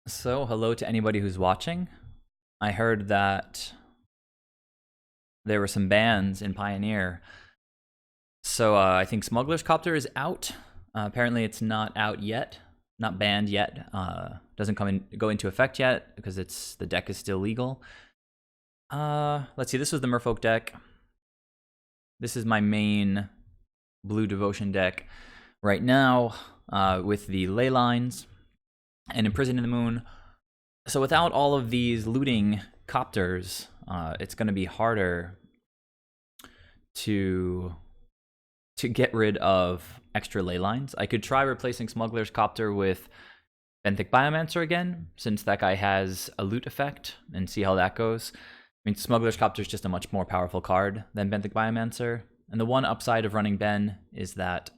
So, hello to anybody who's watching. I heard that there were some bans in Pioneer. So, I think Smuggler's Copter is out. Apparently, it's not out yet, not banned yet. Doesn't go into effect yet because the deck is still legal. Let's see. This was the Merfolk deck. This is my main Blue Devotion deck right now with the Ley Lines and Imprisoned in the Moon. So without all of these looting copters, it's going to be harder to get rid of extra ley lines. I could try replacing Smuggler's Copter with Benthic Biomancer again, since that guy has a loot effect, and see how that goes. I mean, Smuggler's Copter is just a much more powerful card than Benthic Biomancer. And the one upside of running Ben is that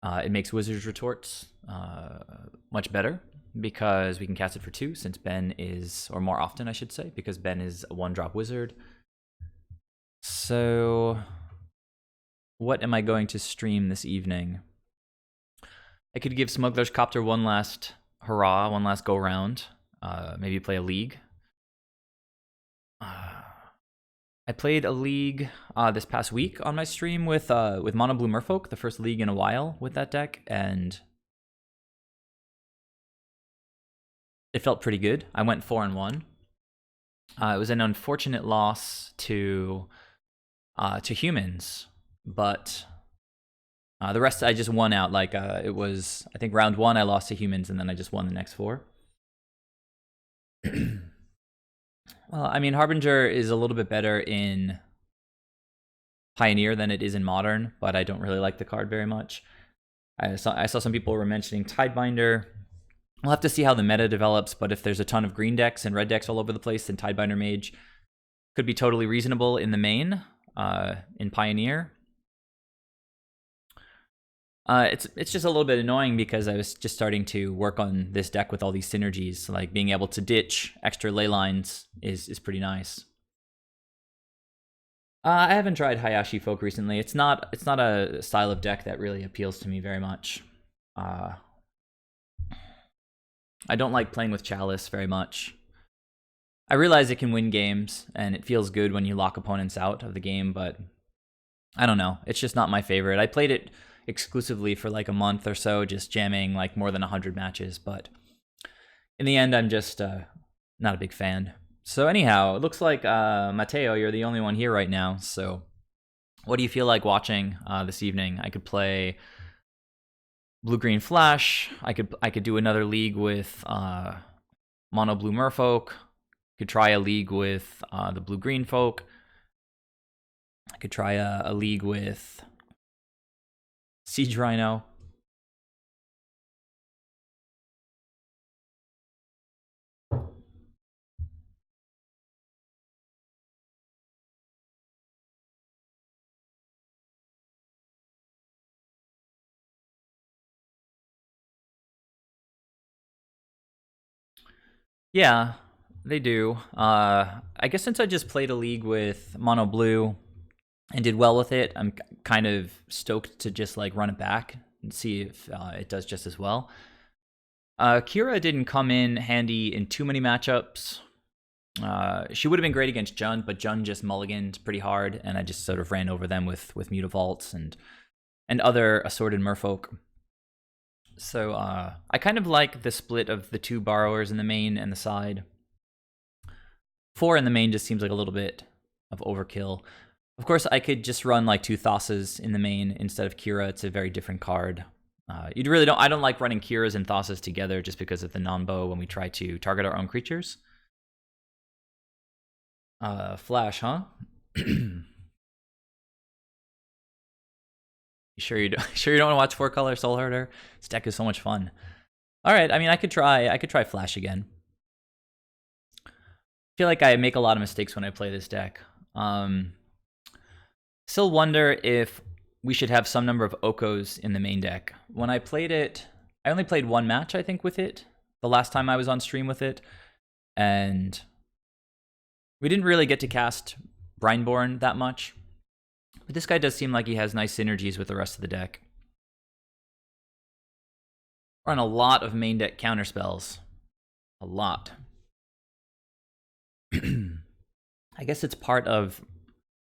it makes Wizard's Retorts much better, because we can cast it for 2, since Ben is, or more often I should say, because Ben is a 1-drop wizard. So, what am I going to stream this evening? I could give Smuggler's Copter one last hurrah, one last go round. Maybe play a league. I played a league this past week on my stream with Mono Blue Merfolk, the first league in a while with that deck, and it felt pretty good. I went 4-1. It was an unfortunate loss to humans, but the rest I just won out. Like it was, I think round 1 I lost to humans, and then I just won the next 4. Well, I mean, Harbinger is a little bit better in Pioneer than it is in Modern, but I don't really like the card very much. I saw some people were mentioning Tidebinder. We'll have to see how the meta develops, but if there's a ton of green decks and red decks all over the place, then Tidebinder Mage could be totally reasonable in the main, in Pioneer. It's just a little bit annoying because I was just starting to work on this deck with all these synergies. Like being able to ditch extra ley lines is pretty nice. I haven't tried Hayashi Folk recently. It's not a style of deck that really appeals to me very much. I don't like playing with Chalice very much. I realize it can win games, and it feels good when you lock opponents out of the game, but I don't know. It's just not my favorite. I played it exclusively for like a month or so, just jamming like more than 100 matches, but in the end, I'm just not a big fan. So anyhow, it looks like Mateo, you're the only one here right now, so what do you feel like watching this evening? I could play Blue-Green Flash. I could do another league with Mono Blue Merfolk. Could try a league with the Blue-Green Folk. I could try a league with Siege Rhino. Yeah, they do. I guess since I just played a league with Mono Blue and did well with it, I'm kind of stoked to just like run it back and see if it does just as well. Kira didn't come in handy in too many matchups. She would have been great against Jund, but Jund just mulliganed pretty hard, and I just sort of ran over them with Mutavaults and other assorted Merfolk. So I kind of like the split of the 2 borrowers in the main and the side. 4 in the main just seems like a little bit of overkill. Of course, I could just run like 2 Thasses in the main instead of Kira. It's a very different card. You really don't. I don't like running Kiras and Thassa's together just because of the non-bow when we try to target our own creatures. Flash, huh? You sure you sure you don't want to watch 4-color Soul Herder? This deck is so much fun. All right, I mean, I could try Flash again. I feel like I make a lot of mistakes when I play this deck. Still wonder if we should have some number of Okos in the main deck. When I played it, I only played one match, I think, with it. The last time I was on stream with it. And we didn't really get to cast Brineborn that much. But this guy does seem like he has nice synergies with the rest of the deck. Run a lot of main deck counterspells. A lot. I guess it's part of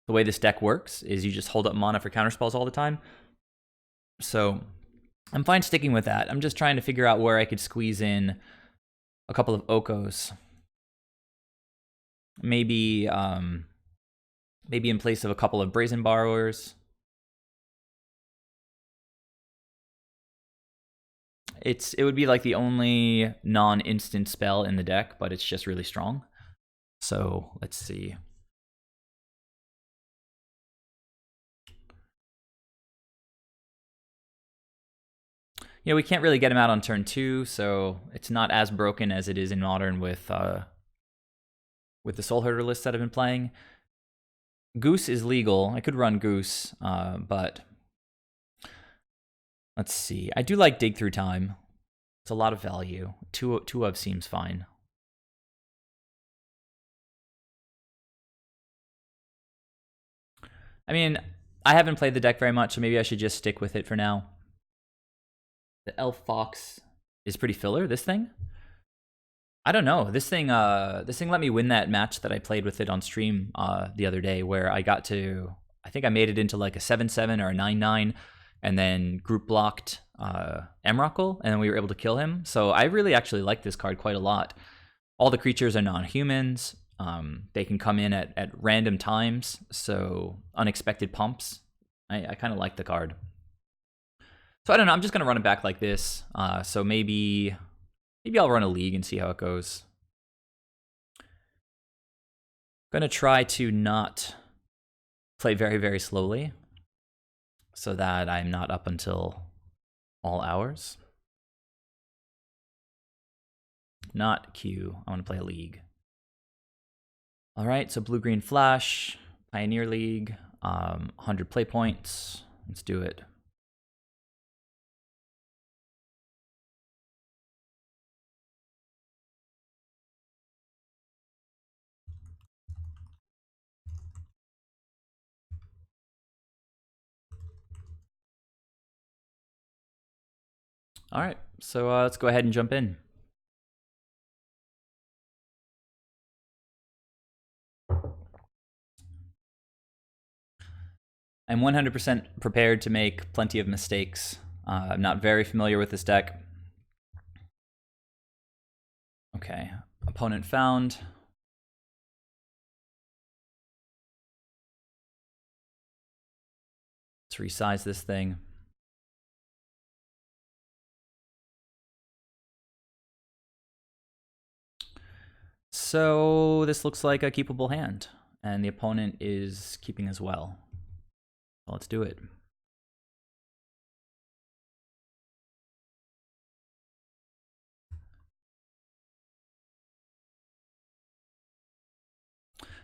the way this deck works, is you just hold up mana for counterspells all the time. So I'm fine sticking with that. I'm just trying to figure out where I could squeeze in a couple of Okos. Maybe maybe in place of a couple of Brazen Borrowers. It would be like the only non-instant spell in the deck, but it's just really strong. So let's see. You know, we can't really get him out on turn 2, so it's not as broken as it is in Modern with the Soul Herder list that I've been playing. Goose is legal. I could run Goose, but let's see. I do like Dig Through Time. It's a lot of value. Two of seems fine. I mean, I haven't played the deck very much, so maybe I should just stick with it for now. The Elf Fox is pretty filler, this thing. I don't know. This thing let me win that match that I played with it on stream the other day, where I got to, I think I made it into like a 7-7 or a 9-9, and then group blocked Emrakul, and then we were able to kill him. So I really actually like this card quite a lot. All the creatures are non-humans. They can come in at random times, so unexpected pumps. I kind of like the card. So I don't know. I'm just gonna run it back like this. So maybe I'll run a league and see how it goes. Gonna try to not play very, very slowly, so that I'm not up until all hours. Not Q. I want to play a league. All right. So blue, green, flash, Pioneer League, 100 play points. Let's do it. All right, so let's go ahead and jump in. I'm 100% prepared to make plenty of mistakes. I'm not very familiar with this deck. Okay, opponent found. Let's resize this thing. So this looks like a keepable hand, and the opponent is keeping as well. So let's do it.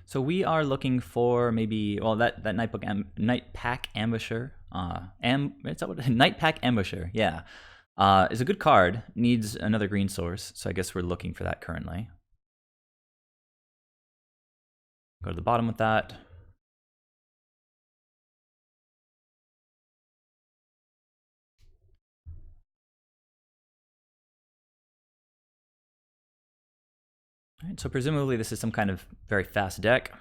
So we are looking for maybe, well, that Night Pack Ambusher, Night Pack Ambusher, yeah, is a good card. Needs another green source, so I guess we're looking for that currently. Go to the bottom with that. All right, so presumably this is some kind of very fast deck.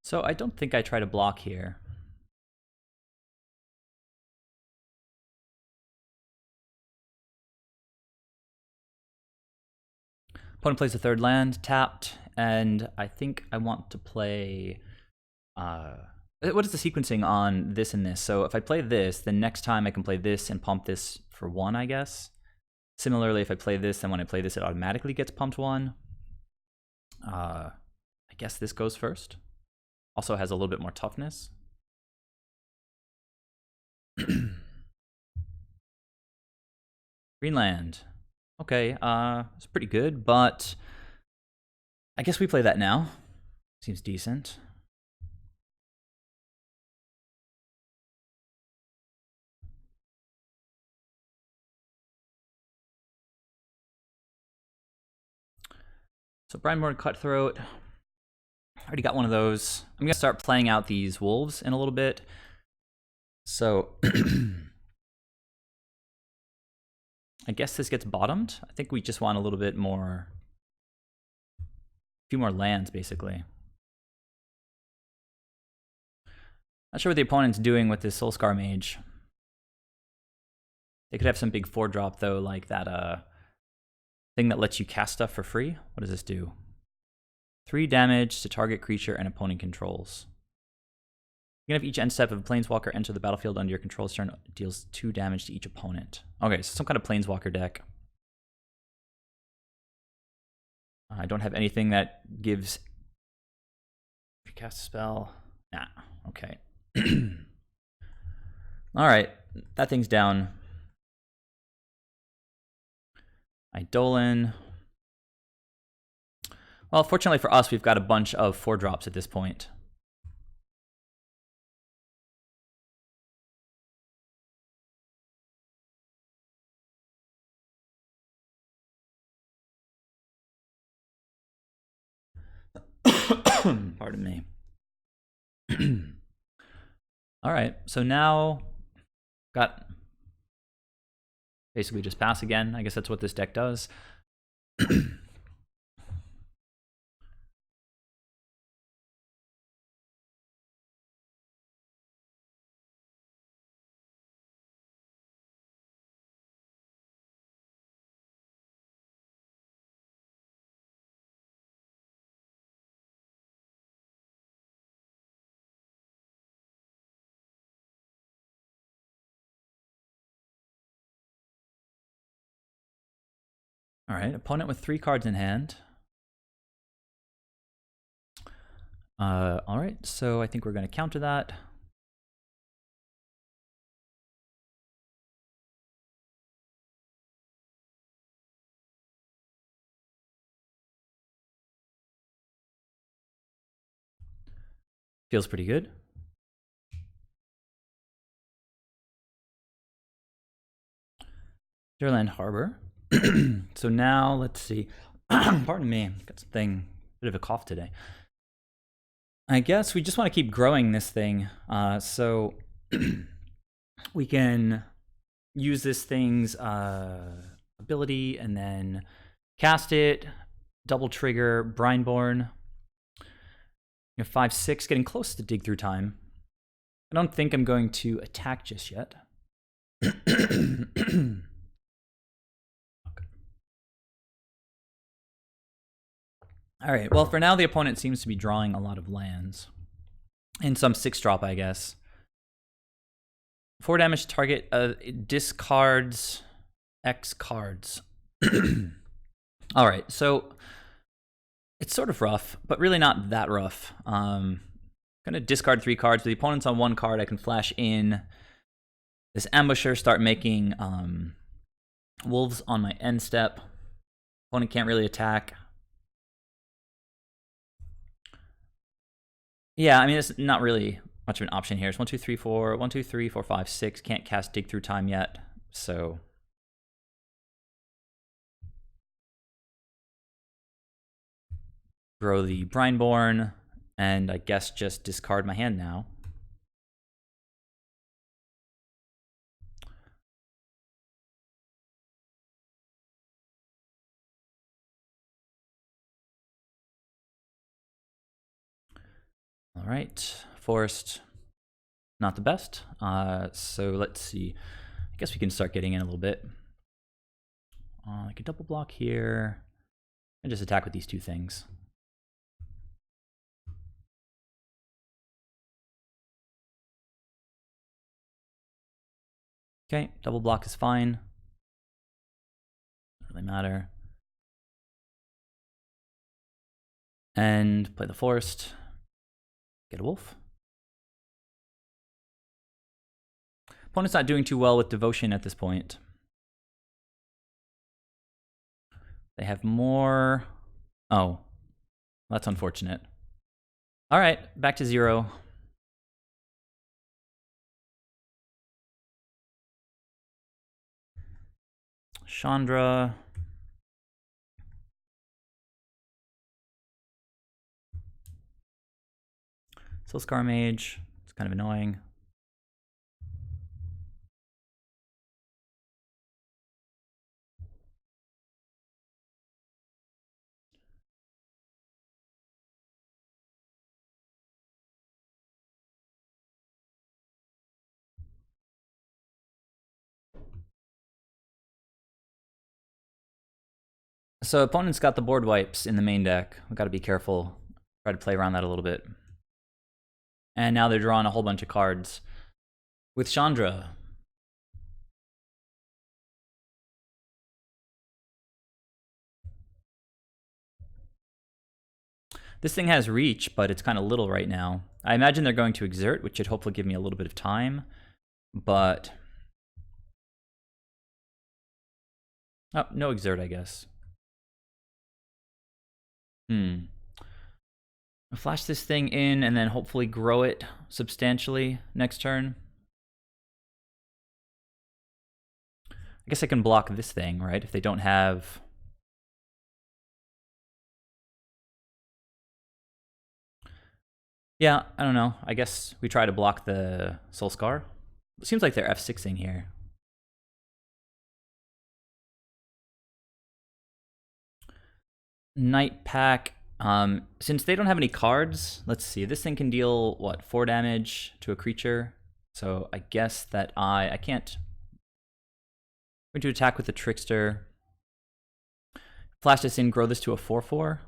So I don't think I try to block here. Opponent plays a third land, tapped, and I think I want to play... what is the sequencing on this and this? So if I play this, then next time I can play this and pump this for 1, I guess. Similarly, if I play this, then when I play this, it automatically gets pumped 1. I guess this goes first. Also has a little bit more toughness. Greenland. Okay, it's pretty good, but I guess we play that now. Seems decent. So Brineborn Cutthroat. I already got one of those. I'm going to start playing out these wolves in a little bit. So I guess this gets bottomed. I think we just want a little bit more, a few more lands, basically. Not sure what the opponent's doing with this Soulscar Mage. They could have some big 4-drop, though, like that thing that lets you cast stuff for free. What does this do? 3 damage to target creature and opponent controls. You can have each end step of a Planeswalker enter the battlefield under your control's turn. It deals 2 damage to each opponent. Okay, so some kind of Planeswalker deck. I don't have anything that gives... If you cast a spell... Nah, okay. Alright, that thing's down. Eidolon. Well, fortunately for us, we've got a bunch of 4-drops at this point. Pardon me. All right, so now got basically just pass again. I guess that's what this deck does. All right, opponent with 3 cards in hand. All right, so I think we're going to counter that. Feels pretty good. Deerland Harbor. So now let's see. Pardon me, got something, bit of a cough today. I guess we just want to keep growing this thing. So we can use this thing's ability and then cast it, double trigger, Brineborn. You have 5/6, getting close to dig through time. I don't think I'm going to attack just yet. All right, well, for now, the opponent seems to be drawing a lot of lands. And some 6-drop, I guess. 4 damage target discards X cards. All right, so it's sort of rough, but really not that rough. Gonna discard 3 cards. With the opponent's on 1 card, I can flash in this ambusher, start making wolves on my end step. Opponent can't really attack. Yeah, I mean, it's not really much of an option here. It's 1, 2, 3, 4, 1, 2, 3, 4, 5, 6. Can't cast Dig Through Time yet, so grow the Brineborn, and I guess just discard my hand now. All right, Forest, not the best. So let's see. I guess we can start getting in a little bit. I can double block here. And just attack with these two things. Okay, double block is fine. Doesn't really matter. And play the forest. Get a wolf. Opponent's not doing too well with devotion at this point. They have more. Oh, that's unfortunate. All right, back to 0. Chandra. Silscar Mage. It's kind of annoying. So opponent's got the board wipes in the main deck. We've got to be careful. Try to play around that a little bit. And now they're drawing a whole bunch of cards. With Chandra. This thing has reach, but it's kind of little right now. I imagine they're going to exert, which should hopefully give me a little bit of time. But... oh, no exert, I guess. I'll flash this thing in and then hopefully grow it substantially next turn. I guess I can block this thing, right? If they don't have... yeah, I don't know. I guess we try to block the Soulscar. It seems like they're F6ing here. Night Pack. Since they don't have any cards, let's see. This thing can deal, what, 4 damage to a creature. So I guess that I can't. I'm going to attack with the Trickster. Flash this in, grow this to a 4/4.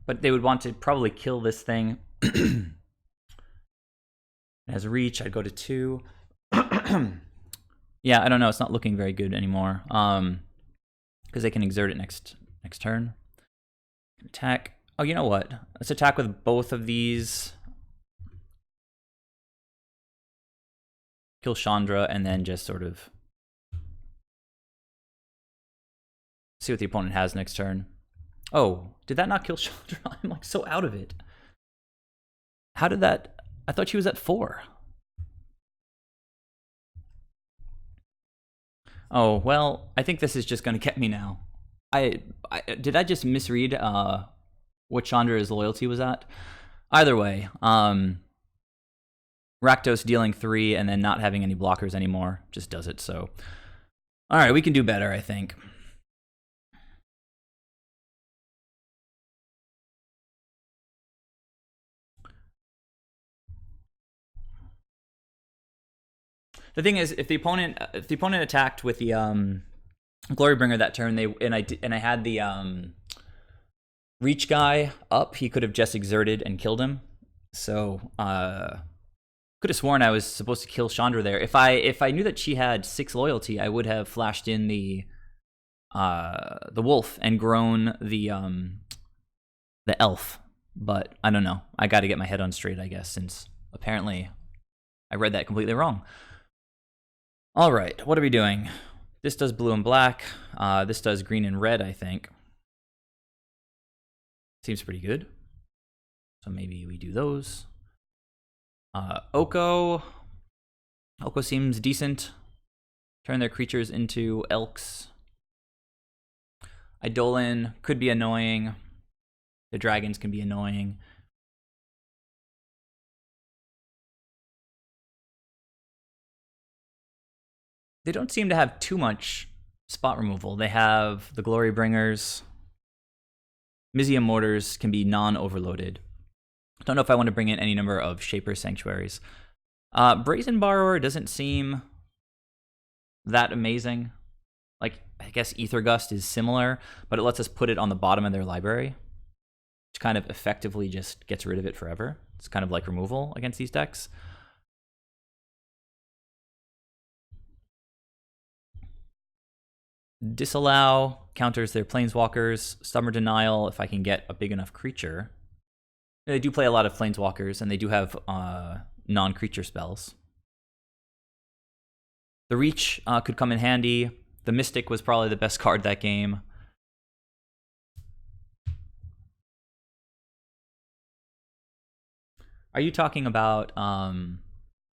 But they would want to probably kill this thing. It has reach. I'd go to 2. Yeah, I don't know. It's not looking very good anymore. Because they can exert it next turn. Attack. Oh, you know what? Let's attack with both of these. Kill Chandra and then just sort of see what the opponent has next turn. Oh, did that not kill Chandra? I'm like so out of it. How did that? I thought she was at 4. Oh, well, I think this is just going to get me now. Did I just misread what Chandra's loyalty was at? Either way, Rakdos dealing 3 and then not having any blockers anymore just does it, so. Alright, we can do better, I think. The thing is, if the opponent attacked with the Glorybringer that turn, and I had the reach guy up, he could have just exerted and killed him. So could have sworn I was supposed to kill Chandra there. If I knew that she had 6 loyalty, I would have flashed in the wolf and grown the elf. But I don't know. I got to get my head on straight, I guess, since apparently I read that completely wrong. All right, what are we doing? This does blue and black. This does green and red, I think. Seems pretty good. So maybe we do those. Oko seems decent. Turn their creatures into elks. Eidolon could be annoying. The dragons can be annoying. They don't seem to have too much spot removal. They have the Glorybringers. Mizium Mortars can be non-overloaded. Don't know if I want to bring in any number of Shaper Sanctuaries. Brazen Borrower doesn't seem that amazing. Like, I guess Ether Gust is similar, but it lets us put it on the bottom of their library, which kind of effectively just gets rid of it forever. It's kind of like removal against these decks. Disallow counters their Planeswalkers. Stubborn Denial if I can get a big enough creature. They do play a lot of Planeswalkers, and they do have non-creature spells. The Reach could come in handy. The Mystic was probably the best card that game. Are you talking about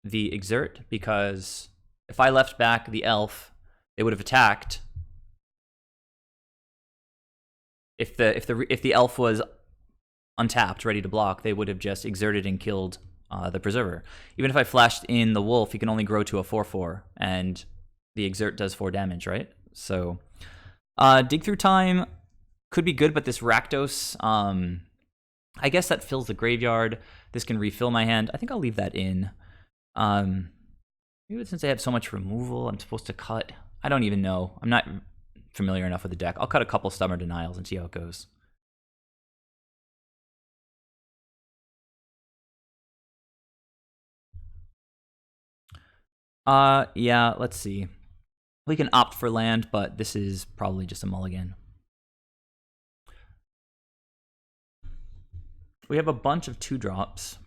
the Exert? Because if I left back the Elf, they would have attacked. If the Elf was untapped, ready to block, they would have just exerted and killed the Preserver. Even if I flashed in the Wolf, he can only grow to a 4/4, and the Exert does 4 damage, right? So, Dig Through Time could be good, but this Rakdos, I guess that fills the graveyard. This can refill my hand. I think I'll leave that in. Maybe since I have so much removal, I'm supposed to cut. I don't even know. I'm not familiar enough with the deck. I'll cut a couple Stubborn Denials and see how it goes. Yeah, let's see. We can opt for land, but this is probably just a mulligan. We have a bunch of 2-drops.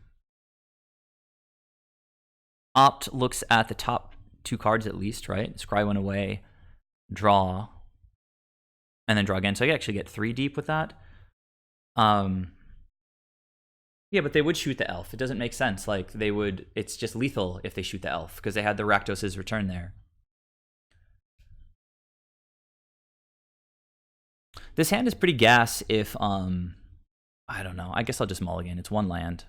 Opt looks at the top 2 cards at least, right? Scry 1 away, draw, and then draw again. So I actually get 3 deep with that. Yeah, but they would shoot the Elf. It doesn't make sense. Like, they would, it's just lethal if they shoot the Elf, because they had the Rakdos' return there. This hand is pretty gas if, I don't know. I guess I'll just mulligan. It's 1 land.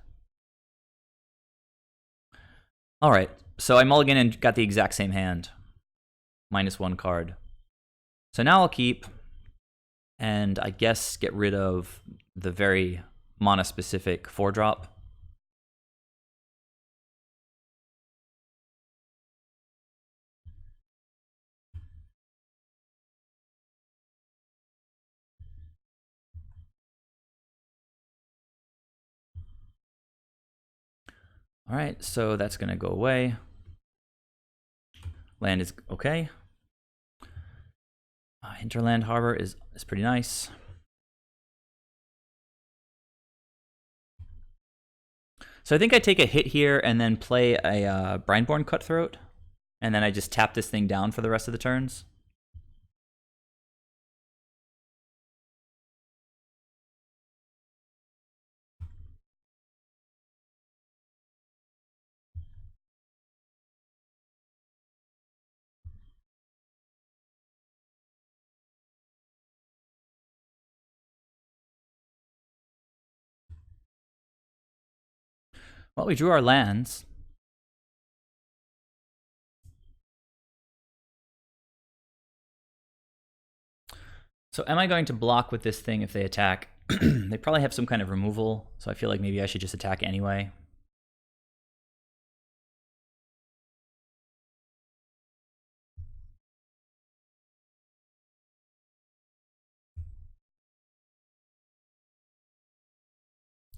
All right, so I mulligan and got the exact same hand. -1 card. So now I'll keep, and I guess get rid of the very mana-specific 4-drop. All right, so that's going to go away. Land is okay. Hinterland Harbor is pretty nice. So I think I take a hit here and then play a Brineborn Cutthroat, and then I just tap this thing down for the rest of the turns. Well, we drew our lands. So am I going to block with this thing if they attack? They probably have some kind of removal, so I feel like maybe I should just attack anyway.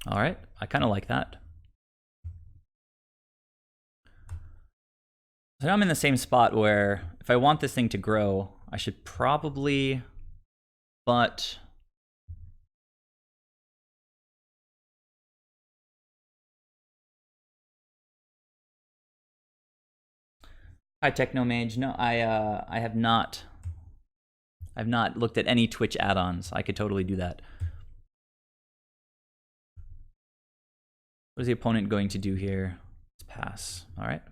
All right, I kind of like that. So now I'm in the same spot where if I want this thing to grow, I should probably, but hi Technomage. No, I have not. I've not looked at any Twitch add-ons. I could totally do that. What is the opponent going to do here? Let's pass. All right.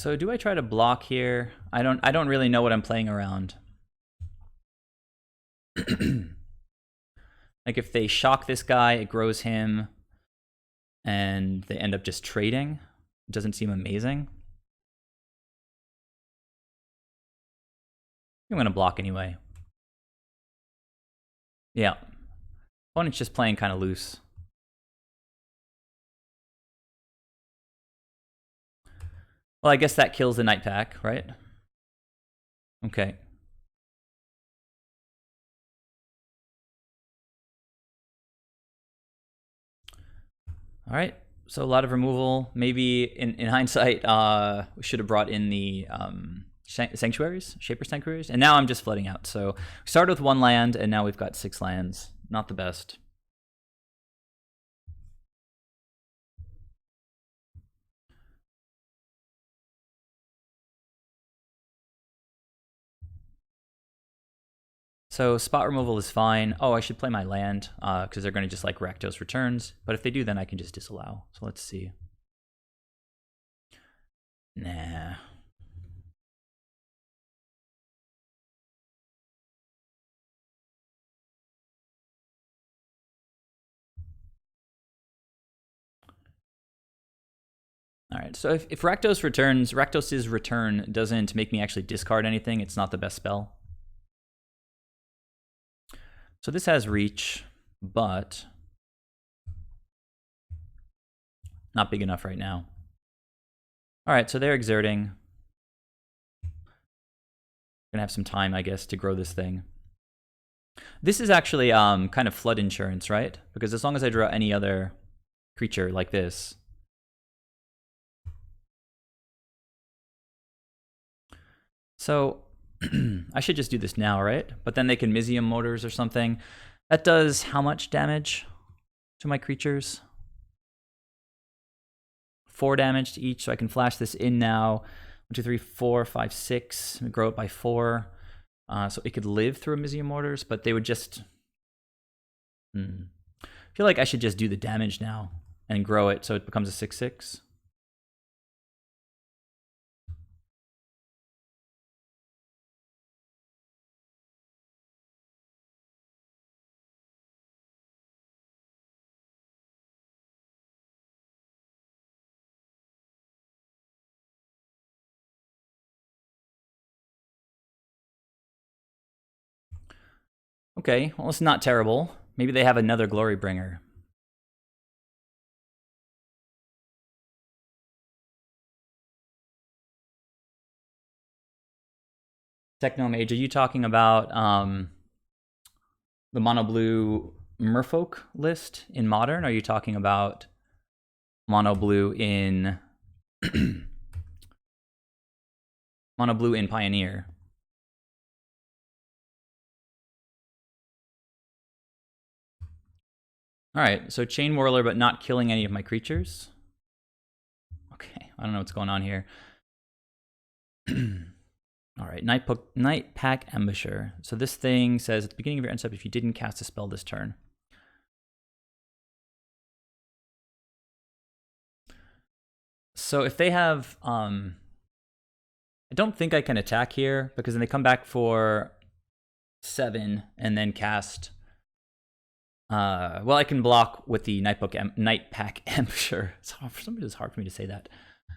So do I try to block here? I don't really know what I'm playing around. Like if they shock this guy, it grows him, and they end up just trading. It doesn't seem amazing. I'm gonna block anyway. Yeah. Opponent's just playing kind of loose. Well, I guess that kills the Night Pack, right? Okay. All right. So a lot of removal. Maybe in hindsight, we should have brought in the sanctuaries, Shaper Sanctuaries. And now I'm just flooding out. So we started with 1 land, and now we've got 6 lands. Not the best. So spot removal is fine. Oh, I should play my land because they're going to just like Rakdos returns. But if they do, then I can just disallow. So let's see. Nah. All right, so if Rakdos returns, Rakdos' return doesn't make me actually discard anything. It's not the best spell. So this has reach, but not big enough right now. All right, so they're exerting. Gonna have some time, I guess, to grow this thing. This is actually kind of flood insurance, right? Because as long as I draw any other creature like this, so I should just do this now, right? But then they can Mizium Motors or something. That does how much damage to my creatures? 4 damage to each, so I can flash this in now. 1, 2, 3, 4, 5, 6. Grow it by 4. So it could live through a Mizium Mortars, but they would just... I feel like I should just do the damage now and grow it so it becomes a 6/6. Okay, well, it's not terrible. Maybe they have another Glory Bringer. Techno Mage, are you talking about the mono blue Merfolk list in Modern? Or are you talking about mono blue in mono blue in Pioneer? All right, so Chain Whirler, but not killing any of my creatures. Okay, I don't know what's going on here. All right, Night Pack Ambusher. So this thing says at the beginning of your end step, if you didn't cast a spell this turn. So if they have, I don't think I can attack here because then they come back for 7 and then cast. Well, I can block with the Night Pack Ambusher. For some reason, it's hard for me to say that.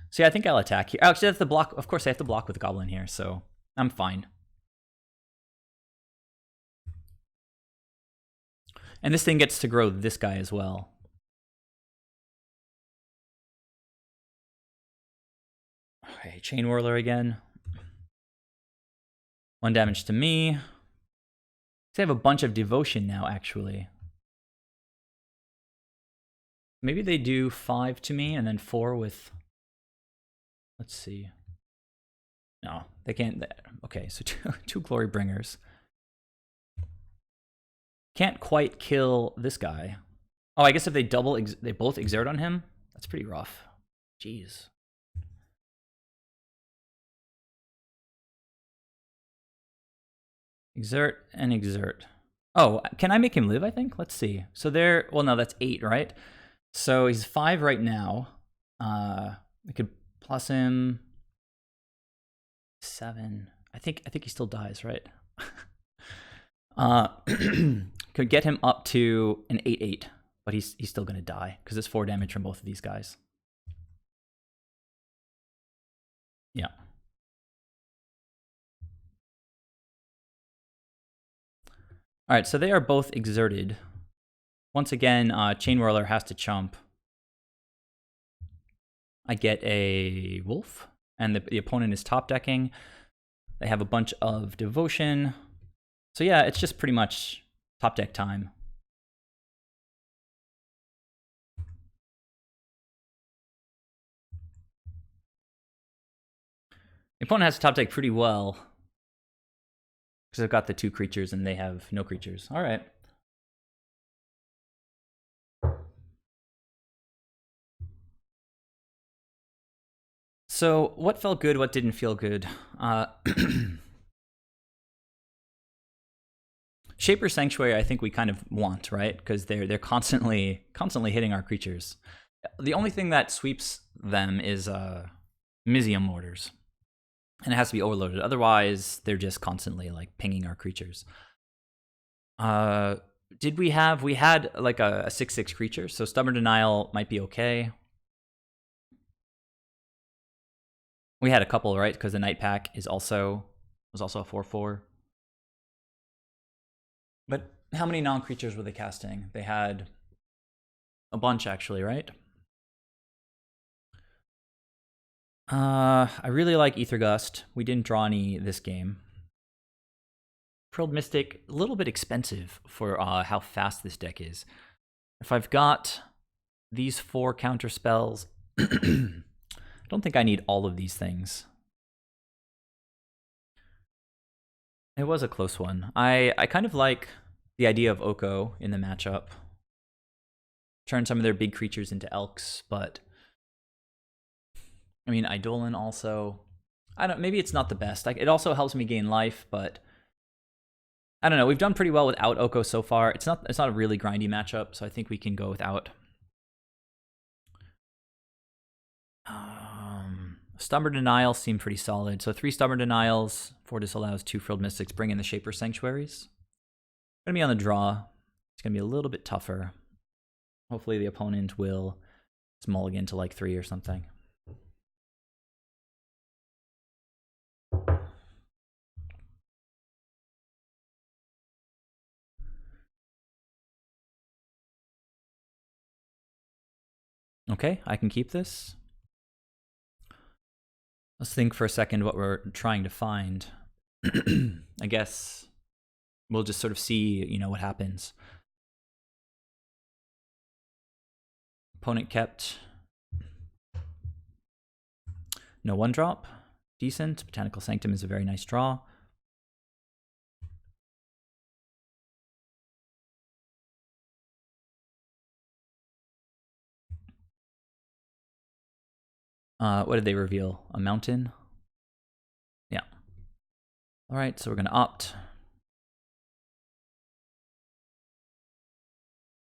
So yeah, I think I'll attack here. Actually, I have to block. Of course, I have to block with the Goblin here, so I'm fine. And this thing gets to grow this guy as well. Okay, Chain Whirler again. 1 damage to me. They have a bunch of devotion now, actually. Maybe they do 5 to me and then 4 with... Let's see. No, they can't. Okay, so two Glory Bringers. Can't quite kill this guy. Oh, I guess if they they both exert on him, that's pretty rough. Jeez. Exert and exert. Oh, can I make him live, I think? Let's see. So there, well, no, that's 8, right? So he's 5 right now. I could plus him. 7. I think he still dies, right? Could get him up to an 8/8, but he's still gonna die because it's 4 damage from both of these guys. Yeah. All right, so they are both exerted. Once again, Chain Whirler has to chump. I get a Wolf, and the opponent is top decking. They have a bunch of Devotion. So yeah, it's just pretty much top deck time. The opponent has to top deck pretty well because I've got the 2 creatures and they have no creatures. All right. So what felt good, what didn't feel good? Shaper Sanctuary, I think we kind of want, right? Because they're constantly hitting our creatures. The only thing that sweeps them is Mizium Mortars, and it has to be overloaded. Otherwise, they're just constantly like pinging our creatures. Did we have? We had like a 6/6 creature, so Stubborn Denial might be okay. We had a couple, right? Because the Night Pack was also a 4/4. But how many non-creatures were they casting? They had a bunch, actually, right? I really like Ether Gust. We didn't draw any this game. Frilled Mystic, a little bit expensive for how fast this deck is. If I've got these 4 counter spells, I don't think I need all of these things. It was a close one. I kind of like the idea of Oko in the matchup. Turn some of their big creatures into Elks, but I mean, Eidolon also, maybe it's not the best. It also helps me gain life, but I don't know. We've done pretty well without Oko so far. It's not a really grindy matchup, so I think we can go without. Stubborn Denial seemed pretty solid. So 3 Stubborn Denials, 4 Disallows, 2 Frilled Mystics, bring in the Shaper Sanctuaries. Gonna be on the draw. It's gonna be a little bit tougher. Hopefully the opponent will mulligan to like 3 or something. Okay, I can keep this. Let's think for a second what we're trying to find. I guess we'll just sort of see, what happens. Opponent kept no 1-drop. Decent. Botanical Sanctum is a very nice draw. What did they reveal? A mountain? Yeah. All right, so we're going to opt.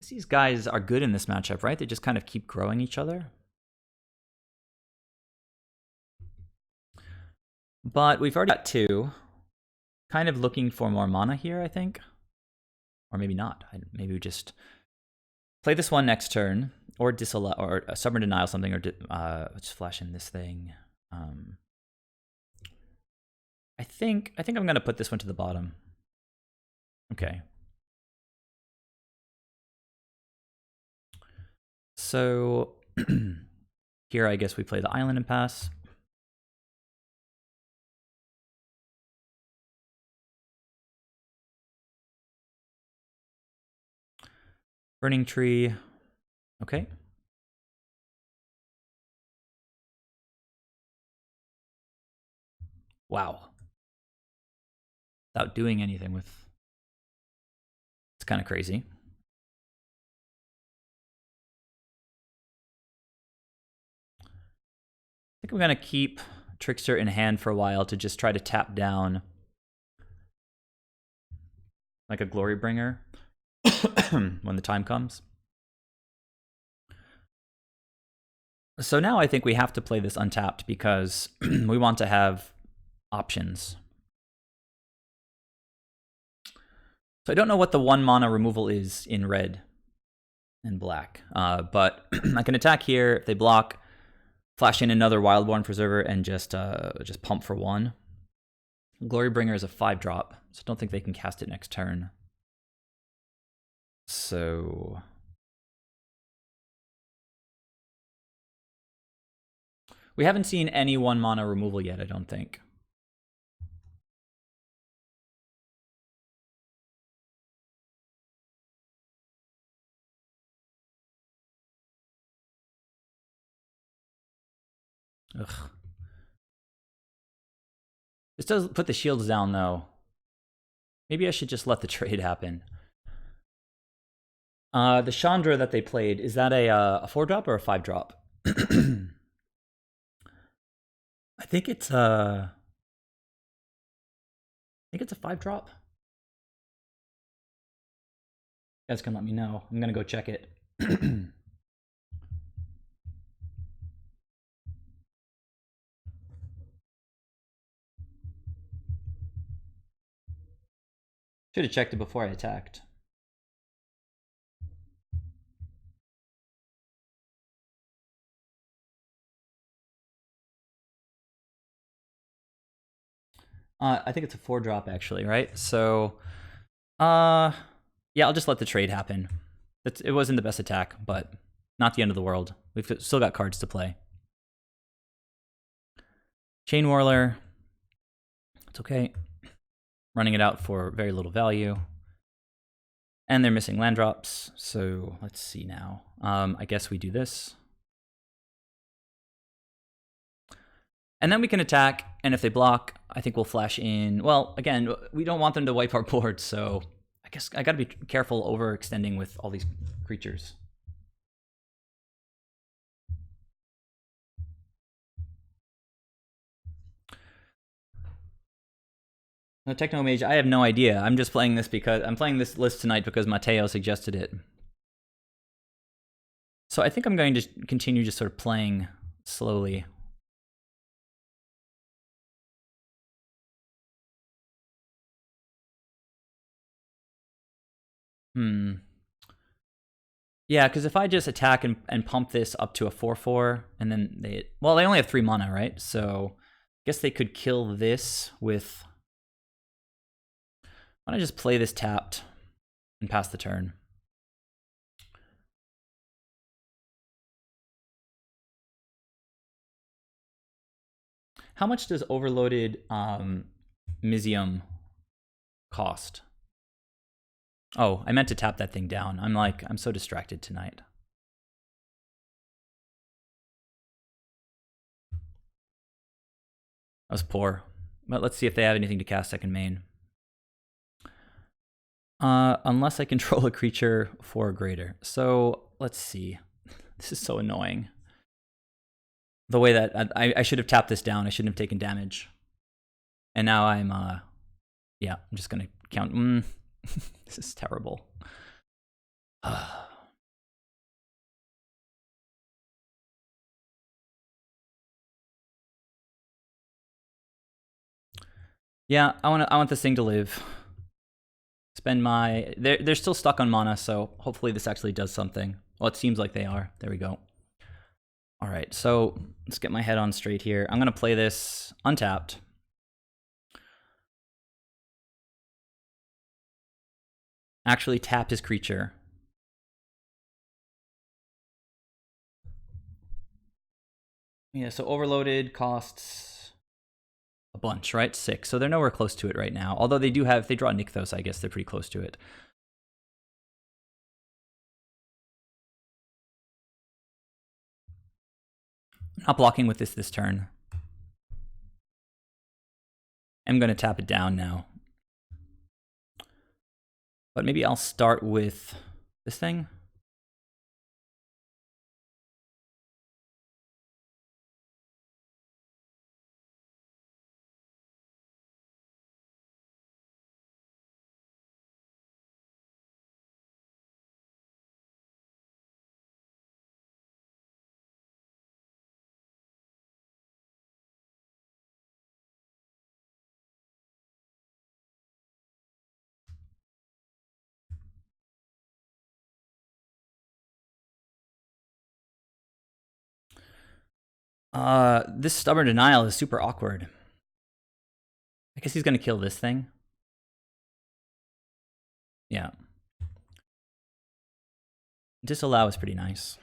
These guys are good in this matchup, right? They just kind of keep growing each other. But we've already got 2. Kind of looking for more mana here, I think. Or maybe not. Maybe we just play this one next turn, or disallow, or Stubborn Denial something, or just flash in this thing. I think I'm gonna put this one to the bottom. Okay. So here, I guess we play the Island and pass. Burning Tree. Okay. Wow. Without doing anything with... It's kind of crazy. I think I'm going to keep Trickster in hand for a while to just try to tap down like a Glory Bringer when the time comes. So now I think we have to play this untapped because we want to have options. So I don't know what the 1 mana removal is in red and black, but I can attack here. If they block, flash in another Wildborn Preserver and just pump for 1. Glorybringer is a 5-drop, so I don't think they can cast it next turn. So we haven't seen any 1 mana removal yet, I don't think. Ugh. This does put the shields down, though. Maybe I should just let the trade happen. The Chandra that they played, is that a 4-drop or a 5-drop? I think it's a 5-drop. You guys can let me know. I'm gonna go check it. Should have checked it before I attacked. I think it's a 4-drop actually, right? So, yeah, I'll just let the trade happen. It wasn't the best attack, but not the end of the world. We've still got cards to play. Chain Whirler. It's okay. Running it out for very little value. And they're missing land drops, so let's see now. I guess we do this. And then we can attack, and if they block, I think we'll flash in. Well, again, we don't want them to wipe our board, so I guess I gotta be careful overextending with all these creatures. No, Techno Mage, I have no idea. I'm just playing this because I'm playing this list tonight because Mateo suggested it. So I think I'm going to continue just sort of playing slowly. Yeah, because if I just attack and pump this up to a 4/4, and then they only have 3 mana, right? So I guess they could kill this with. Why don't I just play this tapped and pass the turn? How much does overloaded Mizium cost? Oh, I meant to tap that thing down. I'm so distracted tonight. That was poor. But let's see if they have anything to cast second main. Unless I control a creature 4 or greater. So let's see. This is so annoying. The way that I should have tapped this down. I shouldn't have taken damage. And now I'm yeah, I'm just gonna count. This is terrible. Yeah, I want this thing to live. Spend my they're still stuck on mana, so hopefully this actually does something. Well, it seems like they are. There we go. All right, so let's get my head on straight here. I'm gonna play this untapped. Actually tap his creature. Yeah, so overloaded costs a bunch, right? 6. So they're nowhere close to it right now. Although they do have, if they draw Nykthos, I guess they're pretty close to it. Not blocking with this turn. I'm going to tap it down now. But maybe I'll start with this thing. This stubborn denial is super awkward. I guess he's gonna kill this thing. Yeah. Disallow is pretty nice.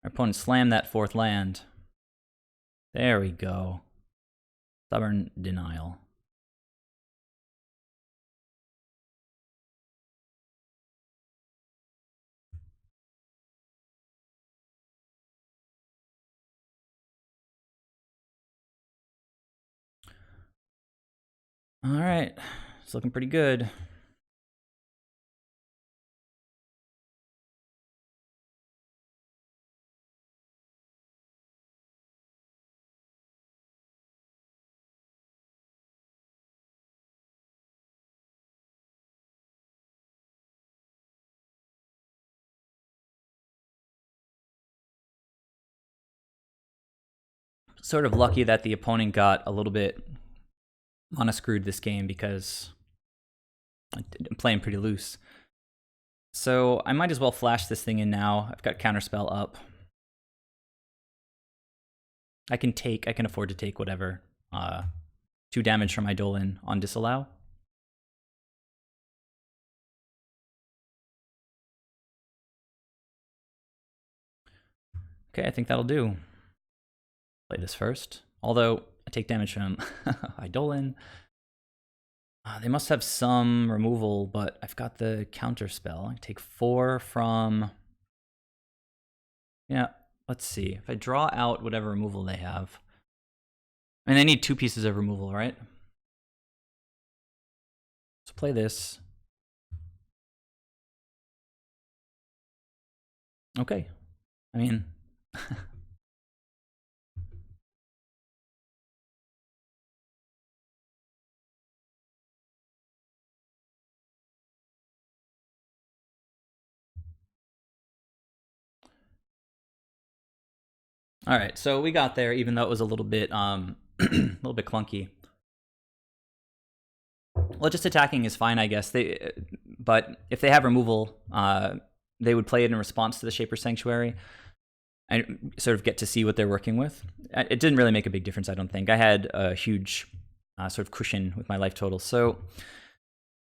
Our opponent slammed that fourth land. There we go. Stubborn denial. All right, it's looking pretty good. Sort of lucky that the opponent got a little bit mana screwed this game because I'm playing pretty loose. So I might as well flash this thing in now. I've got Counterspell up. I can afford to take whatever. 2 damage from my Dolan on Disallow. Okay, I think that'll do. Play this first. Although, I take damage from Eidolon. They must have some removal, but I've got the Counterspell. I take 4 from... Yeah, let's see. If I draw out whatever removal they have... I mean, they need 2 pieces of removal, right? So play this. Okay. I mean... All right, so we got there, even though it was a little bit, a little bit clunky. Well, just attacking is fine, I guess. But if they have removal, they would play it in response to the Shaper Sanctuary. I sort of get to see what they're working with. It didn't really make a big difference, I don't think. I had a huge sort of cushion with my life total, so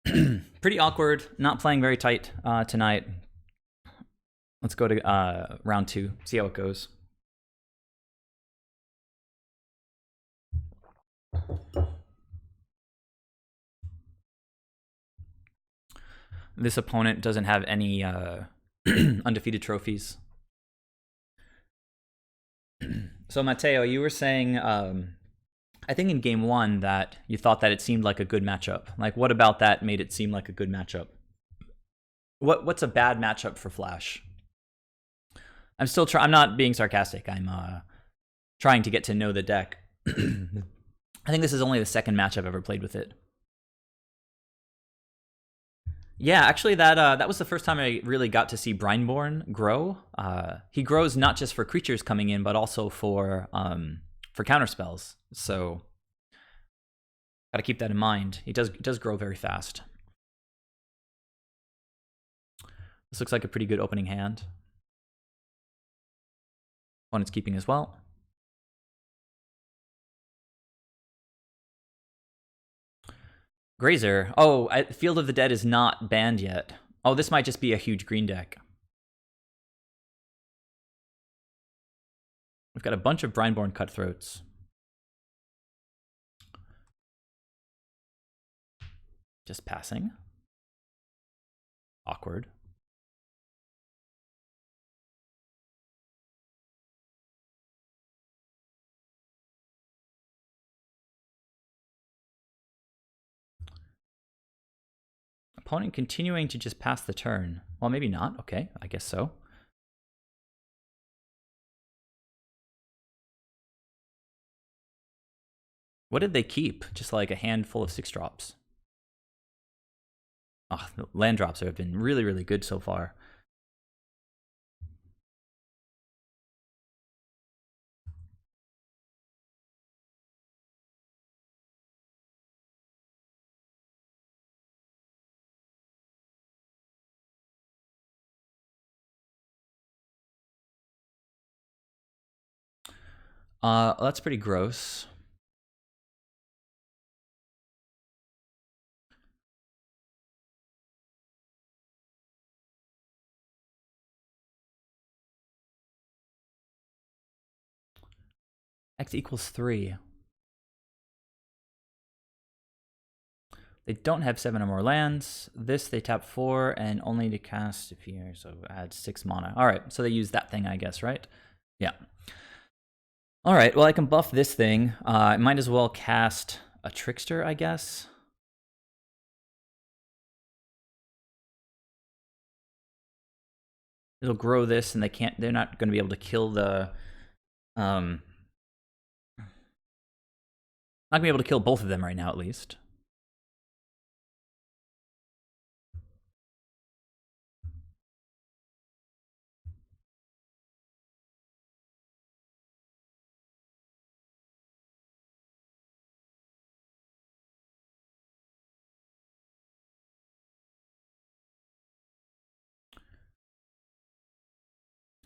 pretty awkward. Not playing very tight tonight. Let's go to round 2. See how it goes. This opponent doesn't have any undefeated trophies. So, Matteo, you were saying, I think in game 1 that you thought that it seemed like a good matchup. Like, what about that made it seem like a good matchup? What's a bad matchup for Flash? I'm not being sarcastic. I'm trying to get to know the deck. I think this is only the second match I've ever played with it. Yeah, actually, that was the first time I really got to see Brineborn grow. He grows not just for creatures coming in, but also for counterspells. So, gotta keep that in mind. He does grow very fast. This looks like a pretty good opening hand. Opponent's keeping as well. Grazer. Oh, Field of the Dead is not banned yet. Oh, this might just be a huge green deck. We've got a bunch of Brineborn Cutthroats. Just passing. Awkward. Opponent continuing to just pass the turn. Well, maybe not. Okay, I guess so. What did they keep? Just like a handful of 6-drops. Oh, the land drops have been really, really good so far. That's pretty gross. X equals 3. They don't have 7 or more lands. This, they tap 4 and only to cast if here, so add 6 mana. All right, so they use that thing, I guess, right? Yeah. All right, well, I can buff this thing. I might as well cast a Trickster, I guess. It'll grow this, and they're not going to be able to kill the, not going to be able to kill both of them right now, at least.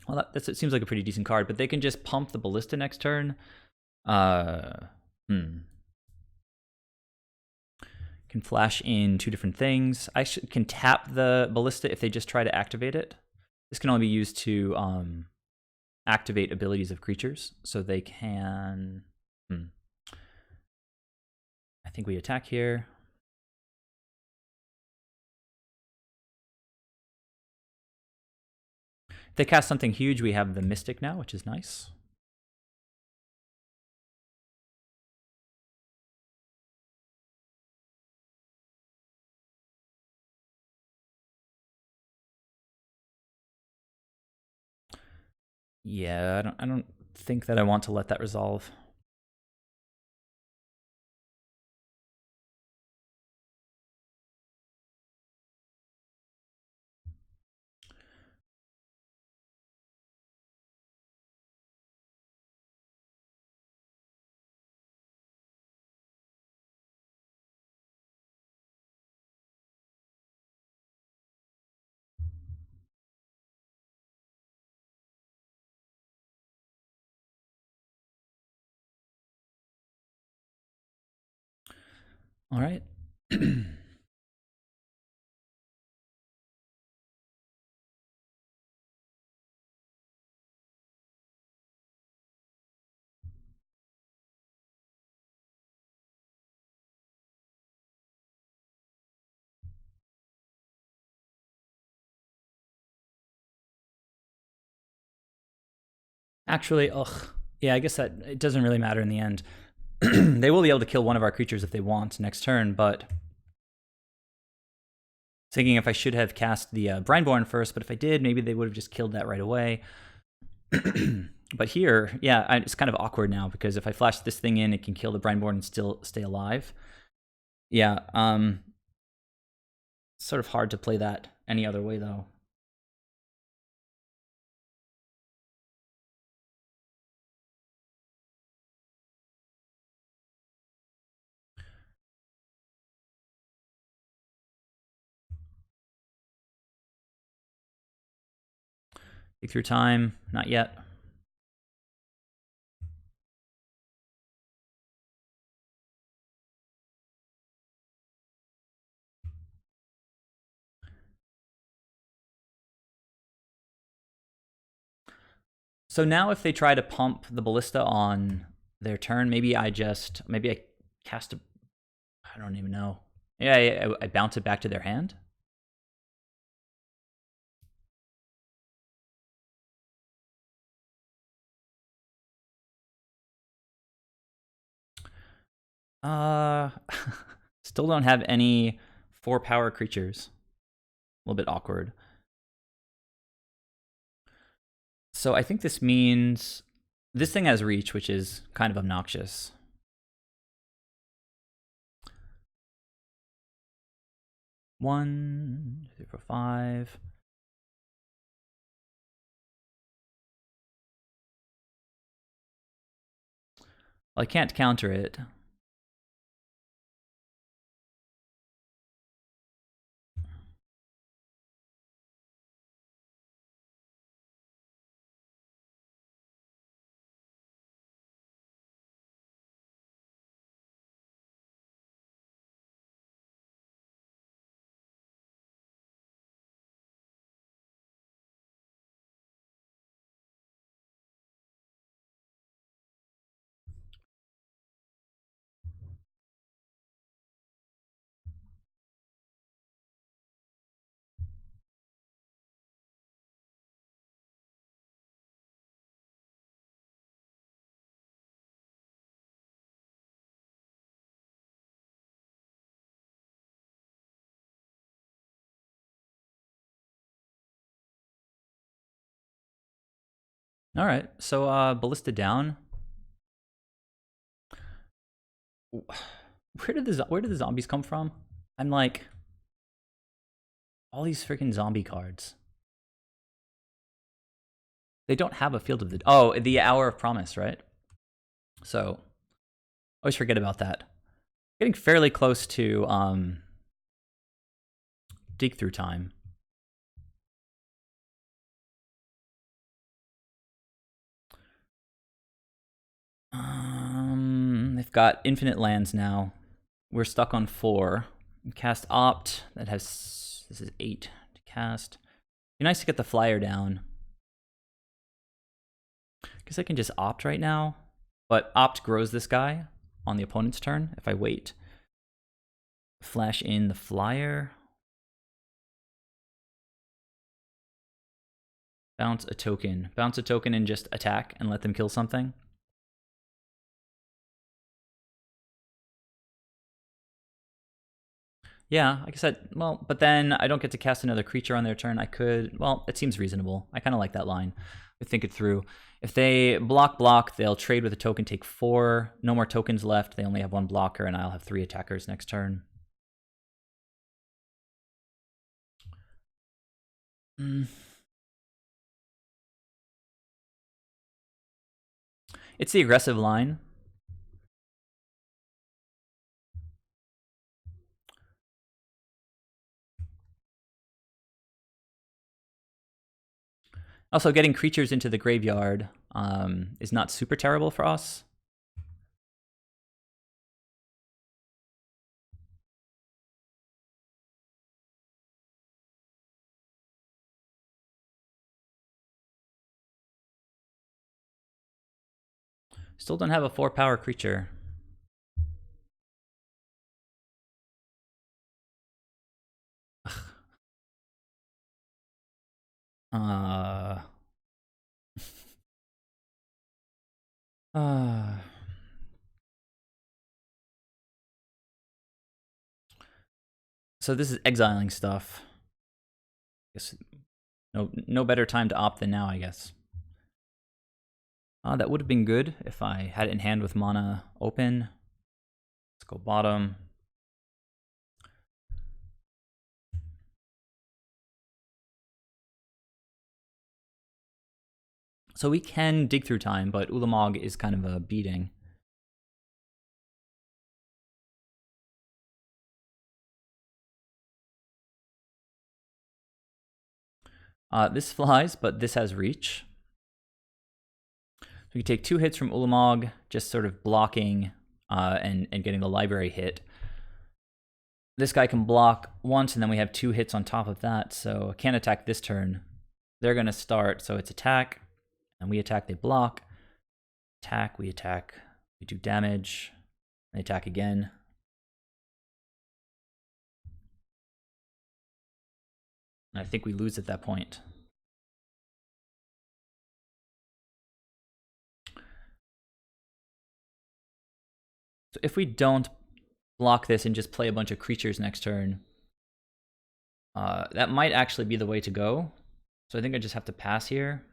Well, it seems like a pretty decent card, but they can just pump the Ballista next turn. Can flash in 2 different things. Can tap the Ballista if they just try to activate it. This can only be used to activate abilities of creatures, so they can. I think we attack here. If they cast something huge, we have the Mystic now, which is nice. Yeah, I don't think that I want to let that resolve. All right. Actually, ugh. Yeah, I guess that it doesn't really matter in the end. They will be able to kill one of our creatures if they want next turn, but thinking if I should have cast the Brineborn first, but if I did, maybe they would have just killed that right away. But here, yeah, it's kind of awkward now because if I flash this thing in, it can kill the Brineborn and still stay alive. Yeah, sort of hard to play that any other way though. Take through time, not yet. So now if they try to pump the Ballista on their turn, maybe I cast a, I don't even know. Yeah, I bounce it back to their hand. Uh, still don't have any 4-power creatures. A little bit awkward. So I think this means this thing has reach, which is kind of obnoxious. One, 2, 3, 4, 5. Well, I can't counter it. All right, so ballista down. Where did the zombies come from? I'm like, all these freaking zombie cards. They don't have a field of the Hour of Promise, right? So always forget about that. Getting fairly close to dig through time. They've got infinite lands now. We're stuck on 4. Cast Opt. That has, this is 8 to cast. Be nice to get the flyer down. Guess I can just Opt right now. But Opt grows this guy on the opponent's turn if I wait. Flash in the flyer. Bounce a token. Bounce a token and just attack and let them kill something. Yeah, like I said, well, but then I don't get to cast another creature on their turn. I could, well, it seems reasonable. I kind of like that line. I think it through. If they block, they'll trade with a token, take 4. No more tokens left. They only have 1 blocker, and I'll have 3 attackers next turn. It's the aggressive line. Also, getting creatures into the graveyard is not super terrible for us. Still don't have a 4-power creature. So this is exiling stuff. I guess no better time to opt than now, I guess. That would have been good if I had it in hand with mana open. Let's go bottom. So we can dig through time, but Ulamog is kind of a beating. This flies, but this has reach. So we take 2 hits from Ulamog, just sort of blocking and getting the library hit. This guy can block once, and then we have 2 hits on top of that, so I can't attack this turn. They're going to start, so it's attack, and we attack, they block. Attack, we do damage, they attack again. And I think we lose at that point. So if we don't block this and just play a bunch of creatures next turn, that might actually be the way to go. So I think I just have to pass here.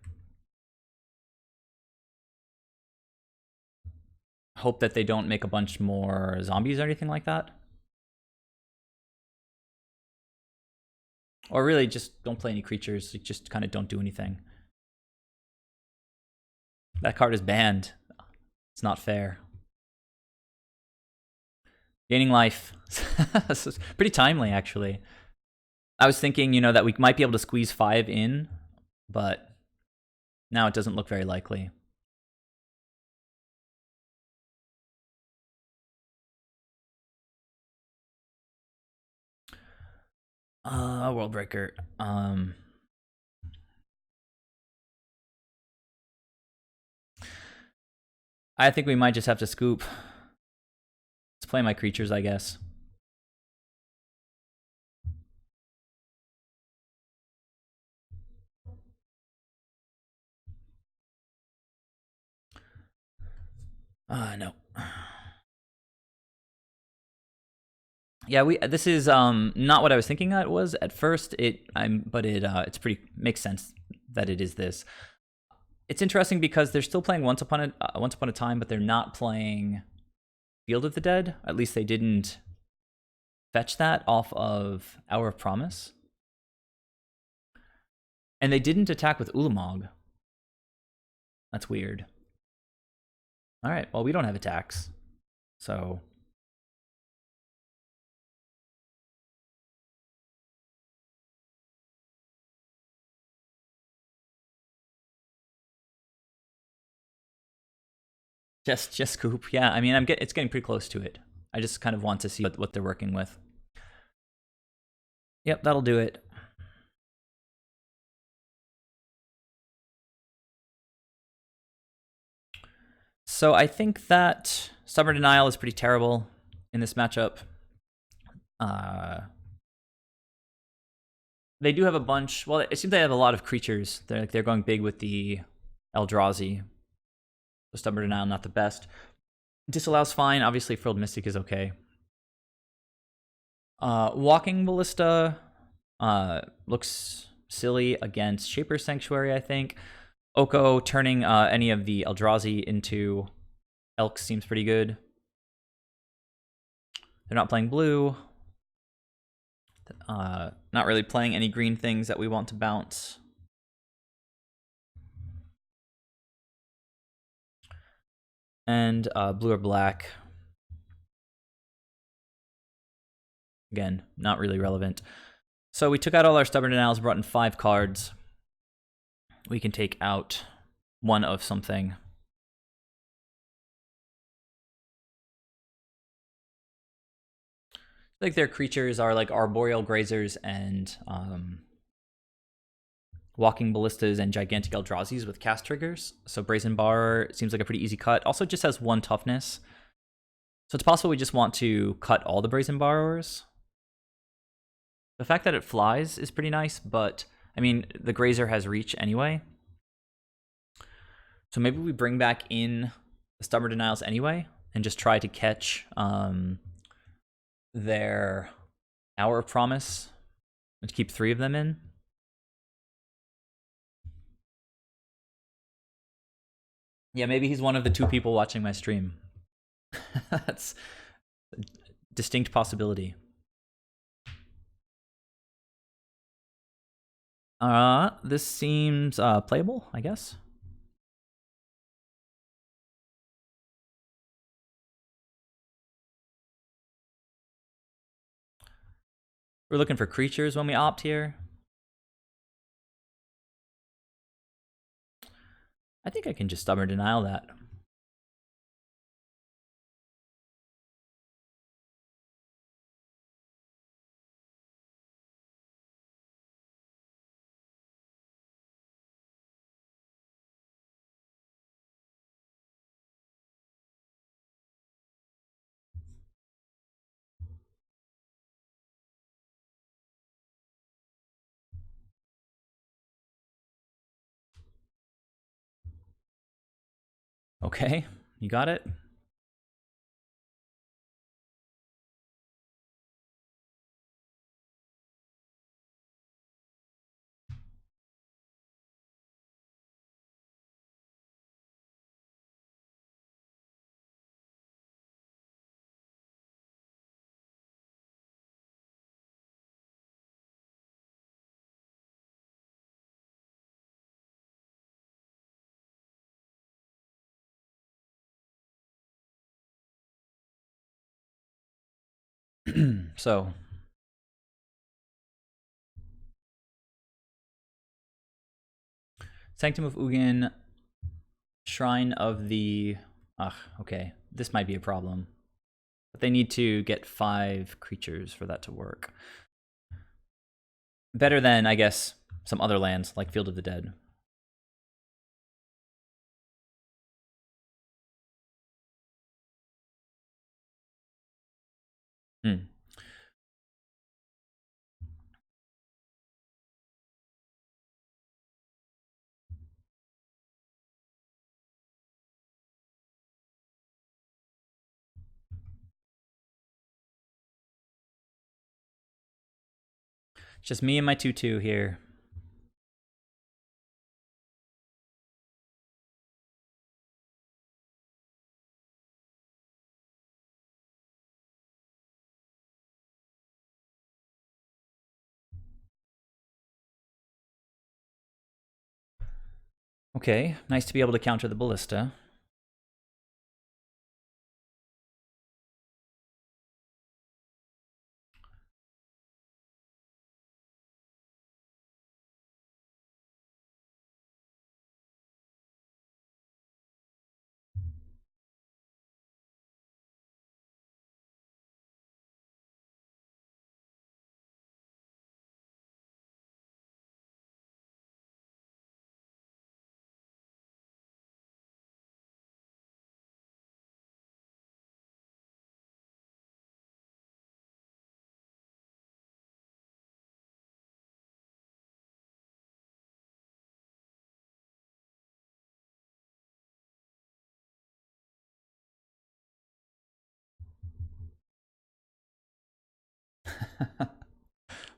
Hope that they don't make a bunch more zombies or anything like that. Or really just don't play any creatures, just kind of don't do anything. That card is banned. It's not fair. Gaining life. This is pretty timely, actually. I was thinking, that we might be able to squeeze 5 in, but now it doesn't look very likely. World Breaker. I think we might just have to scoop. Let's play my creatures, I guess. No. Yeah, this is not what I was thinking that it was at first. It's pretty makes sense that it is this. It's interesting because they're still playing Once Upon a Time, but they're not playing Field of the Dead. At least they didn't fetch that off of Hour of Promise. And they didn't attack with Ulamog. That's weird. All right, well, we don't have attacks. So just Coop. Yeah, I mean, it's getting pretty close to it. I just kind of want to see what they're working with. Yep, that'll do it. So I think that Stubborn Denial is pretty terrible in this matchup. They do have a bunch. Well, it seems they have a lot of creatures. They're going big with the Eldrazi. So Stubborn Denial, not the best. Disallow's fine. Obviously, Frilled Mystic is okay. Walking Ballista looks silly against Shaper Sanctuary, I think. Oko turning any of the Eldrazi into Elks seems pretty good. They're not playing blue. Not really playing any green things that we want to bounce. And blue or black. Again, not really relevant. So we took out all our Stubborn Denials, brought in 5 cards. We can take out one of something. Like their creatures are like Arboreal Grazers and Walking Ballistas and Gigantic Eldrazi's with cast triggers. So Brazen Bar seems like a pretty easy cut. Also just has 1 toughness. So it's possible we just want to cut all the Brazen Borrowers. The fact that it flies is pretty nice, but I mean, the Grazer has reach anyway. So maybe we bring back in the Stubborn Denials anyway and just try to catch their Hour of Promise and keep 3 of them in. Yeah, maybe he's one of the 2 people watching my stream. That's a distinct possibility. This seems playable, I guess. We're looking for creatures when we opt here. I think I can just Stubborn Denial that. Okay, you got it. So Sanctum of Ugin, Shrine of the... okay. This might be a problem. But they need to get 5 creatures for that to work. Better than, I guess, some other lands, like Field of the Dead. Just me and my 2/2 here. Okay, nice to be able to counter the ballista.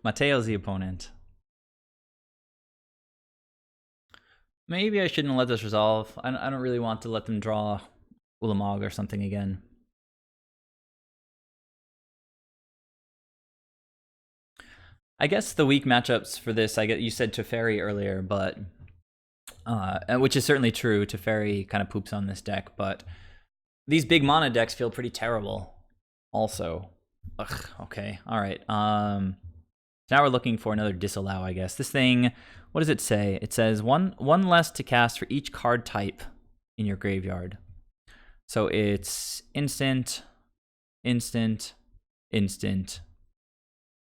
Mateo's the opponent. Maybe I shouldn't let this resolve. I don't really want to let them draw Ulamog or something again. I guess the weak matchups for this, you said Teferi earlier, but which is certainly true. Teferi kind of poops on this deck, but these big mana decks feel pretty terrible. Also, ugh. Okay, all right. Now we're looking for another disallow, I guess. This thing, what does it say? It says one less to cast for each card type in your graveyard. So it's instant, instant, instant,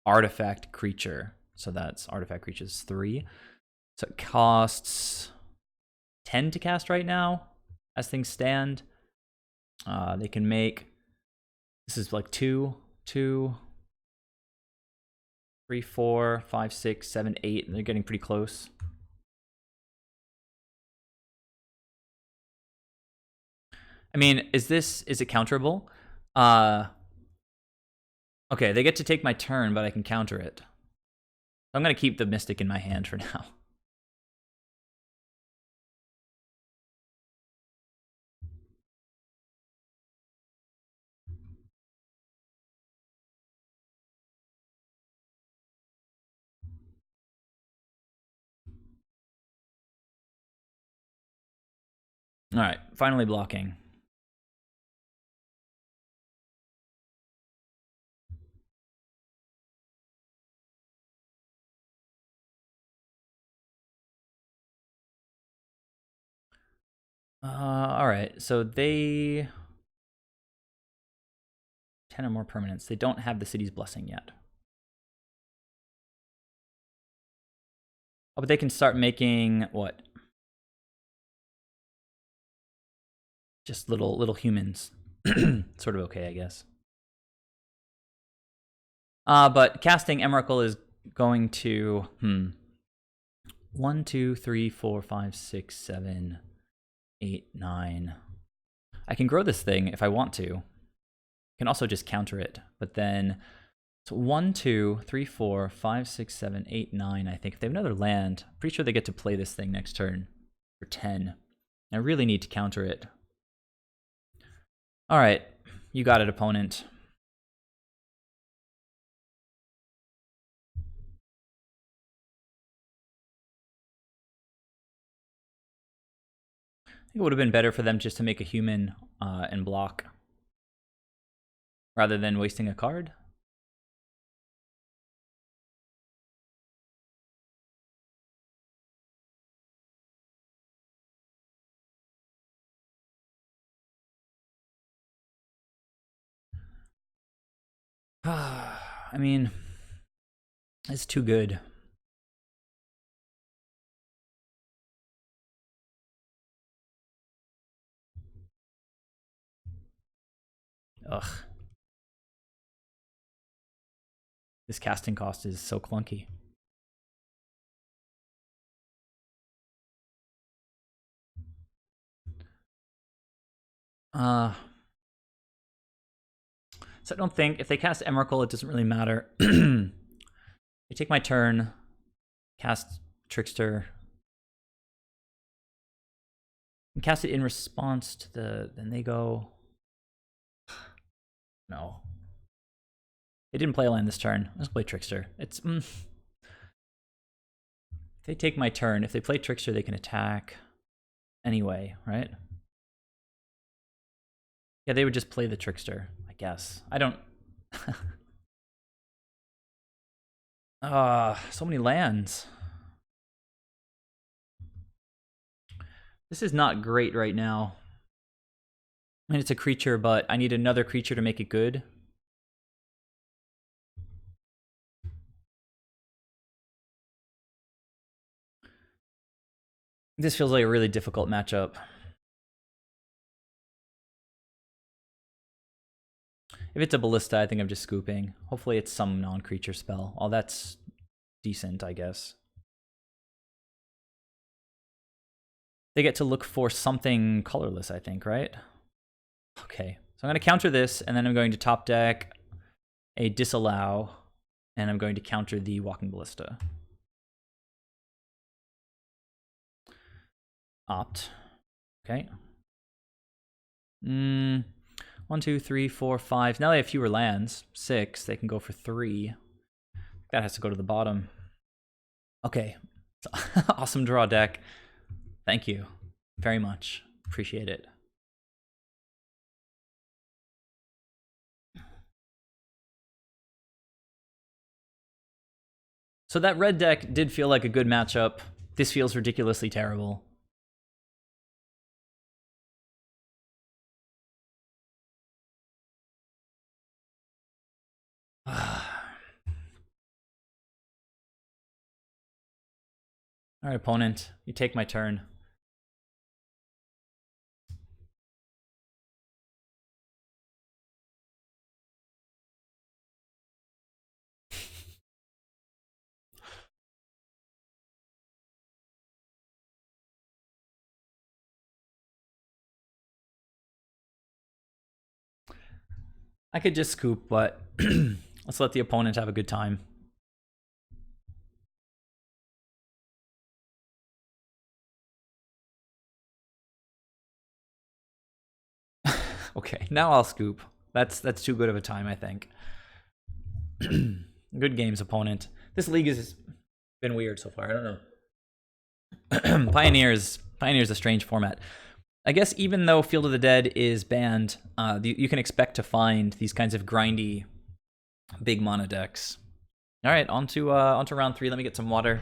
artifact creature. So that's artifact creatures 3. So it costs 10 to cast right now, as things stand. They can make, this is like 2, 3, 4, 5, 6, 7, 8. And they're getting pretty close. I mean, is it counterable? Okay, they get to take my turn, but I can counter it. I'm going to keep the Mystic in my hand for now. All right, finally blocking. All right, so they 10 or more permanents. They don't have the city's blessing yet. Oh, but they can start making what? Just little humans. Sort of okay, I guess. But casting Emrakul is going to 1, 2, 3, 4, 5, 6, 7, 8, 9. I can grow this thing if I want to. I can also just counter it, but then it's 1, 2, 3, 4, 5, 6, 7, 8, 9. I think if they have another land, I'm pretty sure they get to play this thing next turn for 10. I really need to counter it. All right, you got it, opponent. I think it would have been better for them just to make a human and block rather than wasting a card. I mean, it's too good. Ugh. This casting cost is so clunky. So I don't think, if they cast Emrakul, it doesn't really matter. They take my turn, cast Trickster, and cast it in response to then they go... No. They didn't play a land this turn. Let's play Trickster. It's... If they take my turn, if they play Trickster, they can attack. anyway, right? Yeah, they would just play the trickster, I guess. I don't... So many lands. This is not great right now. I mean, it's a creature, but I need another creature to make it good. This feels like a really difficult matchup. If it's a ballista, I think I'm just scooping. Hopefully it's some non-creature spell. Oh, that's decent, I guess. They get to look for something colorless, I think, right? Okay, so I'm going to counter this, and then I'm going to top deck a Disallow, and I'm going to counter the Walking Ballista. Opt. Okay. 1, 2, 3, 4, 5. Now they have fewer lands. 6. They can go for 3. That has to go to the bottom. Okay. Awesome draw deck. Thank you very much. Appreciate it. So that red deck did feel like a good matchup. This feels ridiculously terrible. All right, opponent, you take my turn. I could just scoop, but let's let the opponent have a good time. Okay, now I'll scoop. That's too good of a time, I think. Good games, opponent. This league has been weird so far. I don't know. Pioneer's a strange format. I guess even though Field of the Dead is banned, you can expect to find these kinds of grindy, big mana decks. All right, on to round 3. Let me get some water.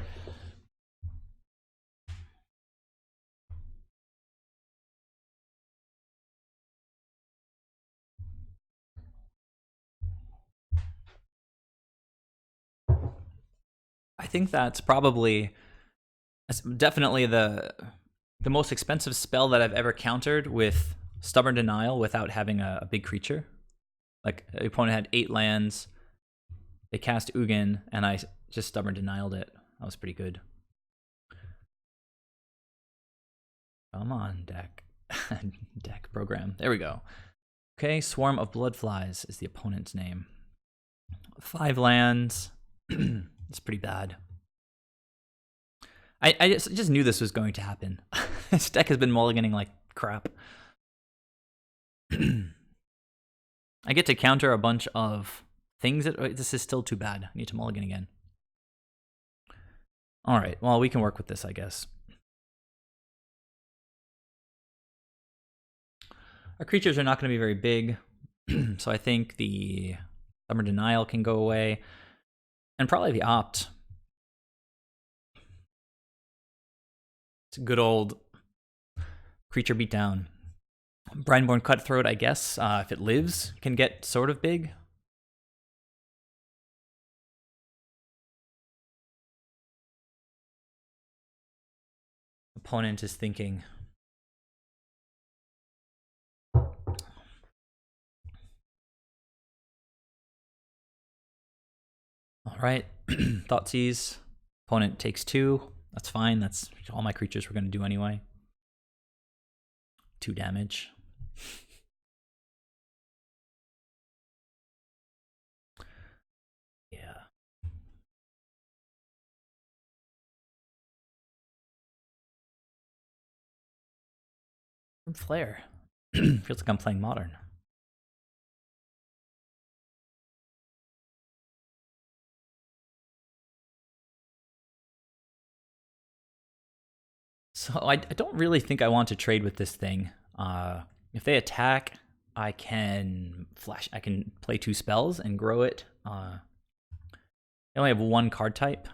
I think that's definitely the most expensive spell that I've ever countered with Stubborn Denial without having a big creature. Like, the opponent had 8 lands, they cast Ugin, and I just Stubborn Denialed it. That was pretty good. Come on, deck. Deck program. There we go. Okay, Swarm of Bloodflies is the opponent's name. 5 lands. It's pretty bad. I just knew this was going to happen. This deck has been mulliganing like crap. I get to counter a bunch of things that... This is still too bad. I need to mulligan again. All right, well, we can work with this, I guess. Our creatures are not going to be very big, so I think the Summer Denial can go away, and probably the Opt. It's a good old creature beatdown. Brineborn Cutthroat, I guess, if it lives, can get sort of big. Opponent is thinking. All right, Thoughtseize. Opponent takes 2. That's fine. That's all my creatures were going to do anyway. 2 damage. Yeah. Flare. Feels like I'm playing Modern. So I don't really think I want to trade with this thing. If they attack, I can flash. I can play 2 spells and grow it. I only have 1 card type.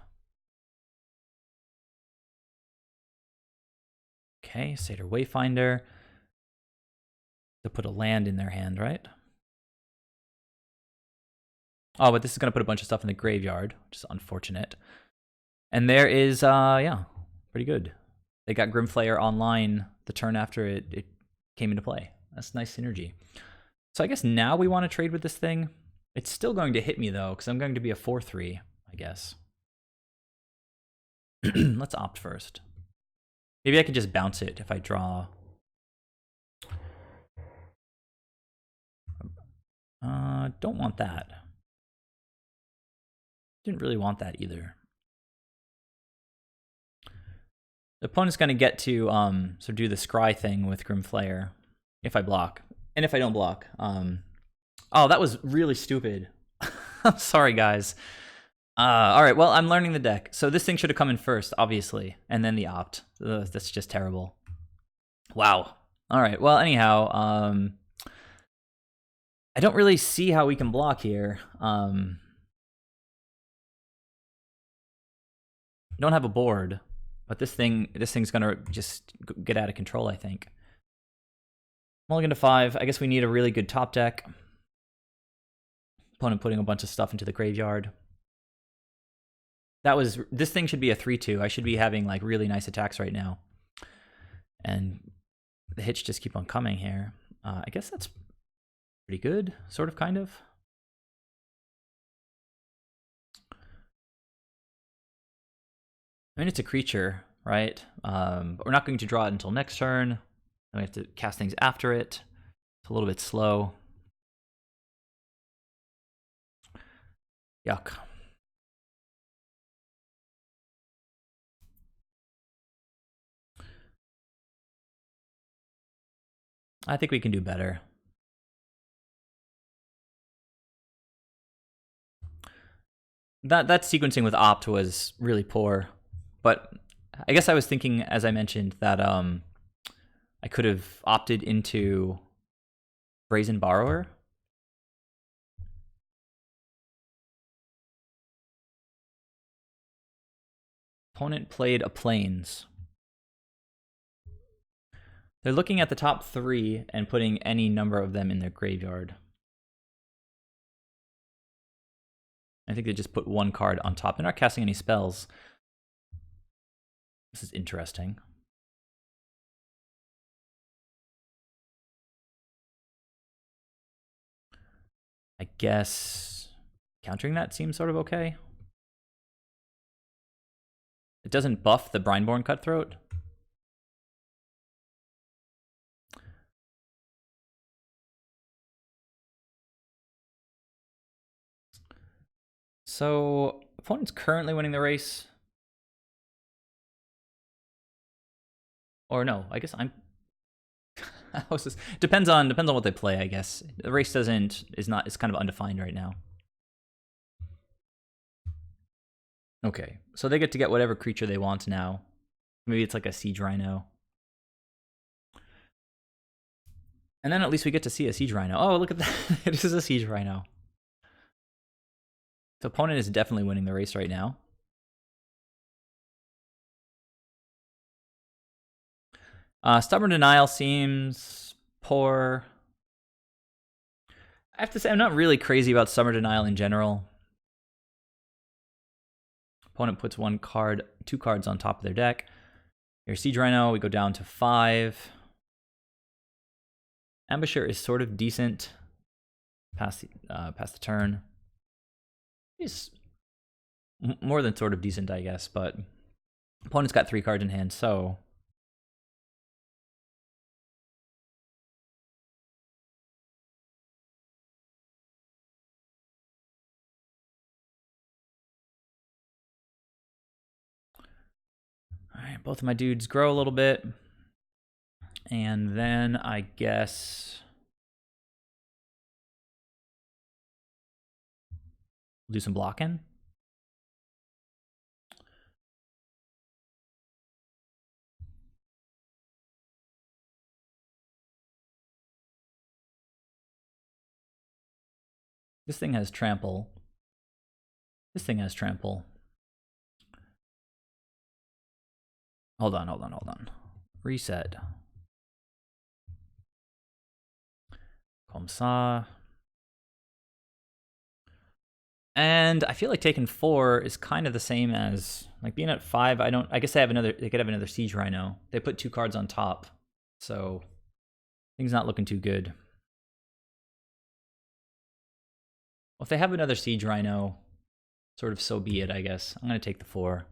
Okay, Satyr Wayfinder. To put a land in their hand, right? Oh, but this is going to put a bunch of stuff in the graveyard, which is unfortunate. And there is, yeah, pretty good. They got Grimflayer online the turn after it came into play. That's nice synergy. So I guess now we want to trade with this thing. It's still going to hit me, though, because I'm going to be a 4-3, I guess. Let's opt first. Maybe I can just bounce it if I draw. Don't want that. Didn't really want that either. The opponent's going to get to so do the scry thing with Grimflayer if I block. And if I don't block. Oh, that was really stupid. I'm sorry, guys. All right, well, I'm learning the deck. So this thing should have come in first, obviously, and then the opt. That's just terrible. Wow. All right, well, anyhow, I don't really see how we can block here. Don't have a board, but this thing's gonna just get out of control, I think. Mulligan to 5. I guess we need a really good top deck. Opponent putting a bunch of stuff into the graveyard. This thing should be a 3-2. I should be having like really nice attacks right now. And the hits just keep on coming here. I guess that's pretty good, sort of, kind of. I mean, it's a creature, right? But we're not going to draw it until next turn. Then we have to cast things after it. It's a little bit slow. Yuck. I think we can do better. That sequencing with opt was really poor, but I guess I was thinking, as I mentioned, that I could have opted into Brazen Borrower. Opponent played a Plains. They're looking at the top 3 and putting any number of them in their graveyard. I think they just put 1 card on top. They're not casting any spells. This is interesting. I guess countering that seems sort of okay. It doesn't buff the Brineborn Cutthroat. So opponent's currently winning the race. Or no, I guess I'm depends on what they play, I guess. The race it's kind of undefined right now. Okay, so they get whatever creature they want now. Maybe it's like a Siege Rhino. And then at least we get to see a Siege Rhino. Oh, look at that. This is a Siege Rhino. The opponent is definitely winning the race right now. Stubborn Denial seems poor. I have to say, I'm not really crazy about Stubborn Denial in general. Opponent puts 2 cards on top of their deck. Here's Siege Rhino, we go down to 5. Ambusher is sort of decent past the turn. He's more than sort of decent, I guess, but opponent's got 3 cards in hand, so all right, both of my dudes grow a little bit. And then I guess we'll do some blocking. This thing has trample. This thing has trample. Hold on. Reset. Comme ça. And I feel like taking 4 is kind of the same as like being at 5. I guess they could have another Siege Rhino. They put 2 cards on top. So things not looking too good. Well, if they have another Siege Rhino, sort of so be it, I guess. I'm going to take the 4.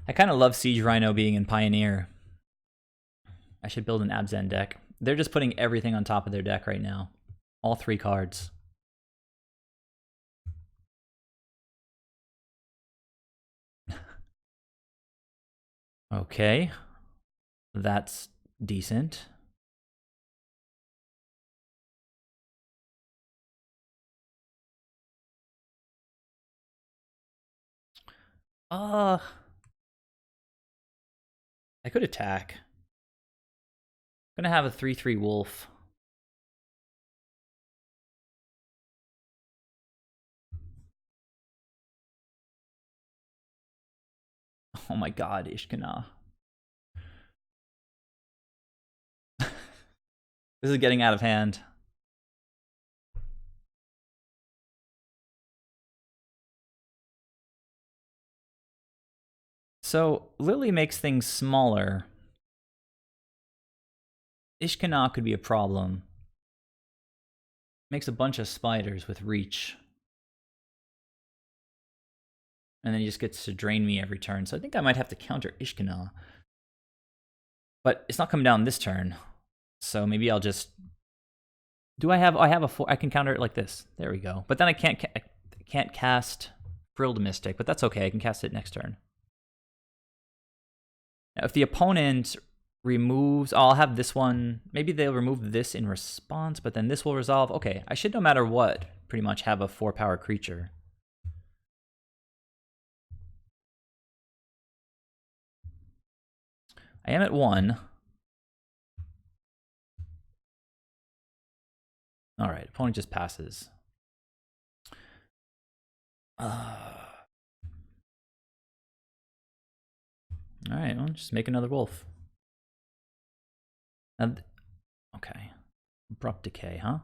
I kind of love Siege Rhino being in Pioneer. I should build an Abzan deck. They're just putting everything on top of their deck right now. All 3 cards. Okay. That's decent. I could attack. I'm gonna have a 3/3 wolf. Oh my god, Ishkana. This is getting out of hand. So Lily makes things smaller. Ishkana could be a problem. Makes a bunch of spiders with reach. And then he just gets to drain me every turn. So I think I might have to counter Ishkana. But it's not coming down this turn. So maybe I'll just... I have a 4... I can counter it like this. There we go. But then I can't cast Frilled Mystic. But that's okay. I can cast it next turn. Now, if the opponent removes... I'll have this one... Maybe they'll remove this in response, but then this will resolve. Okay, I should, no matter what, pretty much have a 4-power creature. I am at 1. Alright, opponent just passes. Alright, well, just make another wolf. Okay. Abrupt Decay, huh?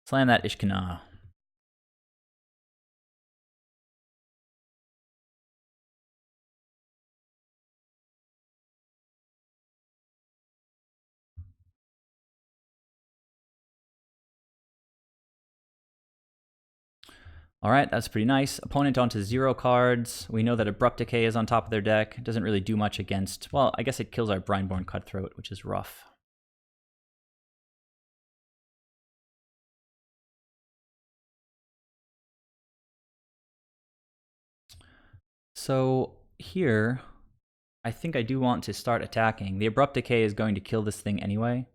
Slam that Ishkana. Alright, that's pretty nice. Opponent onto 0 cards. We know that Abrupt Decay is on top of their deck. It doesn't really do much against... Well, I guess it kills our Brineborn Cutthroat, which is rough. So here, I think I do want to start attacking. The Abrupt Decay is going to kill this thing anyway.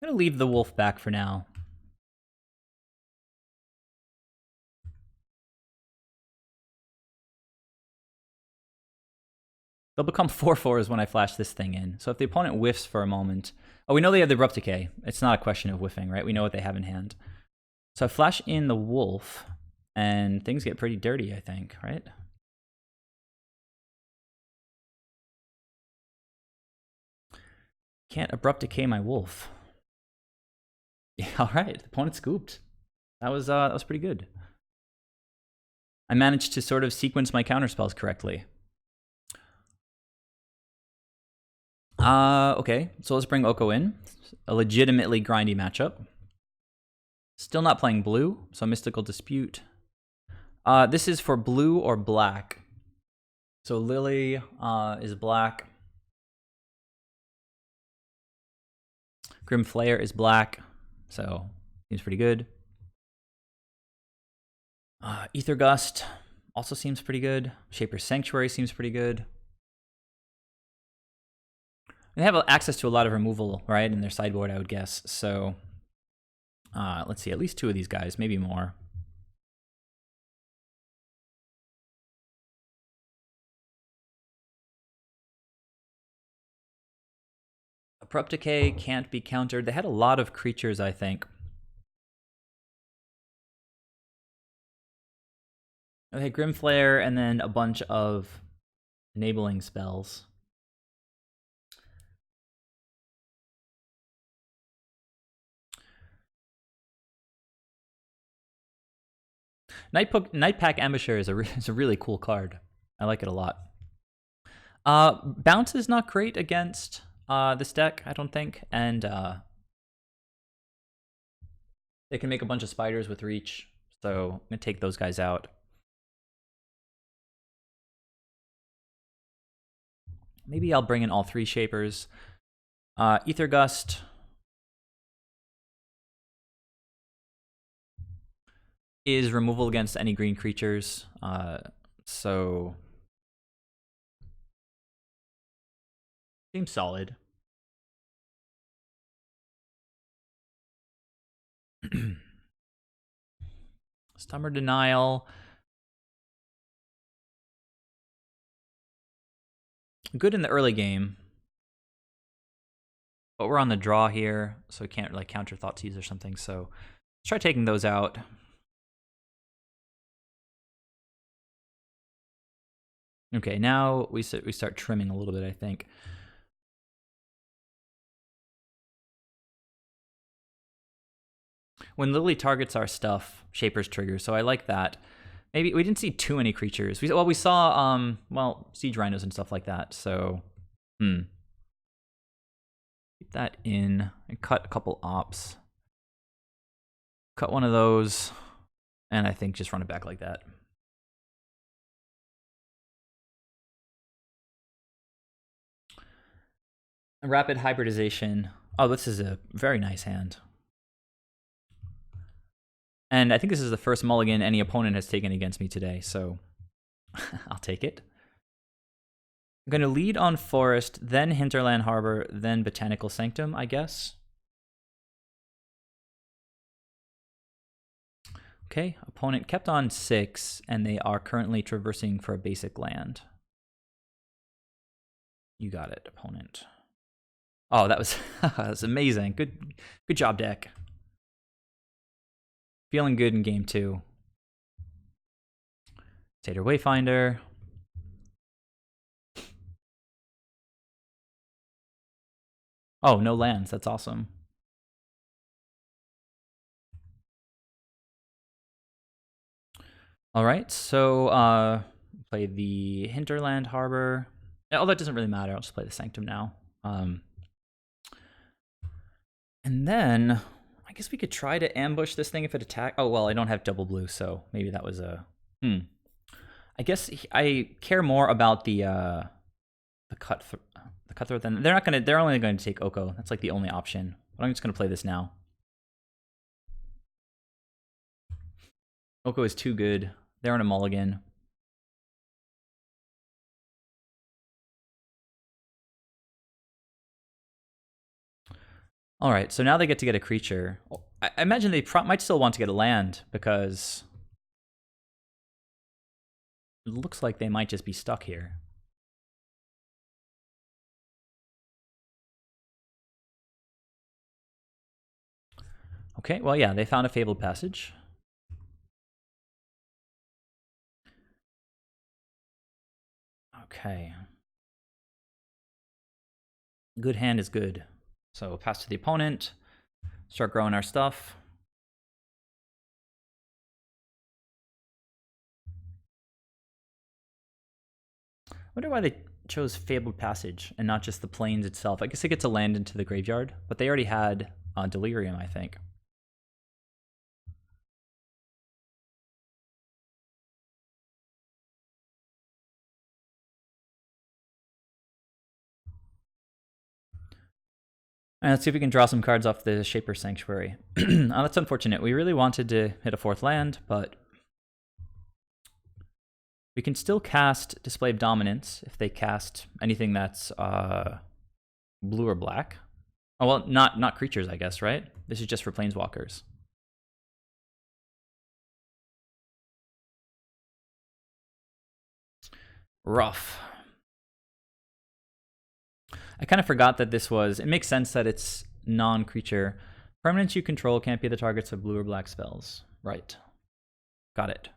I'm going to leave the wolf back for now. They'll become 4/4s when I flash this thing in. So if the opponent whiffs for a moment... Oh, we know they have the Abrupt Decay. It's not a question of whiffing, right? We know what they have in hand. So I flash in the wolf, and things get pretty dirty, I think, right? Can't Abrupt Decay my wolf. Yeah, alright. The opponent scooped. That was pretty good. I managed to sort of sequence my counterspells correctly. Okay, so let's bring Oko in. A legitimately grindy matchup. Still not playing blue, so Mystical Dispute. This is for blue or black. So Lily is black. Grim Flayer is black. so seems pretty good. Ether Gust also seems pretty good. Shaper's Sanctuary seems pretty good. They have access to a lot of removal, right, in their sideboard, I would guess. So let's see, at least 2 of these guys, maybe more. Abrupt Decay can't be countered. They had a lot of creatures, I think. Okay, Grimflare, and then a bunch of enabling spells. Nightpack Ambusher is a really cool card. I like it a lot. Bounce is not great against this deck, I don't think, and they can make a bunch of spiders with reach, so I'm gonna take those guys out. Maybe I'll bring in all 3 Shapers. Ether Gust. Is removal against any green creatures, so seems solid. Summer Denial. Good in the early game. But we're on the draw here, so we can't like counter Thoughtseize or something, so let's try taking those out. Okay, now we start trimming a little bit, I think. When Lily targets our stuff, Shaper's trigger, so I like that. Maybe we didn't see too many creatures. We saw Siege Rhinos and stuff like that. So, keep that in and cut a couple ops. Cut one of those, and I think just run it back like that. Rapid hybridization. Oh, this is a very nice hand. And I think this is the first mulligan any opponent has taken against me today, so I'll take it. I'm going to lead on Forest, then Hinterland Harbor, then Botanical Sanctum, I guess. Okay, opponent kept on 6, and they are currently traversing for a basic land. You got it, opponent. Oh, that was that's amazing. Good job, deck. Feeling good in game 2. Tater Wayfinder. Oh, no lands. That's awesome. All right, so play the Hinterland Harbor. Oh, that doesn't really matter. I'll just play the Sanctum now. And then I guess we could try to ambush this thing if it attacks. Oh, well, I don't have double blue, so maybe that was a... I guess I care more about the cutthroat than... They're only going to take Oko. That's like the only option. But I'm just going to play this now. Oko is too good. They're on a mulligan. All right, so now they get to get a creature. I imagine they might still want to get a land because it looks like they might just be stuck here. Okay, well, yeah, they found a Fabled Passage. Okay. Good hand is good. So pass to the opponent, start growing our stuff. I wonder why they chose Fabled Passage and not just the plains itself. I guess it gets a land into the graveyard, but they already had Delirium, I think. All right, let's see if we can draw some cards off the Shaper Sanctuary. Oh, that's unfortunate. We really wanted to hit a 4th land, but we can still cast Display of Dominance if they cast anything that's blue or black. Oh, well, not creatures, I guess, right? This is just for planeswalkers. Rough. I kind of forgot that this was... It makes sense that it's non-creature. Permanents you control can't be the targets of blue or black spells. Right. Got it.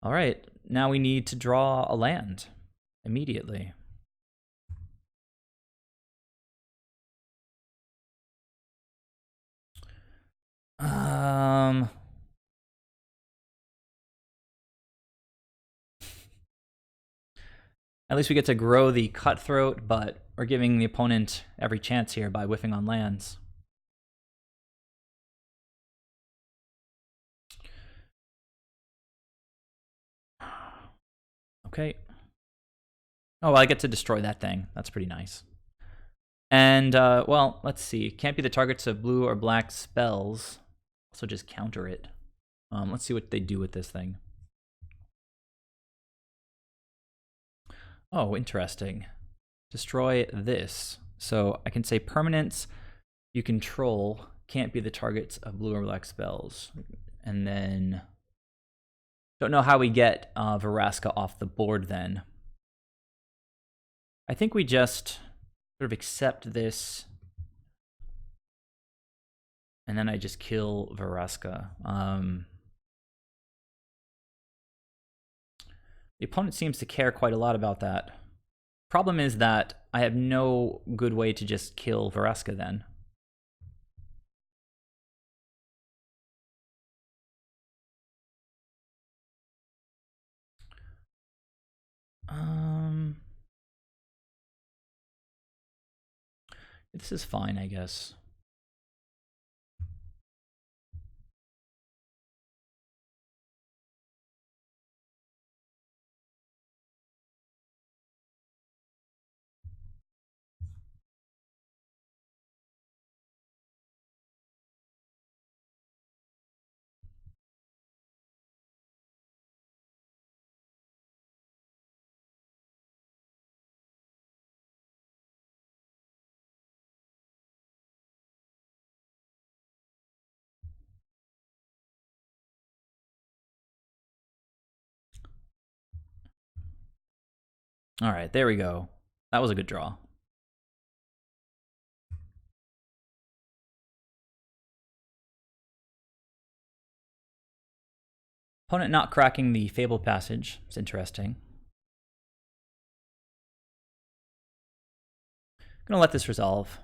All right. Now we need to draw a land immediately. At least we get to grow the Cutthroat, but we're giving the opponent every chance here by whiffing on lands. Okay. Oh, well, I get to destroy that thing. That's pretty nice. And, well, let's see. Can't be the targets of blue or black spells. Also just counter it. Let's see what they do with this thing. Oh, interesting. Destroy this. So I can say permanents you control can't be the targets of blue or black spells. And then... Don't know how we get Vraska off the board then. I think we just sort of accept this. And then I just kill Vraska. The opponent seems to care quite a lot about that. Problem is that I have no good way to just kill Vraska then. This is fine, I guess. All right, there we go. That was a good draw. Opponent not cracking the Fable Passage. It's interesting. Gonna let this resolve.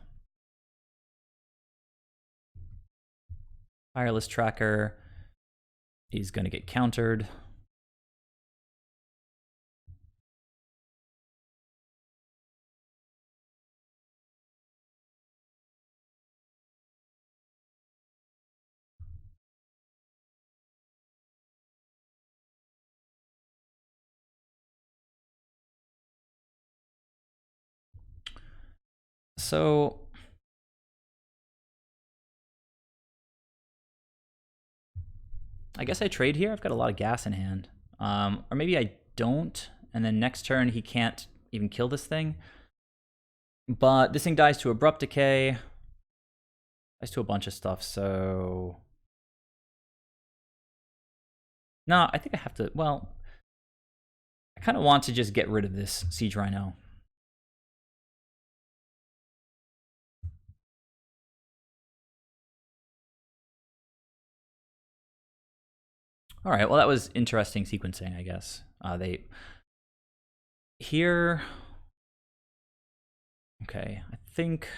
Fireless Tracker is gonna get countered. So I guess I trade here. I've got a lot of gas in hand. Or maybe I don't, and then next turn he can't even kill this thing. But this thing dies to Abrupt Decay. Dies to a bunch of stuff, so... No, I think I have to... Well, I kind of want to just get rid of this Siege Rhino. All right, well, that was interesting sequencing, I guess. They... Here... Okay, I think...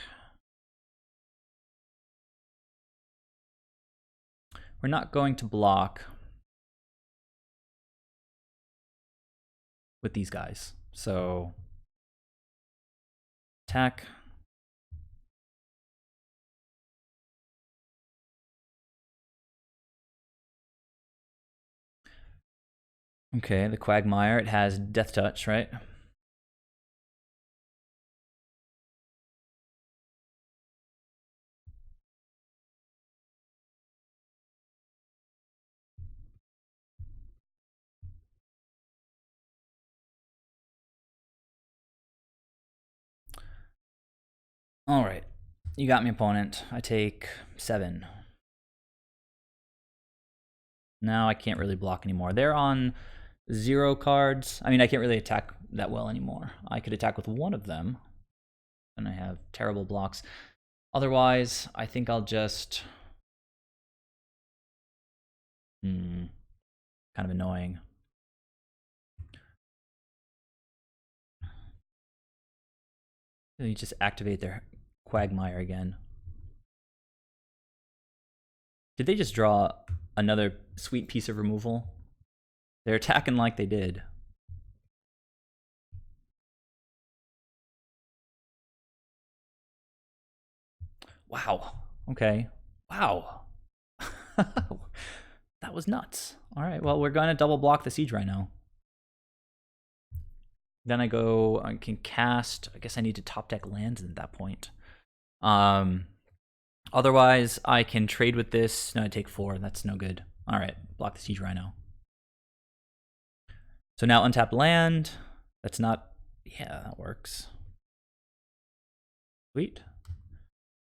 We're not going to block with these guys. So... Attack... Okay, the Quagmire, it has Death Touch, right? All right. You got me, opponent. I take 7. Now I can't really block anymore. They're on 0 cards. I mean, I can't really attack that well anymore. I could attack with one of them, and I have terrible blocks. Otherwise, I think I'll just... kind of annoying. You just activate their Quagmire again. Did they just draw another sweet piece of removal? They're attacking like they did. Wow. Okay. Wow. That was nuts. All right. Well, we're going to double block the Siege Rhino. Then I can cast. I guess I need to top deck lands at that point. Otherwise, I can trade with this. No, I take 4. That's no good. All right. Block the Siege Rhino. So now untap land. That's not... Yeah, that works. Sweet.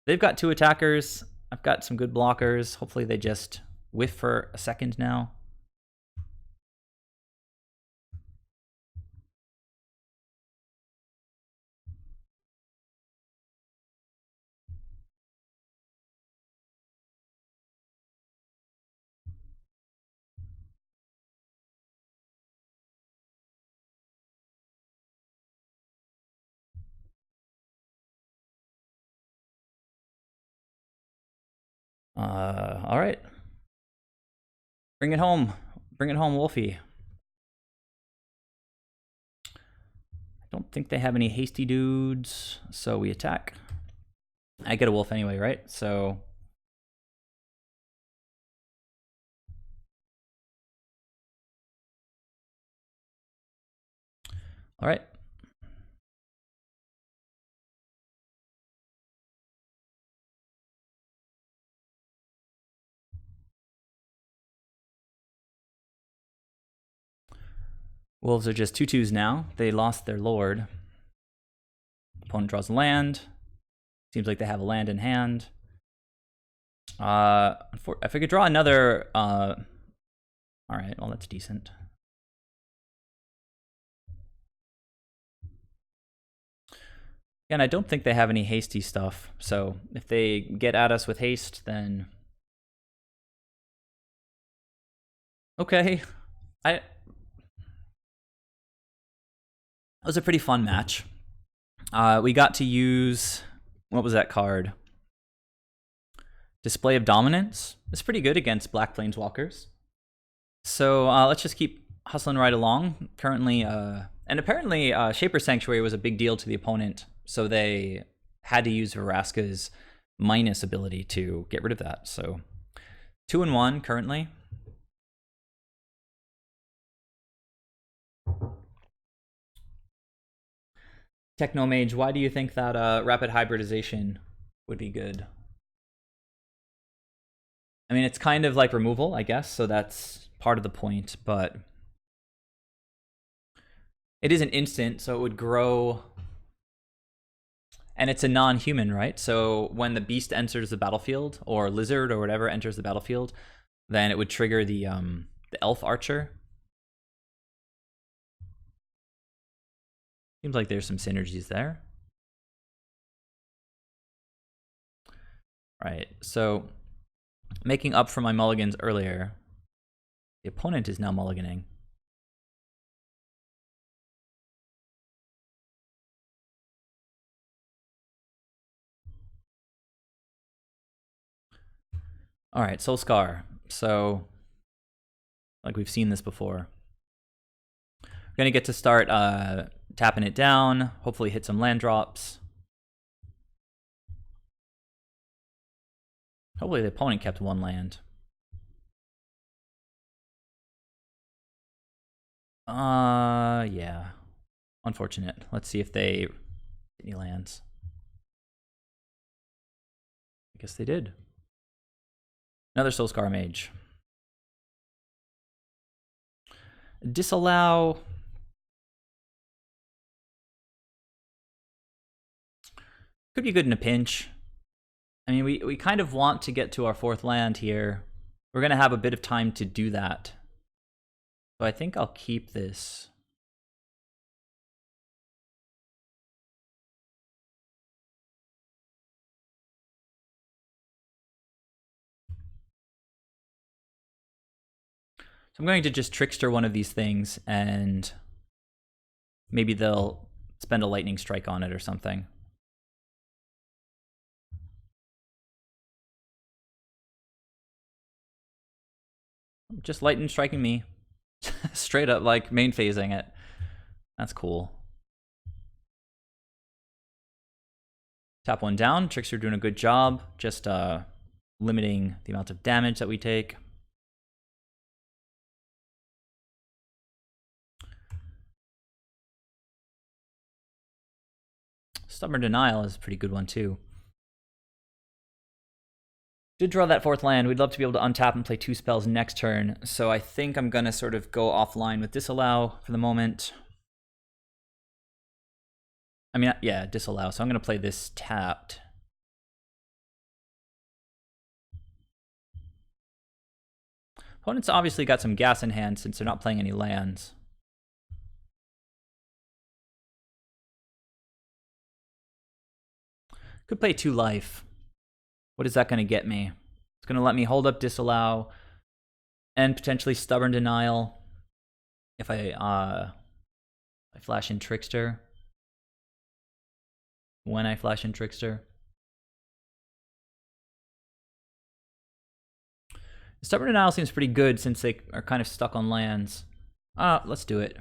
They've got 2 attackers. I've got some good blockers. Hopefully they just whiff for a second now. All right. Bring it home. Bring it home, Wolfie. I don't think they have any hasty dudes, so we attack. I get a wolf anyway, right? So... All right. Wolves are just 2/2s now. They lost their lord. Opponent draws land. Seems like they have a land in hand. If I could draw another... all right, well, that's decent. And I don't think they have any hasty stuff, so if they get at us with haste, then... Okay. It was a pretty fun match. We got to use... What was that card? Display of Dominance. It's pretty good against Black Planeswalkers. So let's just keep hustling right along. Currently, and apparently Shaper Sanctuary was a big deal to the opponent, so they had to use Vraska's minus ability to get rid of that. So 2-1 currently. Technomage, why do you think that rapid hybridization would be good? I mean, it's kind of like removal, I guess, so that's part of the point, but it is an instant, so it would grow, and it's a non-human, right? So when the beast enters the battlefield, or lizard or whatever enters the battlefield, then it would trigger the elf archer. Seems like there's some synergies there. Right, so making up for my mulligans earlier, the opponent is now mulliganing. All right, Soul Scar. So, like we've seen this before. We're gonna get to start tapping it down, hopefully hit some land drops. Hopefully the opponent kept 1 land. Yeah. Unfortunate. Let's see if they get any lands. I guess they did. Another Soulscar Mage. Disallow. Could be good in a pinch. I mean, we kind of want to get to our 4th land here. We're going to have a bit of time to do that. So I think I'll keep this. So I'm going to just Trickster one of these things, and maybe they'll spend a Lightning Strike on it or something. Just Lightning Striking me. Straight up, like, main phasing it. That's cool. Tap 1 down. Trickster doing a good job. Just limiting the amount of damage that we take. Stubborn Denial is a pretty good one, too. Did draw that 4th land. We'd love to be able to untap and play 2 spells next turn, so I think I'm going to sort of go offline with Disallow for the moment. I mean, yeah, Disallow, so I'm going to play this tapped. Opponent's obviously got some gas in hand since they're not playing any lands. Could play 2 life. What is that going to get me? It's going to let me hold up Disallow and potentially Stubborn Denial if I flash in Trickster. When I flash in Trickster. Stubborn Denial seems pretty good since they are kind of stuck on lands. Let's do it.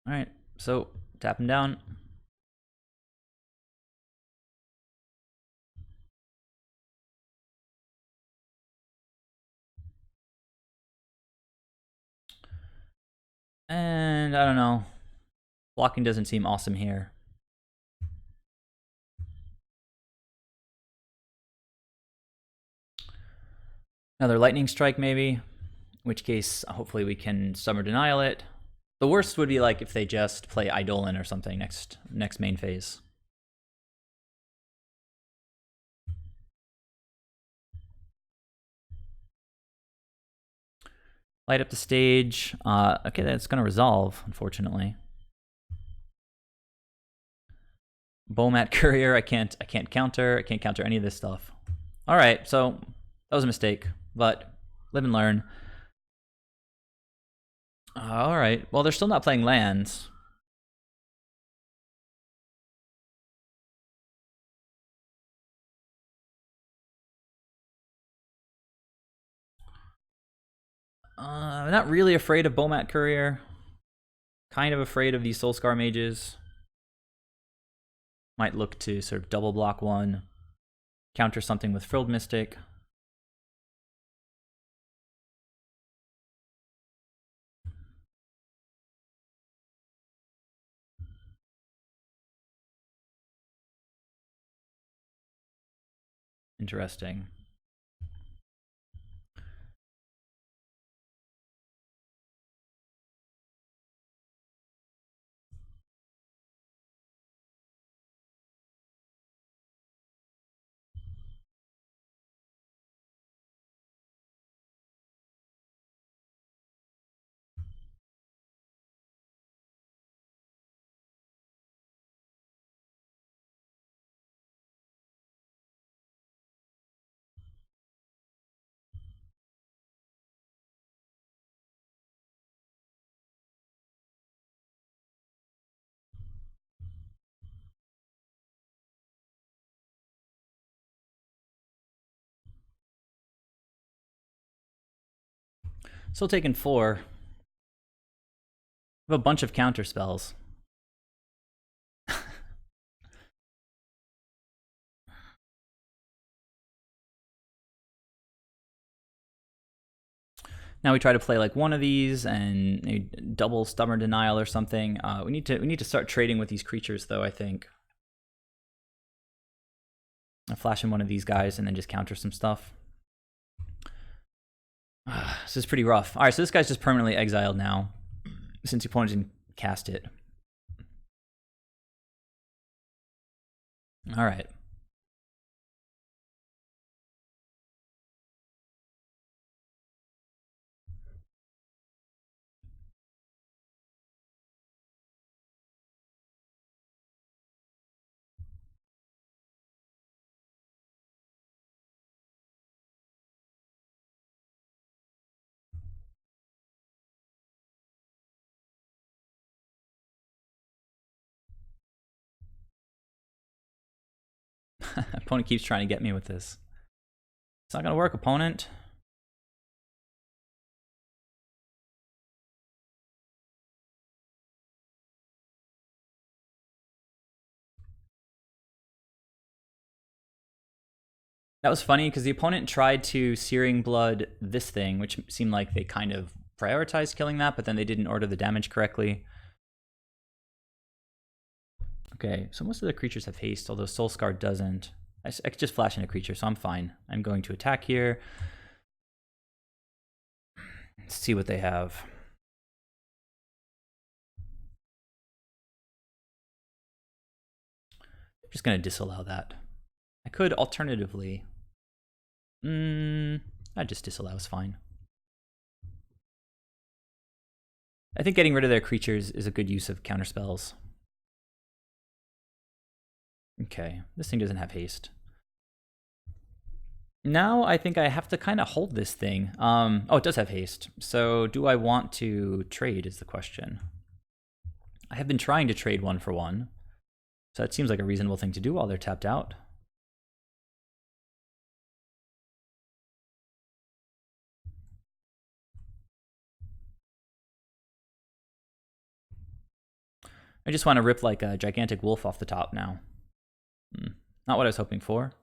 Alright, so tap him down. And I don't know. Blocking doesn't seem awesome here. Another Lightning Strike maybe, in which case hopefully we can Stubborn Denial it. The worst would be like if they just play Eidolon or something next main phase. Light up the stage. Okay, that's gonna resolve, unfortunately. Bowmat Courier, I can't counter. I can't counter any of this stuff. Alright, so that was a mistake, but live and learn. Alright, well they're still not playing lands. I'm not really afraid of Bowmat Courier. Kind of afraid of these Soulscar mages. Might look to sort of double block one, counter something with Frilled Mystic. Interesting. Still taking 4. I have a bunch of counter spells. Now we try to play like one of these and maybe double Stubborn Denial or something. We need to start trading with these creatures though, I think. I'll flash in one of these guys and then just counter some stuff. This is pretty rough. All right, so this guy's just permanently exiled now, since the opponent didn't cast it. All right. Opponent keeps trying to get me with this. It's not gonna work, opponent. That was funny because the opponent tried to Searing Blood this thing, which seemed like they kind of prioritized killing that, but then they didn't order the damage correctly. Okay, so most of the creatures have haste, although Soulscar doesn't. I could just flash in a creature, so I'm fine. I'm going to attack here. Let's see what they have. I'm just going to disallow that. I could alternatively... I'd just disallow is fine. I think getting rid of their creatures is a good use of counterspells. Okay, this thing doesn't have haste. Now I think I have to kind of hold this thing. Oh, it does have haste. So do I want to trade is the question. I have been trying to trade 1 for 1. So that seems like a reasonable thing to do while they're tapped out. I just want to rip like a gigantic wolf off the top now. Not what I was hoping for.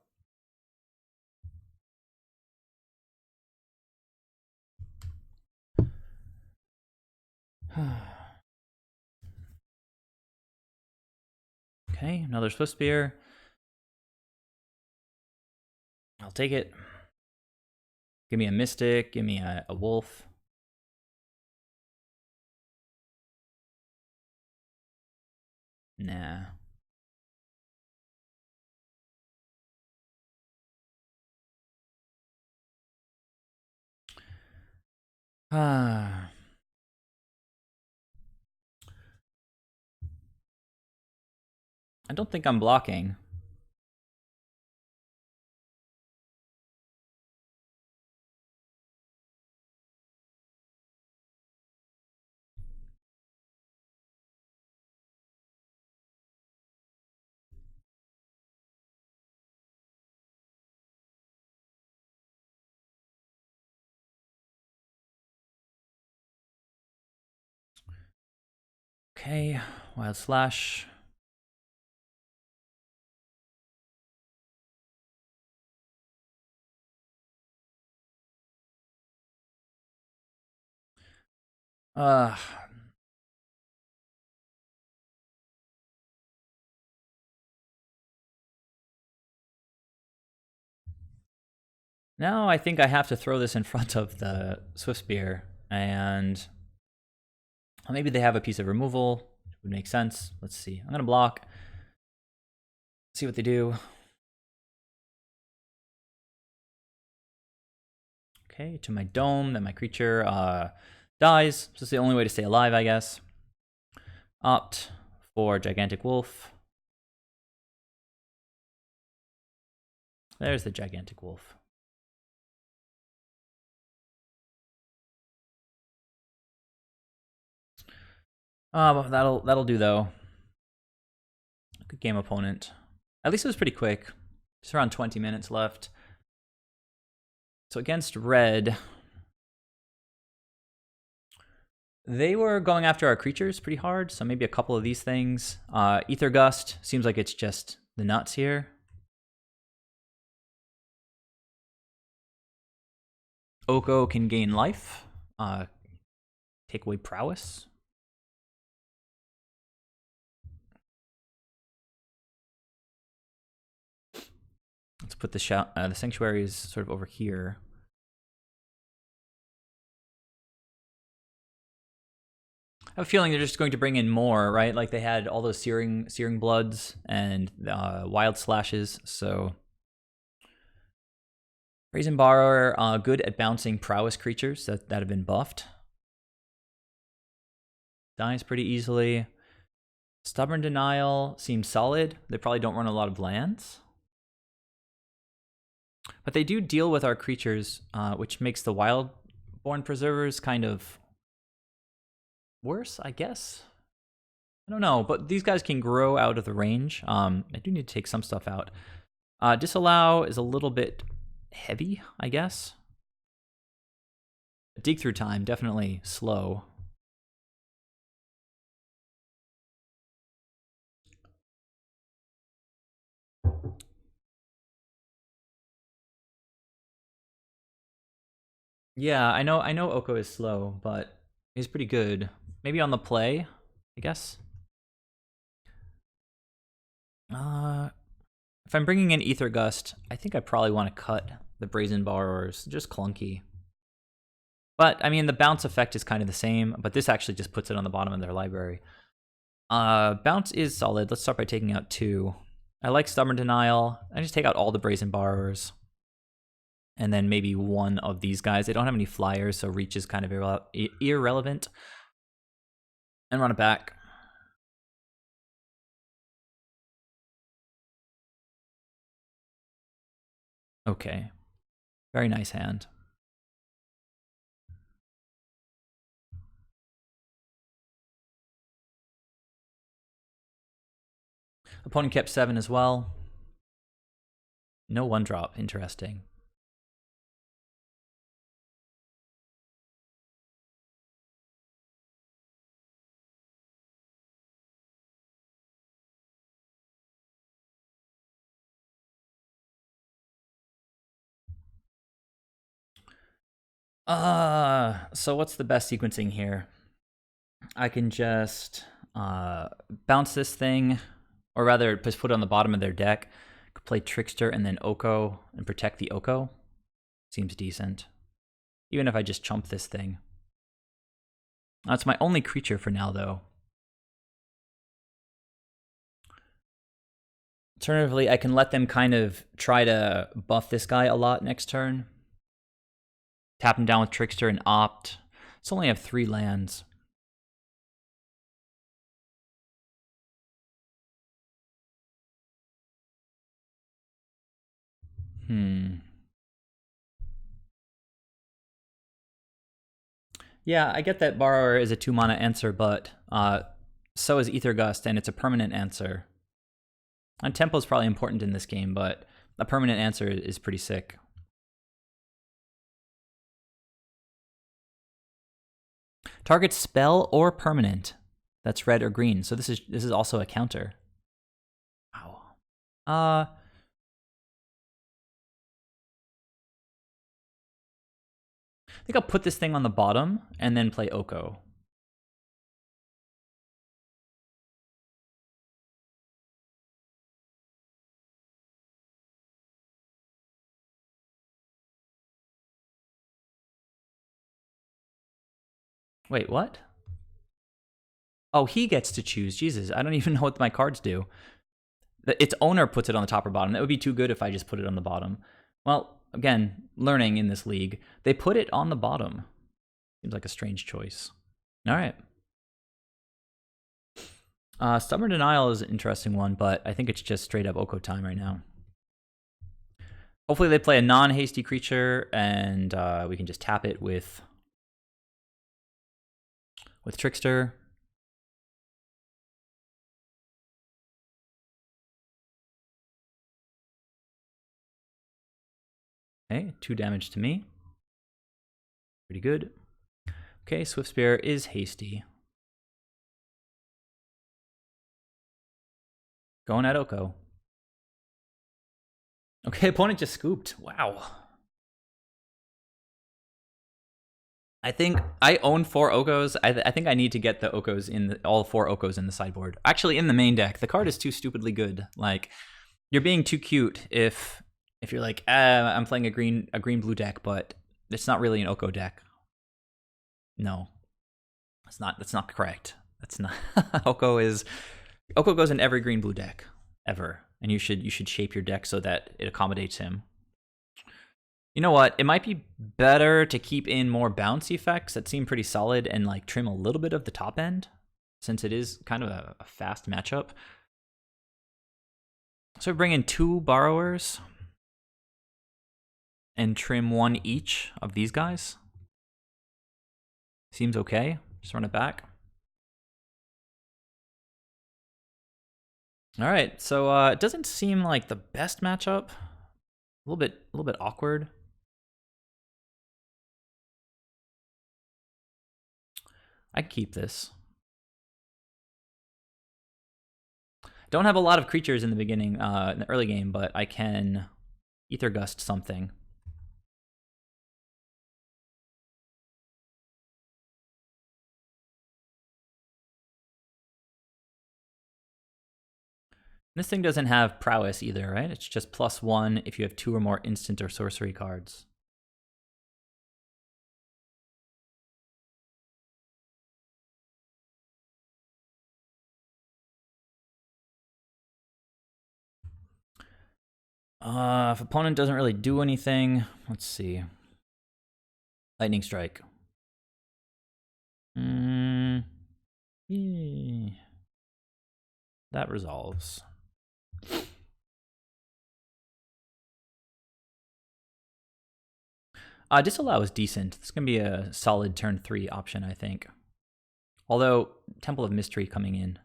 Okay, another Swift Spear. I'll take it. Give me a Mystic, give me a wolf. Nah. I don't think I'm blocking. Okay, Wild Slash. I Now I think I have to throw this in front of the Swift Spear, and maybe they have a piece of removal. It would make sense. Let's see. I'm gonna block. See what they do. Okay, to my dome, then my creature dies. So it's the only way to stay alive, I guess. Opt for Gigantic Wolf. There's the Gigantic Wolf. That'll do though. Good game, opponent. At least it was pretty quick. Just around 20 minutes left. So against red, they were going after our creatures pretty hard, so maybe a couple of these things. Ether Gust seems like it's just the nuts here. Oko can gain life. Take away prowess. Let's put the sanctuaries sort of over here. have a feeling they're just going to bring in more, right? Like they had all those searing bloods and wild slashes. So Brazen Borrower, good at bouncing prowess creatures that have been buffed. Dies pretty easily. Stubborn Denial seems solid. They probably don't run a lot of lands. But they do deal with our creatures, which makes the Wildborn Preservers kind of worse, I guess. I don't know, but these guys can grow out of the range. I do need to take some stuff out. Disallow is a little bit heavy, I guess. Dig through time, definitely slow. Yeah, I know Oko is slow, but he's pretty good. Maybe on the play, I guess. If I'm bringing in Ether Gust, I think I probably want to cut the Brazen Borrowers. Just clunky. But, I mean, the bounce effect is kind of the same, but this actually just puts it on the bottom of their library. Bounce is solid. Let's start by taking out 2. I like Stubborn Denial. I just take out all the Brazen Borrowers. And then maybe one of these guys. They don't have any flyers, so reach is kind of irrelevant. And run it back. Okay. Very nice hand. Opponent kept 7 as well. No 1-drop. Interesting. So what's the best sequencing here? I can just bounce this thing, or rather just put it on the bottom of their deck. Could play Trickster and then Oko and protect the Oko. Seems decent. Even if I just chump this thing. That's my only creature for now, though. Alternatively, I can let them kind of try to buff this guy a lot next turn. Tap him down with Trickster and Opt. It's only have 3 lands. Yeah, I get that Borrower is a 2-mana answer, but so is Ether Gust, and it's a permanent answer. And tempo is probably important in this game, but a permanent answer is pretty sick. Target spell or permanent that's red or green. So this is also a counter. Wow. I think I'll put this thing on the bottom and then play Oko. Wait, what? Oh, he gets to choose. Jesus, I don't even know what my cards do. Its owner puts it on the top or bottom. That would be too good if I just put it on the bottom. Well, again, learning in this league, they put it on the bottom. Seems like a strange choice. All right. Stubborn Denial is an interesting one, but I think it's just straight up Oko time right now. Hopefully they play a non-hasty creature, and we can just tap it with Trickster. Okay, 2 damage to me. Pretty good. Okay, Swift Spear is hasty. Going at Oko. Okay, opponent just scooped. Wow. I think I own 4 Okos. I think I need to get the Okos in all 4 Okos in the sideboard. Actually, in the main deck, the card is too stupidly good. Like, you're being too cute if you're like, I'm playing a green blue deck, but it's not really an Oko deck. No. That's not correct. That's not Oko goes in every green blue deck ever, and you should shape your deck so that it accommodates him. You know what? It might be better to keep in more bounce effects that seem pretty solid and like trim a little bit of the top end, since it is kind of a fast matchup. So we bring in 2 borrowers and trim 1 each of these guys. Seems okay. Just run it back. All right, so it doesn't seem like the best matchup. A little bit awkward. I can keep this. Don't have a lot of creatures in the beginning, in the early game, but I can Ether Gust something. This thing doesn't have prowess either, right? It's just +1 if you have 2 or more instant or sorcery cards. If opponent doesn't really do anything, let's see. Lightning Strike. Yeah. That resolves. Disallow is decent. This is going to be a solid turn 3 option, I think. Although, Temple of Mystery coming in.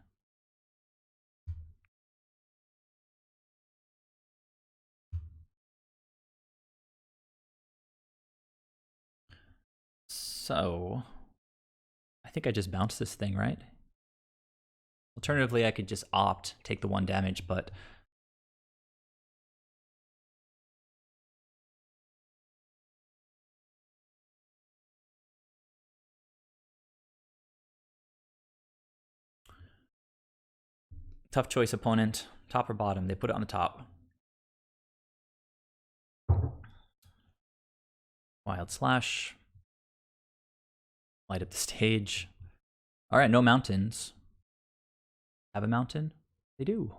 So, I think I just bounce this thing, right? Alternatively, I could just opt, take the 1 damage, but tough choice, opponent. Top or bottom? They put it on the top. Wild Slash. Light up the stage. All right, no mountains. Have a mountain? They do.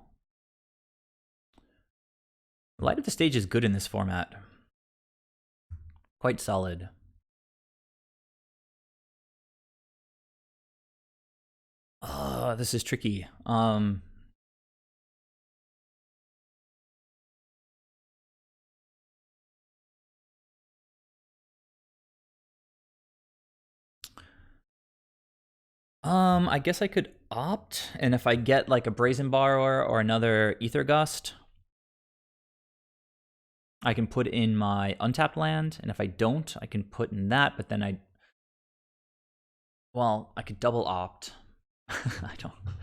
Light up the stage is good in this format. Quite solid. This is tricky. I guess I could opt, and if I get like a Brazen Borrower or another Ether Gust, I can put in my untapped land, and if I don't, I can put in that, but then well, I could double opt. I don't know.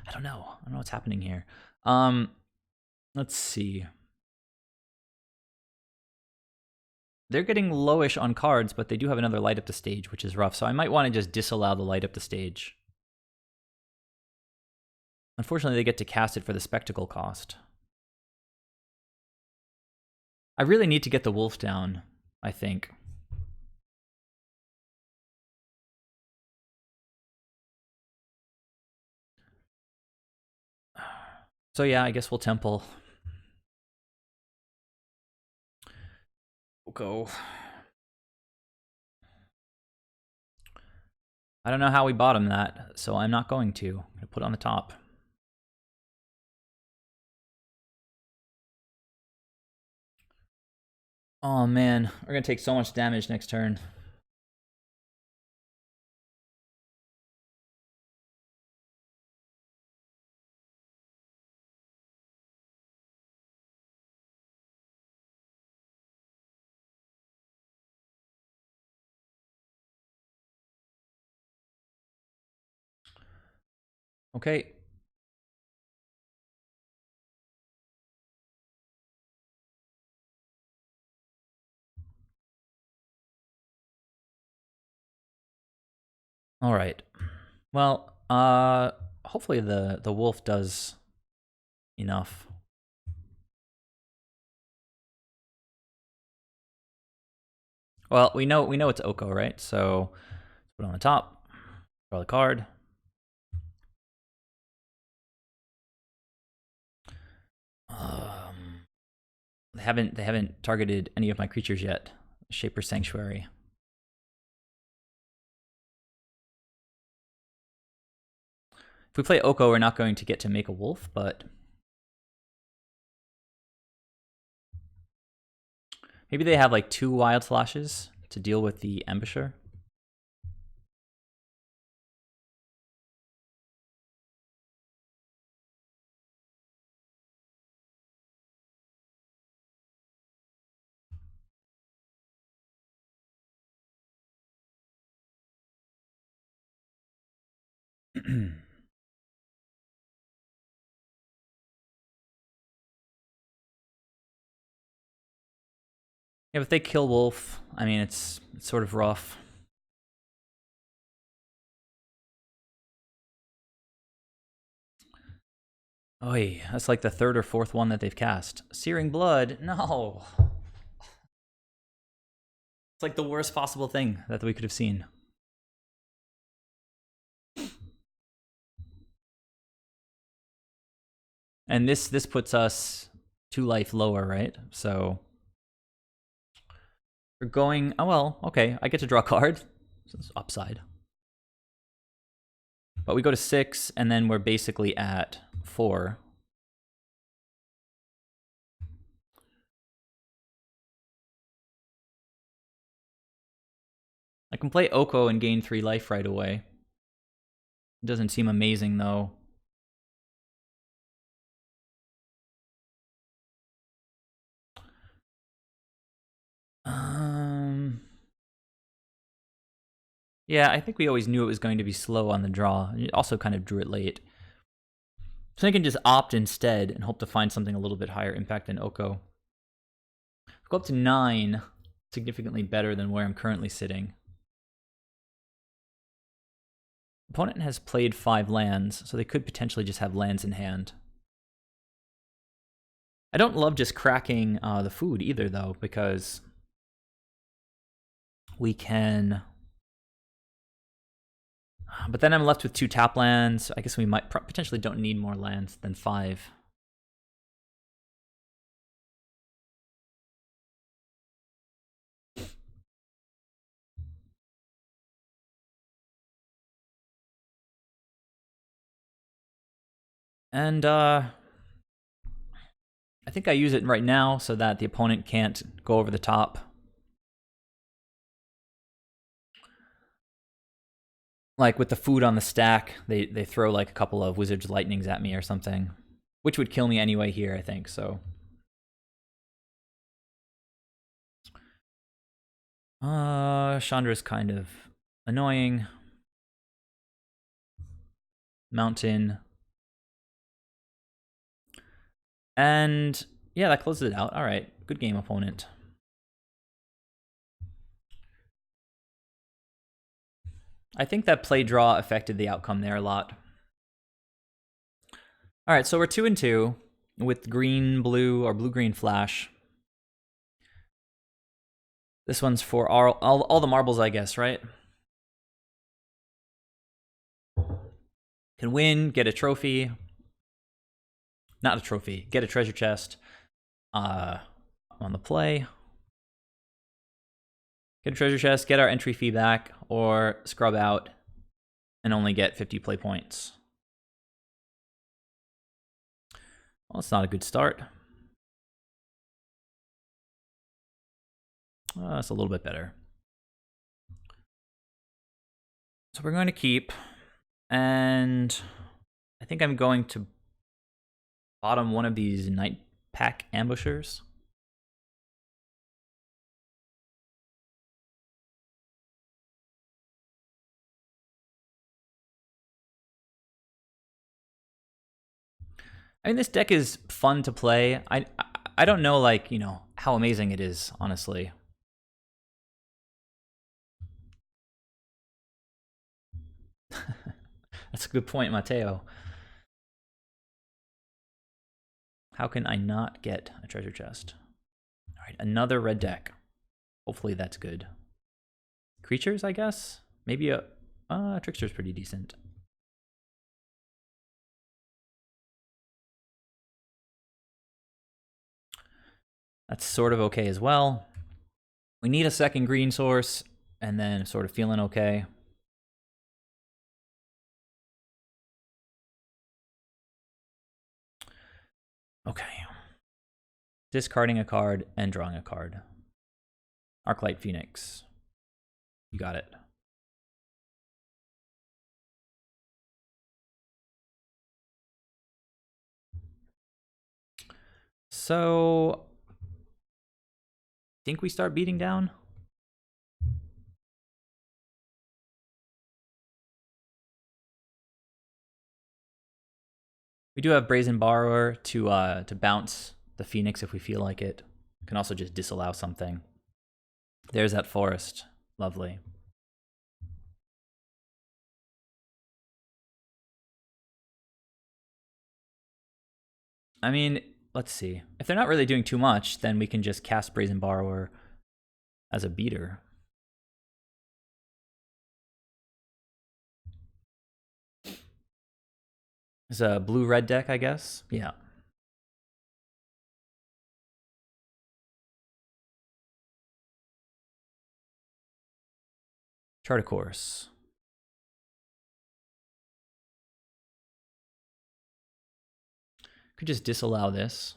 I don't know what's happening here. Let's see. They're getting lowish on cards, but they do have another light up the stage, which is rough. So I might want to just disallow the light up the stage. Unfortunately, they get to cast it for the spectacle cost. I really need to get the wolf down, I think. So yeah, I guess we'll temple. We'll go. I don't know how we bottom that, so I'm not going to. I'm gonna put it on the top. Oh man, we're gonna take so much damage next turn. Okay. All right. Well, hopefully the wolf does enough. Well, we know it's Oko, right? So put it on the top. Draw the card. They haven't targeted any of my creatures yet. Shaper Sanctuary. If we play Oko, we're not going to get to make a wolf, but maybe they have like 2 wild flashes to deal with the ambusher. Yeah, if they kill wolf, I mean, it's sort of rough. Oy, that's like the 3rd or 4th one that they've cast. Searing Blood? No. It's like the worst possible thing that we could have seen. And this puts us 2 life lower, right? So we're going... Oh, well, okay. I get to draw a card. So it's upside. But we go to 6, and then we're basically at 4. I can play Oko and gain 3 life right away. It doesn't seem amazing, though. Yeah, I think we always knew it was going to be slow on the draw. It also kind of drew it late. So I can just opt instead and hope to find something a little bit higher impact than Oko. Go up to 9, significantly better than where I'm currently sitting. Opponent has played 5 lands, so they could potentially just have lands in hand. I don't love just cracking the food either, though, because we can... But then I'm left with 2 tap lands. I guess we might potentially don't need more lands than 5. And I think I use it right now so that the opponent can't go over the top. Like with the food on the stack, they throw like a couple of Wizard's Lightnings at me or something, which would kill me anyway here, I think, so. Chandra's kind of annoying. Mountain. And yeah, that closes it out. All right, good game, opponent. I think that play draw affected the outcome there a lot. All right, so we're 2-2 with green-blue or blue-green flash. This one's for all the marbles, I guess, right? Can win, get a trophy. Not a trophy, get a treasure chest on the play. Get a treasure chest, get our entry fee back, or scrub out and only get 50 play points. Well, it's not a good start. It's a little bit better. So we're going to keep, and I think I'm going to bottom one of these Night Pack ambushers. I mean, this deck is fun to play. I don't know, like, you know, how amazing it is, honestly. That's a good point, Mateo. How can I not get a treasure chest? All right, another red deck. Hopefully that's good. Creatures, I guess? Maybe a... Trickster's pretty decent. That's sort of okay as well. We need a second green source, and then sort of feeling okay. Okay. Discarding a card and drawing a card. Arclight Phoenix. You got it. So, think we start beating down? We do have Brazen Borrower to bounce the Phoenix if we feel like it. We can also just disallow something. There's that forest. Lovely. I mean, let's see. If they're not really doing too much, then we can just cast Brazen Borrower as a beater. It's a blue-red deck, I guess. Yeah. Chart a course. Could just disallow this.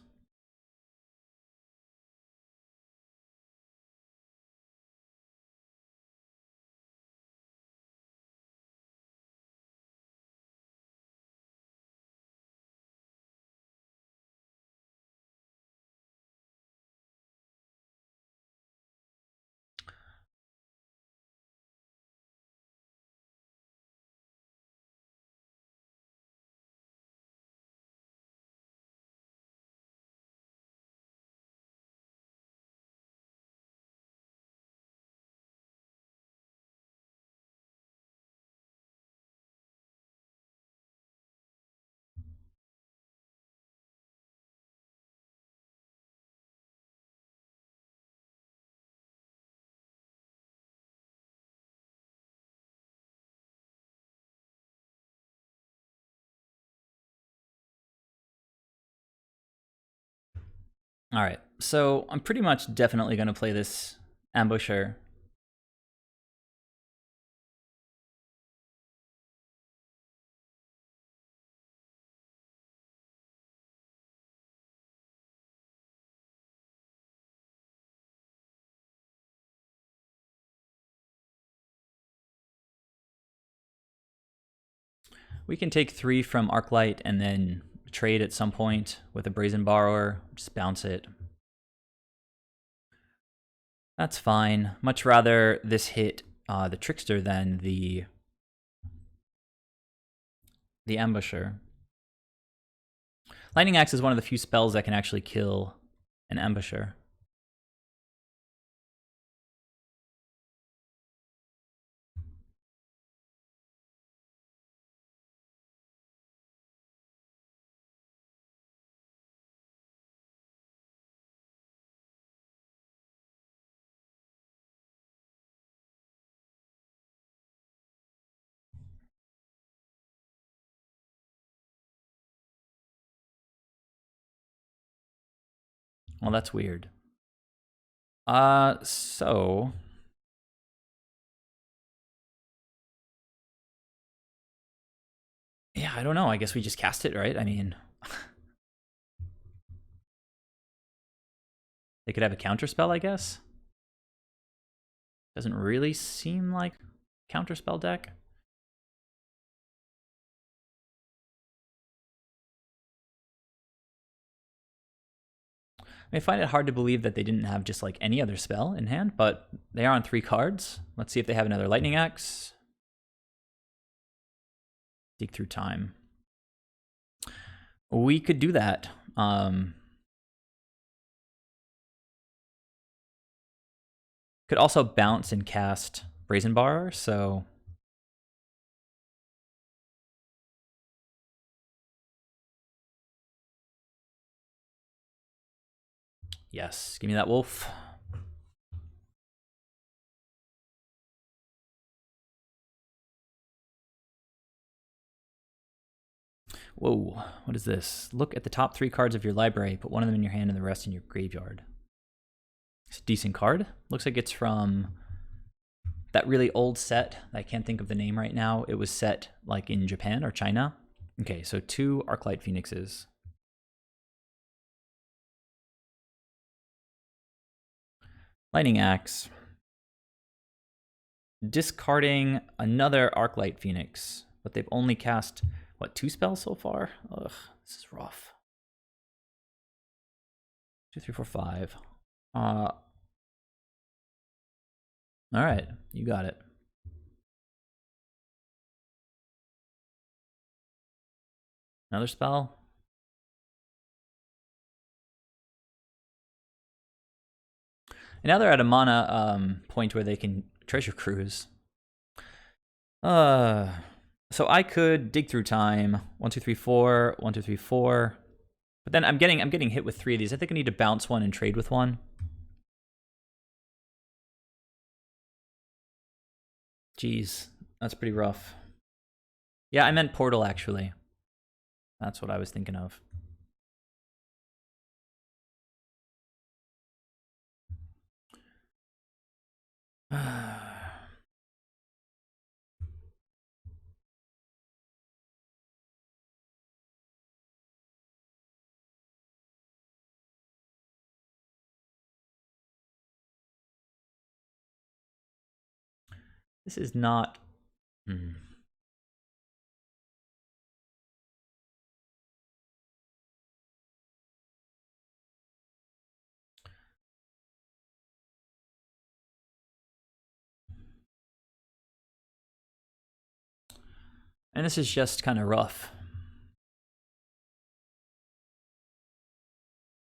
All right, so I'm pretty much definitely going to play this Ambusher. We can take 3 from Arclight and then trade at some point with a Brazen Borrower. Just bounce it. That's fine. Much rather this hit the Trickster than the Ambusher. Lightning Axe is one of the few spells that can actually kill an Ambusher. Well, that's weird. So yeah, I don't know. I guess we just cast it, right? I mean, they could have a counterspell, I guess. Doesn't really seem like counterspell deck. I find it hard to believe that they didn't have just like any other spell in hand, but they are on 3 cards. Let's see if they have another Lightning Axe. Dig through time. We could do that. Could also bounce and cast Brazen Borrower, so yes, give me that wolf. Whoa, what is this? Look at the top 3 cards of your library. Put one of them in your hand and the rest in your graveyard. It's a decent card. Looks like it's from that really old set. I can't think of the name right now. It was set like in Japan or China. Okay, so 2 Arclight Phoenixes. Lightning Axe. Discarding another Arclight Phoenix. But they've only cast, what, 2 spells so far? Ugh, this is rough. 2, 3, 4, 5. Alright, you got it. Another spell? And now they're at a mana point where they can treasure cruise. So I could dig through time. 1, 2, 3, 4. 1, 2, 3, 4. But then I'm getting hit with 3 of these. I think I need to bounce one and trade with one. Jeez, that's pretty rough. Yeah, I meant Portal actually. That's what I was thinking of. This is not... And this is just kind of rough.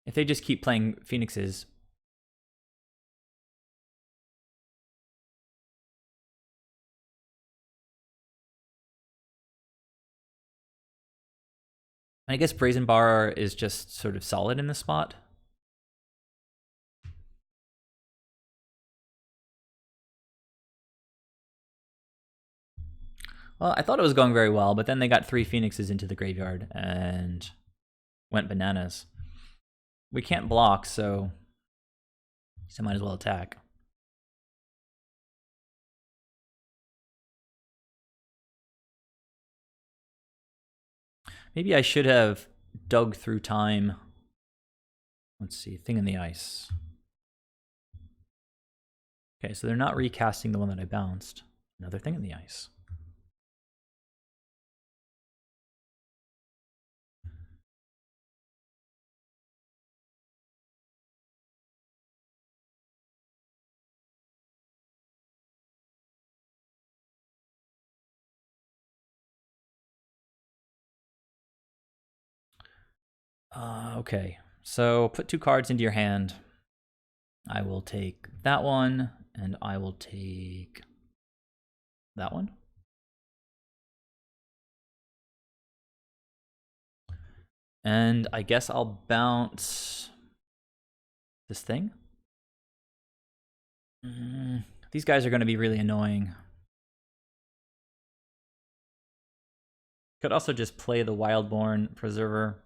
If they just keep playing Phoenixes... I guess Brazen Bar is just sort of solid in this spot. Well, I thought it was going very well, but then they got 3 Phoenixes into the graveyard and went bananas. We can't block, so I might as well attack. Maybe I should have dug through time. Let's see, Thing in the Ice. Okay, so they're not recasting the one that I bounced. Another Thing in the Ice. Okay, so put 2 cards into your hand. I will take that one, and I will take that one. And I guess I'll bounce this thing. These guys are going to be really annoying. Could also just play the Wildborn Preserver.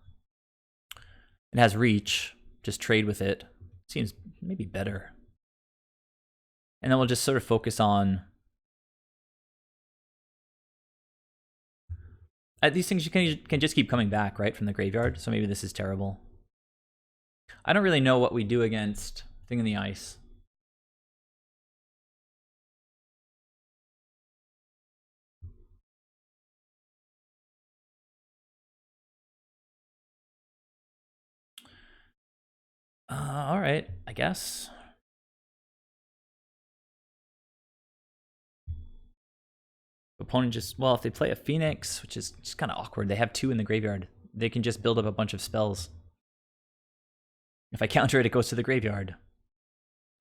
It has reach. Just trade with it. Seems maybe better. And then we'll just sort of focus on... these things you can just keep coming back, right, from the graveyard. So maybe this is terrible. I don't really know what we do against Thing in the Ice. All right, I guess. Opponent just, well, if they play a Phoenix, which is just kind of awkward, they have 2 in the graveyard. They can just build up a bunch of spells. If I counter it, it goes to the graveyard.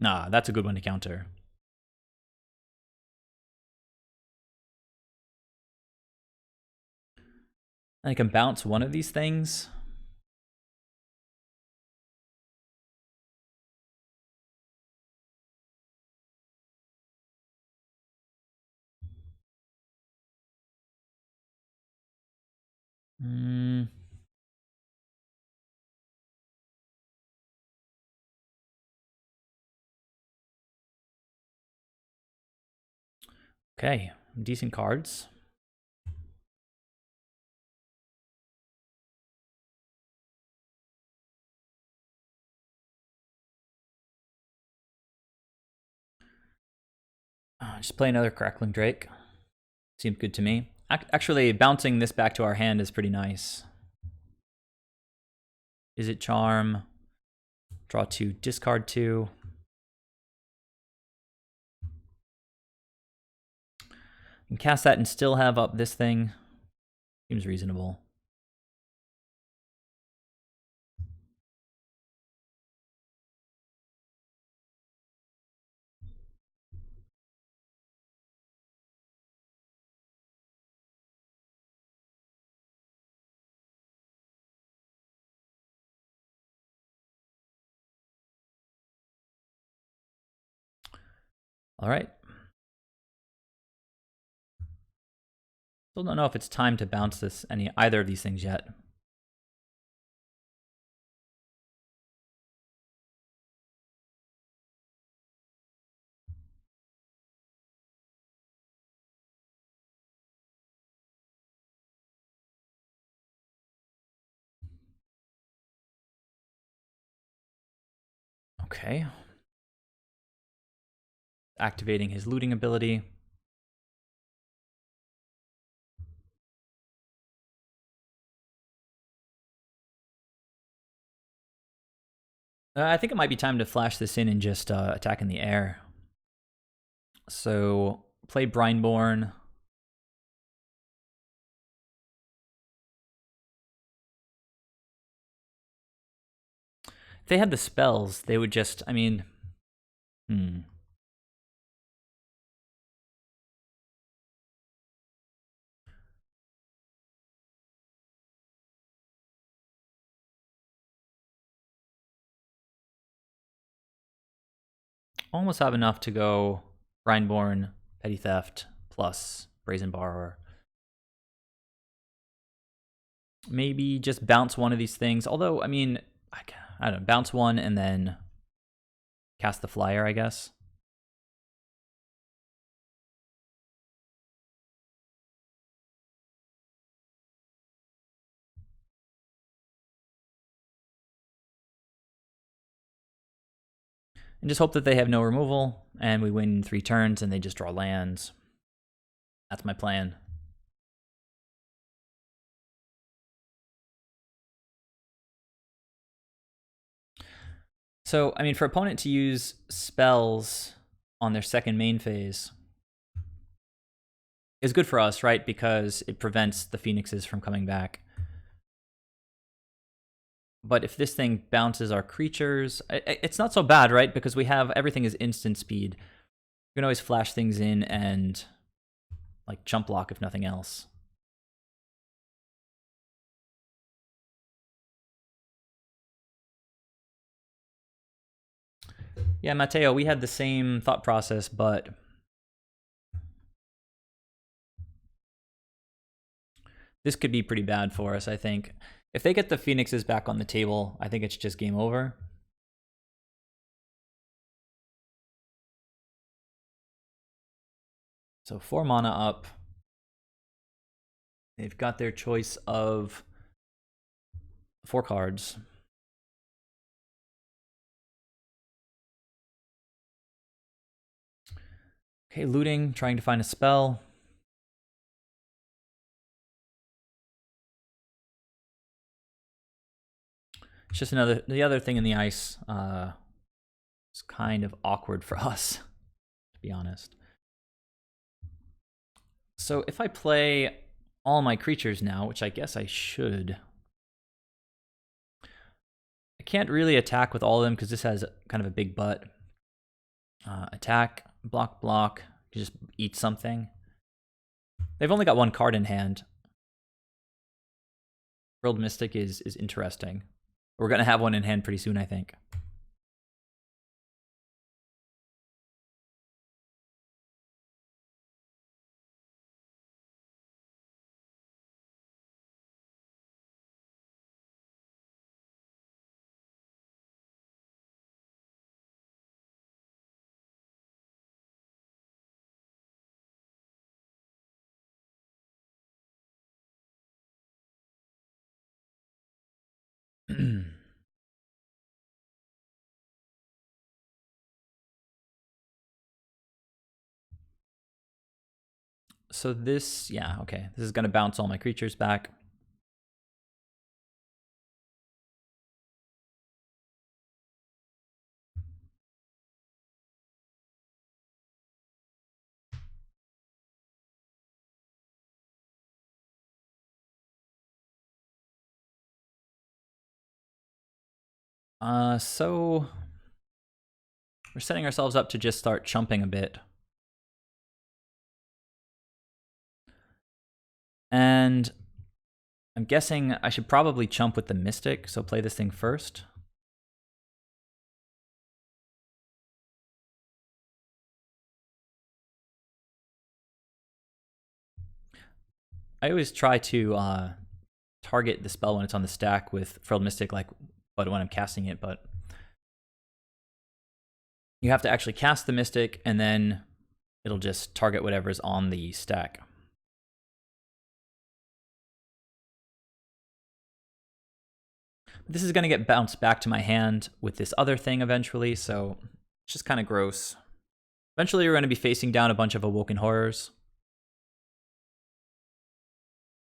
Nah, that's a good one to counter. I can bounce one of these things. Okay, decent cards. Just play another Crackling Drake. Seems good to me. Actually, bouncing this back to our hand is pretty nice. Is it Charm? Draw 2, discard 2. And cast that and still have up this thing. Seems reasonable. All right. Still don't know if it's time to bounce this either of these things yet. Okay. Activating his looting ability. I think it might be time to flash this in and just attack in the air. So play Brineborn. If they had the spells, they would just, I mean, almost have enough to go Brineborn, Petty Theft, plus Brazen Borrower. Maybe just bounce one of these things. Although, I mean, I don't know, bounce one and then cast the flyer, I guess. And just hope that they have no removal, and we win 3 turns, and they just draw lands. That's my plan. So, I mean, for opponent to use spells on their second main phase is good for us, right? Because it prevents the Phoenixes from coming back. But if this thing bounces our creatures, it's not so bad, right? Because we have everything is instant speed. You can always flash things in and like jump block if nothing else. Yeah, Mateo, we had the same thought process, but this could be pretty bad for us, I think. If they get the Phoenixes back on the table, I think it's just game over. So 4 mana up. They've got their choice of 4 cards. Okay, looting, trying to find a spell. It's just the other thing in the ice. It's kind of awkward for us, to be honest. So if I play all my creatures now, which I guess I should, I can't really attack with all of them because this has kind of a big butt. Attack, block, just eat something. They've only got 1 card in hand. World Mystic is interesting. We're going to have one in hand pretty soon, I think. So this, yeah, okay. This is going to bounce all my creatures back. So we're setting ourselves up to just start chumping a bit. And I'm guessing I should probably chump with the Mystic, so play this thing first. I always try to target the spell when it's on the stack with Frilled Mystic, but when I'm casting it, but you have to actually cast the Mystic, and then it'll just target whatever's on the stack. This is going to get bounced back to my hand with this other thing eventually, so it's just kind of gross. Eventually, we're going to be facing down a bunch of Awoken Horrors.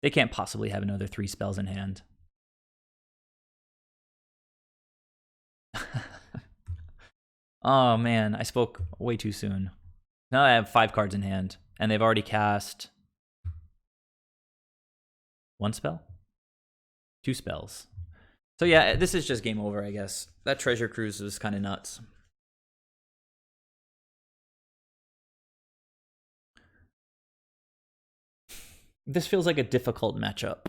They can't possibly have another 3 spells in hand. Oh man, I spoke way too soon. Now I have 5 cards in hand, and they've already cast 1 spell? 2 spells. So yeah, this is just game over, I guess. That Treasure Cruise was kind of nuts. This feels like a difficult matchup.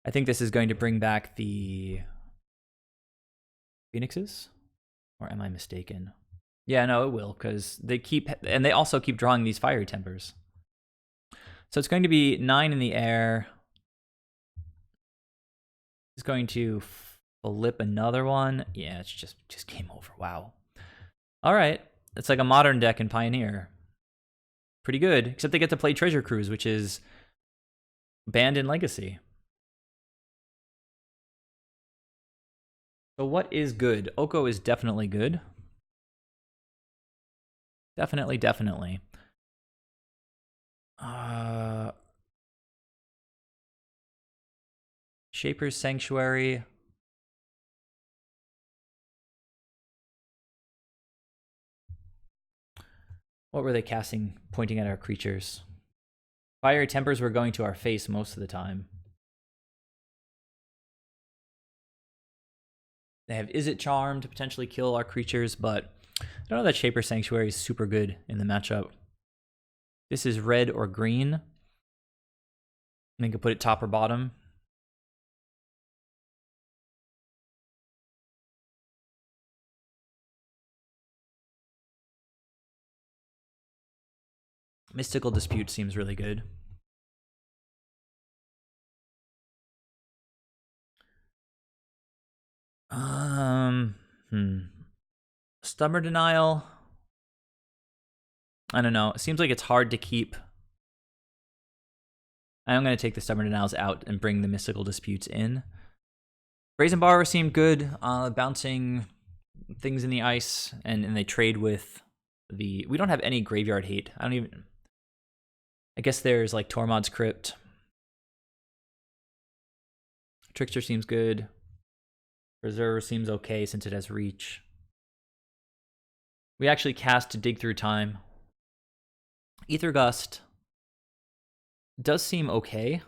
I think this is going to bring back the Phoenixes? Or am I mistaken? Yeah, no, it will, because they also keep drawing these Fiery Tempers. So it's going to be 9 in the air. It's going to flip another one. Yeah, it's just game over. Wow. All right. It's like a modern deck in Pioneer. Pretty good, except they get to play Treasure Cruise, which is banned in Legacy. So what is good? Oko is definitely good. Definitely. Shaper's Sanctuary. What were they casting, pointing at our creatures? Fiery Tempers were going to our face most of the time. They have Is It Charm to potentially kill our creatures, but I don't know that Shaper Sanctuary is super good in the matchup. This is red or green. I think I could put it top or bottom. Mystical Dispute seems really good. Stubborn Denial. I don't know. It seems like it's hard to keep. I'm going to take the Stubborn Denials out and bring the Mystical Disputes in. Brazen Borrower seemed good, bouncing things in the ice, and they trade with the. We don't have any graveyard hate. I guess there's like Tormod's Crypt. Trickster seems good. Preserver seems okay since it has reach. We actually cast to Dig Through Time. Ether Gust does seem okay.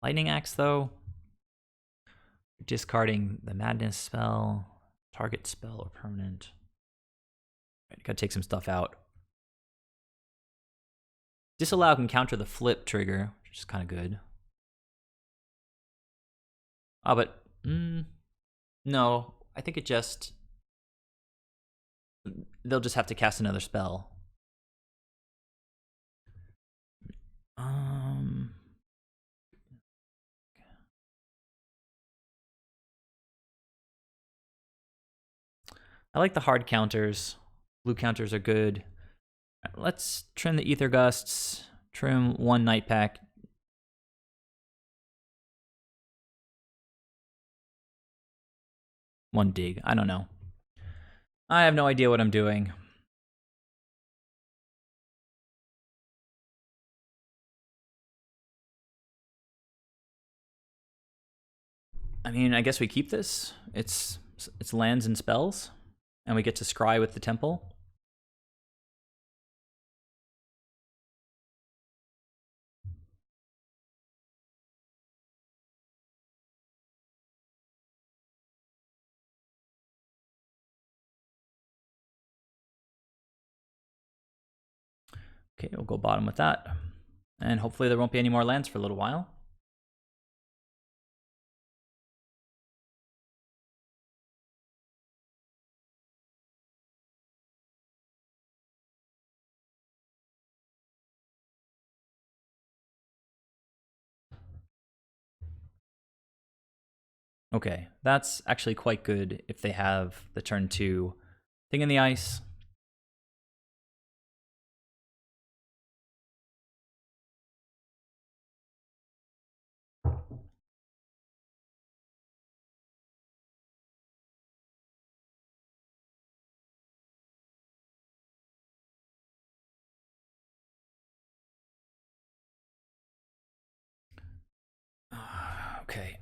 Lightning Axe, though. Discarding the Madness spell, target spell or permanent. Right, gotta take some stuff out. Disallow can counter the flip trigger, which is kind of good. Oh, but no, I think they'll just have to cast another spell. I like the hard counters. Blue counters are good. Let's trim the Ether Gusts. Trim 1 Night Pack. One dig. I don't know. I have no idea what I'm doing. I mean, I guess we keep this. It's lands and spells, and we get to scry with the temple. Okay, we'll go bottom with that. And hopefully there won't be any more lands for a little while. Okay, that's actually quite good if they have the turn 2 thing in the ice. Okay.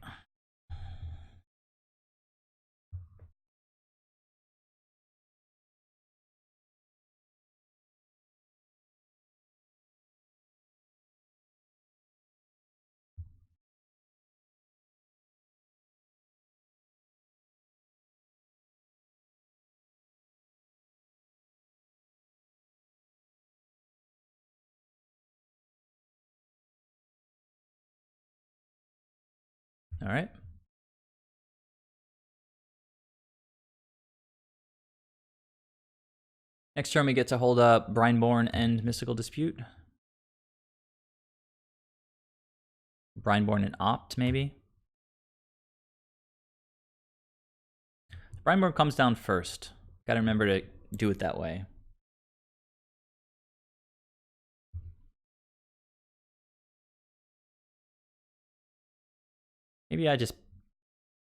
All right. Next turn we get to hold up Brineborn and Mystical Dispute. Brineborn and Opt, maybe? Brineborn comes down first. Gotta remember to do it that way. Maybe I just,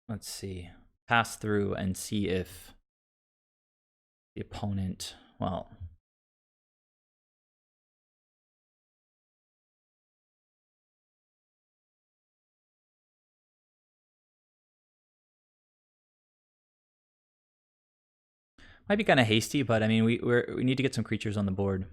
let's see, pass through and see if the opponent, well, might be kind of hasty, but I mean, we need to get some creatures on the board.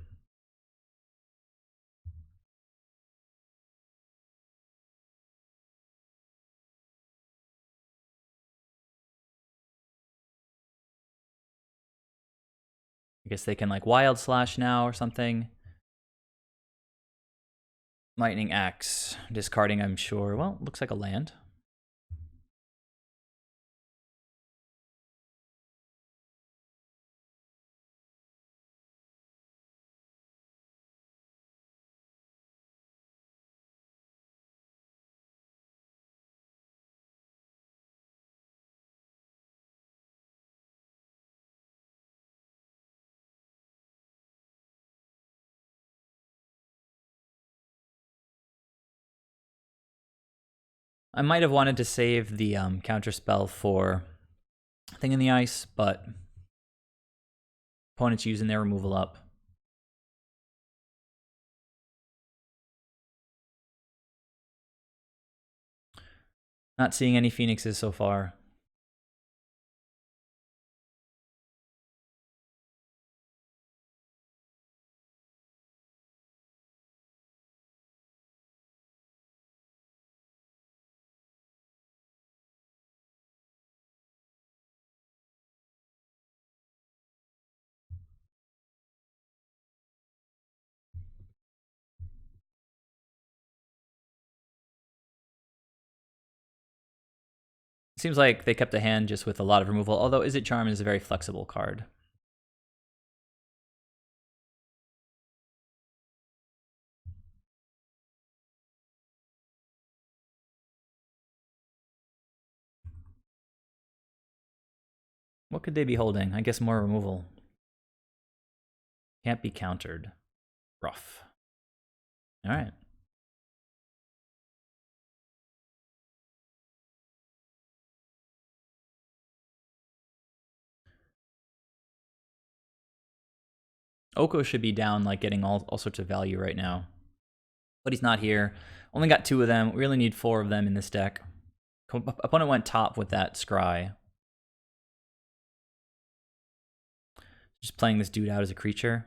I guess they can like Wild Slash now or something. Lightning Axe, discarding, I'm sure. Well, looks like a land. I might have wanted to save the counter spell for Thing in the Ice, but opponent's using their removal up. Not seeing any Phoenixes so far. Seems like they kept a hand just with a lot of removal, although Izzet Charm is a very flexible card. What could they be holding? I guess more removal. Can't be countered. Rough. All right. Oko should be down, like getting all sorts of value right now. But he's not here. Only got 2 of them. We really need 4 of them in this deck. Opponent went top with that scry. Just playing this dude out as a creature.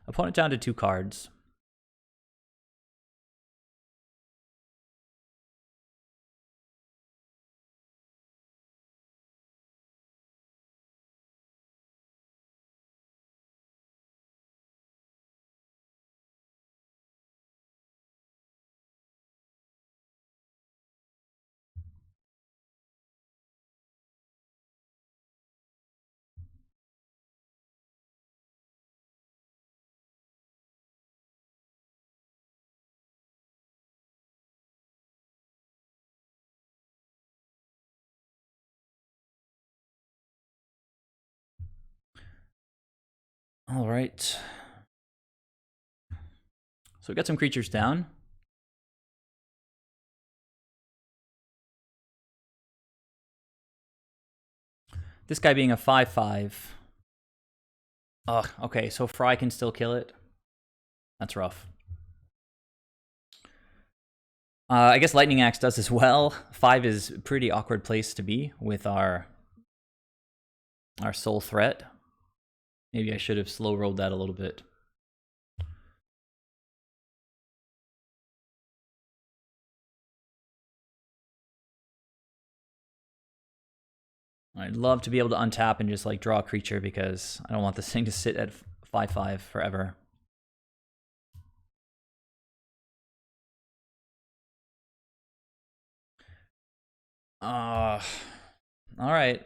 Opponent down to 2 cards. All right. So we got some creatures down. This guy being a 5/5. Ugh, okay, so Fry can still kill it. That's rough. I guess Lightning Axe does as well. 5 is a pretty awkward place to be with our soul threat. Maybe I should have slow rolled that a little bit. I'd love to be able to untap and just like draw a creature because I don't want this thing to sit at 5/5 forever. All right.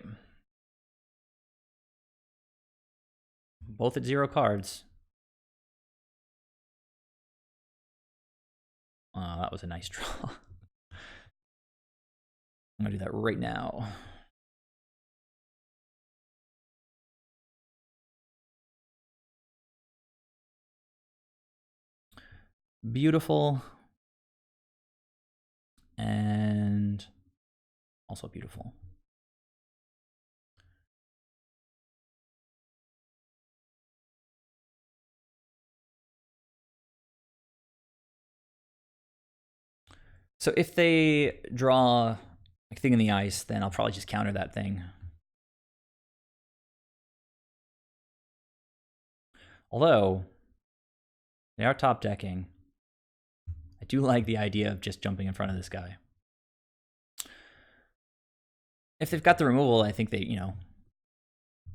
Both at 0 cards. That was a nice draw. I'm gonna do that right now. Beautiful. And also beautiful. So if they draw like Thing in the Ice, then I'll probably just counter that thing. Although, they are top decking. I do like the idea of just jumping in front of this guy. If they've got the removal, I think they, you know,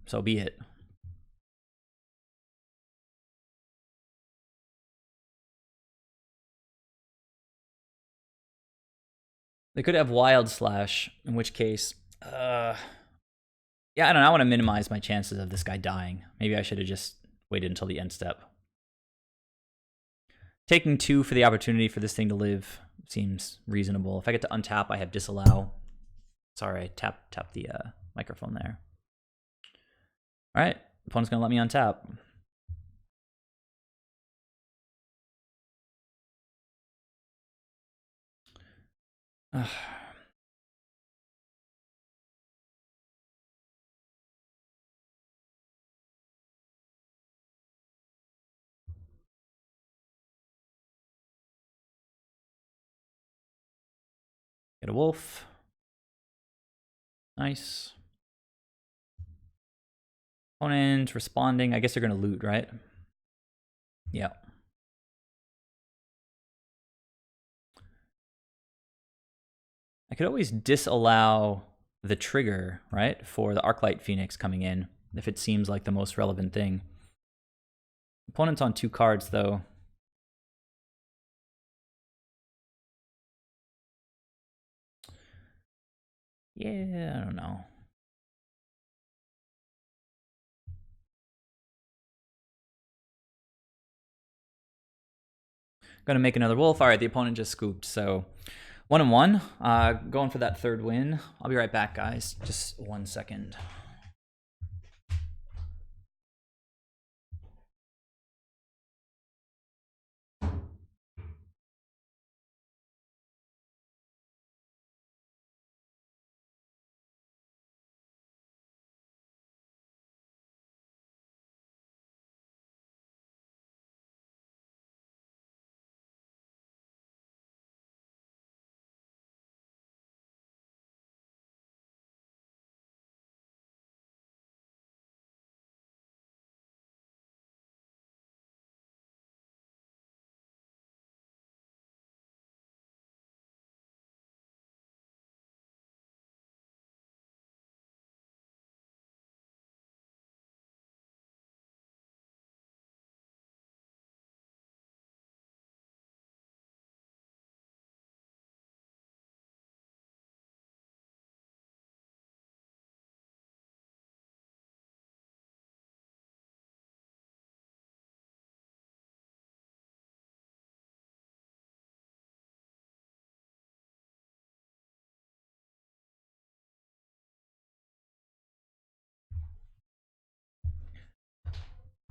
so be it. They could have Wild Slash, in which case, yeah, I don't know. I want to minimize my chances of this guy dying. Maybe I should have just waited until the end step. Taking 2 for the opportunity for this thing to live seems reasonable. If I get to untap, I have Disallow. Sorry, I tapped the microphone there. All right, opponent's gonna let me untap. Get a wolf. Nice. Opponent responding. I guess they're gonna loot, right? Yeah. I could always disallow the trigger, right, for the Arclight Phoenix coming in, if it seems like the most relevant thing. Opponent's on 2 cards, though. Yeah, I don't know. Gonna make another wolf. All right, the opponent just scooped, so 1-1. Going for that third win. I'll be right back, guys. Just 1 second.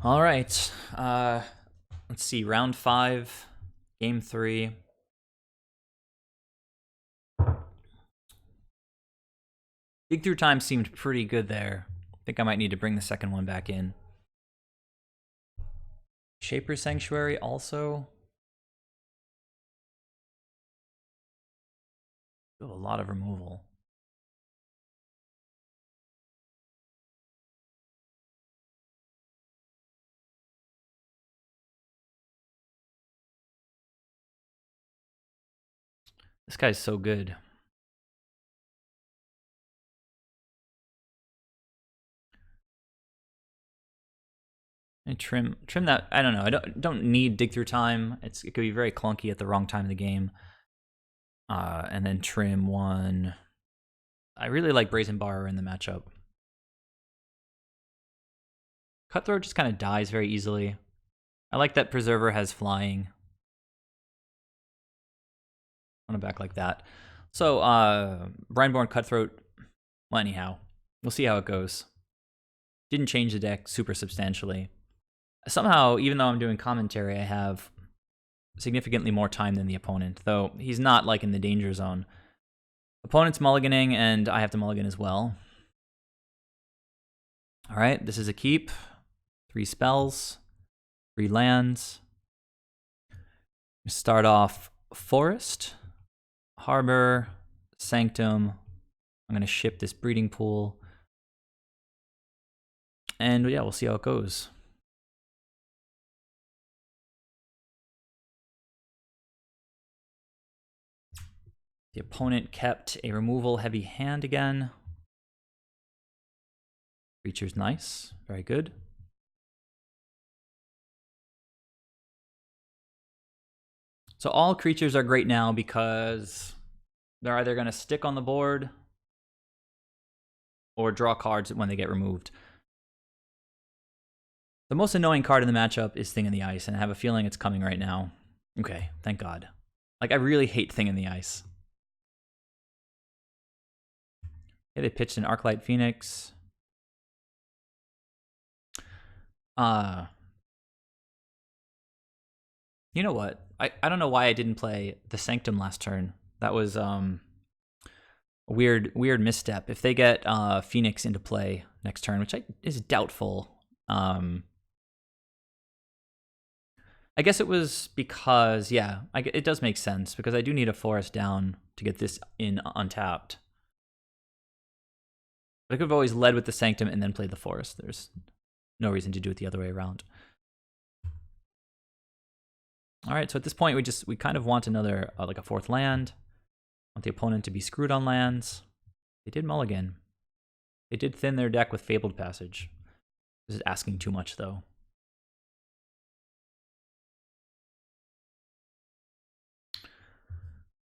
All right. Let's see. Round 5, game 3. Dig through time seemed pretty good there. I think I might need to bring the second one back in. Shaper Sanctuary also. Oh, a lot of removal. This guy's so good. And trim that. I don't know. I don't need dig through time. It could be very clunky at the wrong time of the game. And then trim 1. I really like Brazen Bar in the matchup. Cutthroat just kind of dies very easily. I like that Preserver has flying. On a back like that. So, Brineborn Cutthroat, well, anyhow, we'll see how it goes. Didn't change the deck super substantially. Somehow, even though I'm doing commentary, I have significantly more time than the opponent, though he's not like in the danger zone. Opponent's mulliganing, and I have to mulligan as well. All right, this is a keep. 3 spells, 3 lands. Start off Forest, Harbor, Sanctum. I'm going to ship this Breeding Pool. And yeah, we'll see how it goes. The opponent kept a removal heavy hand again. Creature's nice. Very good. So all creatures are great now because they're either going to stick on the board or draw cards when they get removed. The most annoying card in the matchup is Thing in the Ice, and I have a feeling it's coming right now. Okay, thank God. Like, I really hate Thing in the Ice. Okay, they pitched an Arclight Phoenix. You know what? I don't know why I didn't play the Sanctum last turn. That was a weird misstep. If they get Phoenix into play next turn, which is doubtful, I guess it was because, yeah, it does make sense because I do need a forest down to get this in untapped. But I could have always led with the Sanctum and then played the forest. There's no reason to do it the other way around. All right, so at this point, we kind of want another, like a 4th land. Want the opponent to be screwed on lands. They did mulligan. They did thin their deck with Fabled Passage. This is asking too much, though.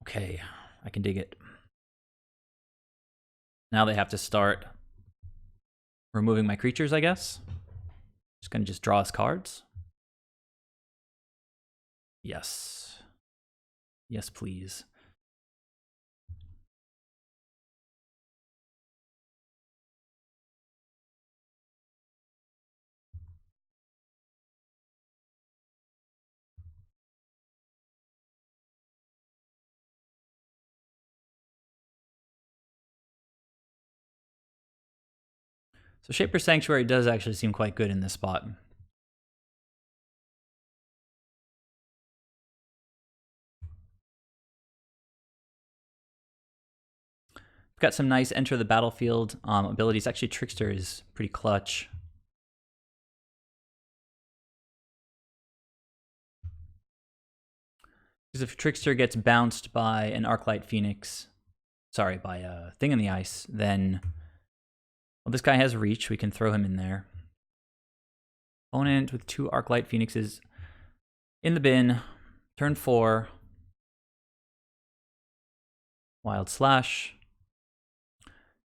Okay, I can dig it. Now they have to start removing my creatures, I guess. Just gonna just draw us cards. Yes. Yes, please. So Shaper Sanctuary does actually seem quite good in this spot. We've got some nice enter the battlefield abilities. Actually, Trickster is pretty clutch. Because if Trickster gets bounced by an Arclight Phoenix, sorry, by a Thing in the Ice, then, well, this guy has reach. We can throw him in there. Opponent with 2 Arclight Phoenixes in the bin. Turn 4. Wild Slash.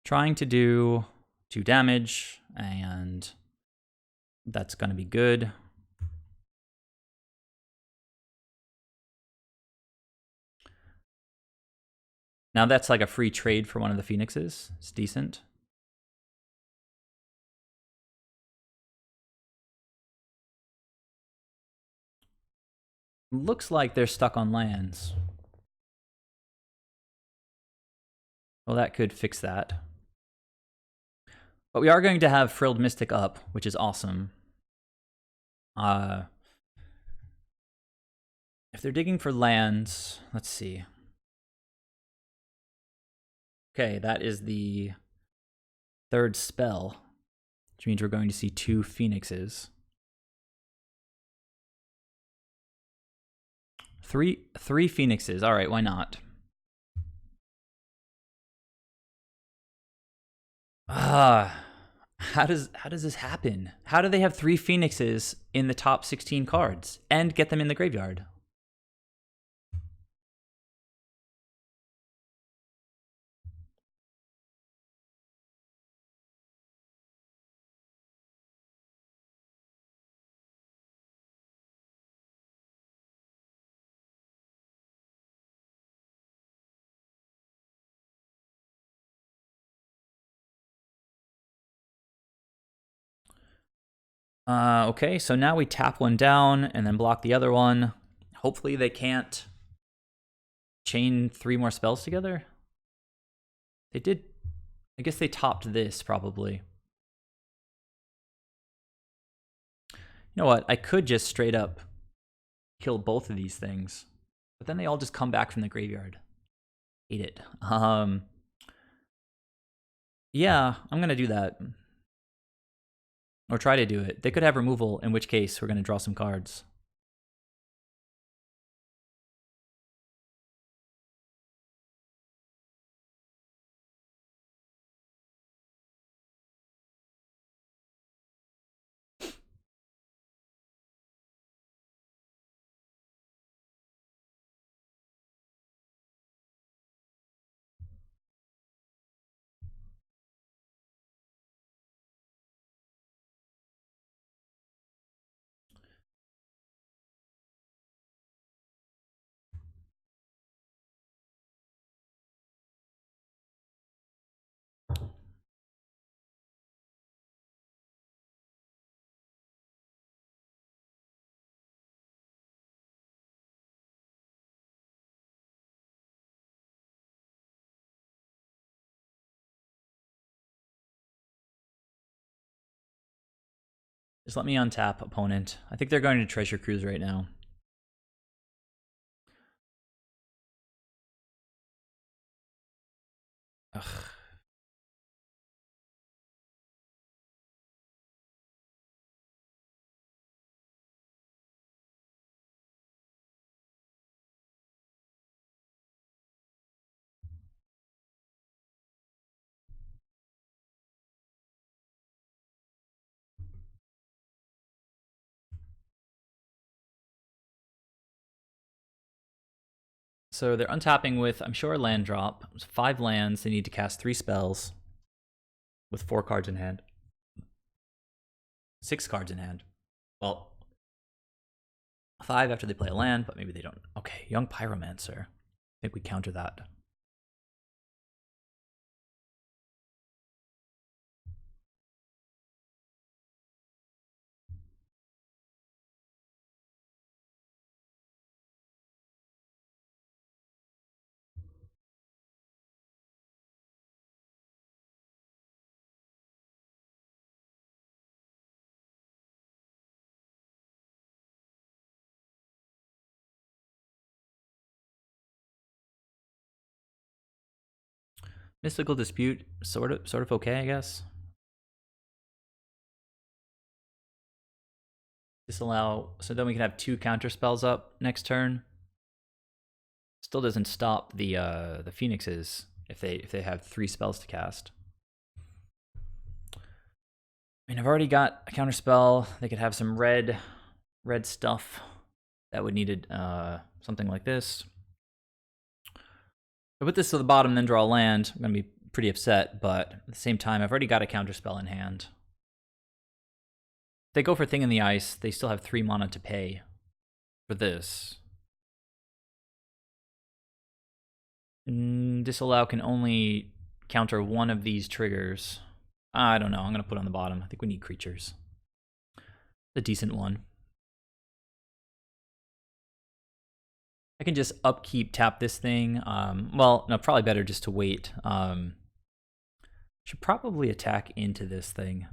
Trying to do 2 damage, and that's going to be good. Now that's like a free trade for one of the Phoenixes. It's decent. Looks like they're stuck on lands. Well, that could fix that. But we are going to have Frilled Mystic up, which is awesome. If they're digging for lands, let's see. Okay, that is the 3rd spell, which means we're going to see 2 Phoenixes. Three Phoenixes. All right, why not? How does this happen? How do they have 3 Phoenixes in the top 16 cards and get them in the graveyard? Okay, so now we tap one down and then block the other one. Hopefully they can't chain 3 more spells together. They did. I guess they topped this, probably. You know what? I could just straight up kill both of these things. But then they all just come back from the graveyard. Hate it. Yeah, I'm going to do that. Or try to do it. They could have removal, in which case we're going to draw some cards. Just let me untap opponent. I think they're going to Treasure Cruise right now. Ugh. So they're untapping with, I'm sure, a land drop. 5 lands. They need to cast 3 spells. with 4 cards in hand. 6 cards in hand. Well, 5 after they play a land, but maybe they don't. Okay, Young Pyromancer. I think we counter that. Mystical Dispute, sort of okay, I guess. Disallow, so then we can have 2 counter spells up next turn. Still doesn't stop the Phoenixes if they have 3 spells to cast. I mean, I've already got a counter spell. They could have some red stuff that would need something like this. If I put this to the bottom, then draw a land, I'm gonna be pretty upset. But at the same time, I've already got a counter spell in hand. If they go for Thing in the Ice, they still have 3 mana to pay for this. Disallow can only counter one of these triggers. I don't know. I'm going to put it on the bottom. I think we need creatures. A decent one. I can just upkeep, tap this thing. Well, no, probably better just to wait. Should probably attack into this thing.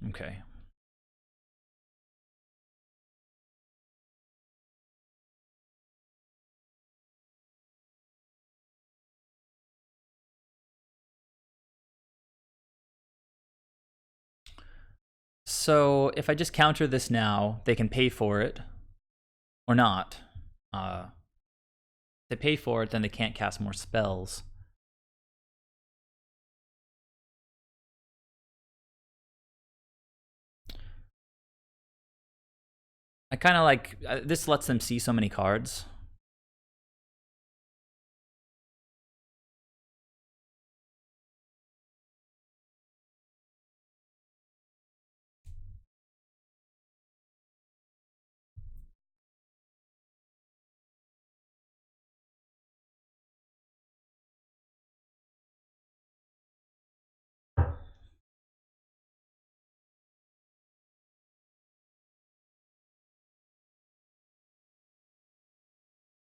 Okay. So if I just counter this now, they can pay for it or not. If they pay for it, then they can't cast more spells. I kind of like this lets them see so many cards.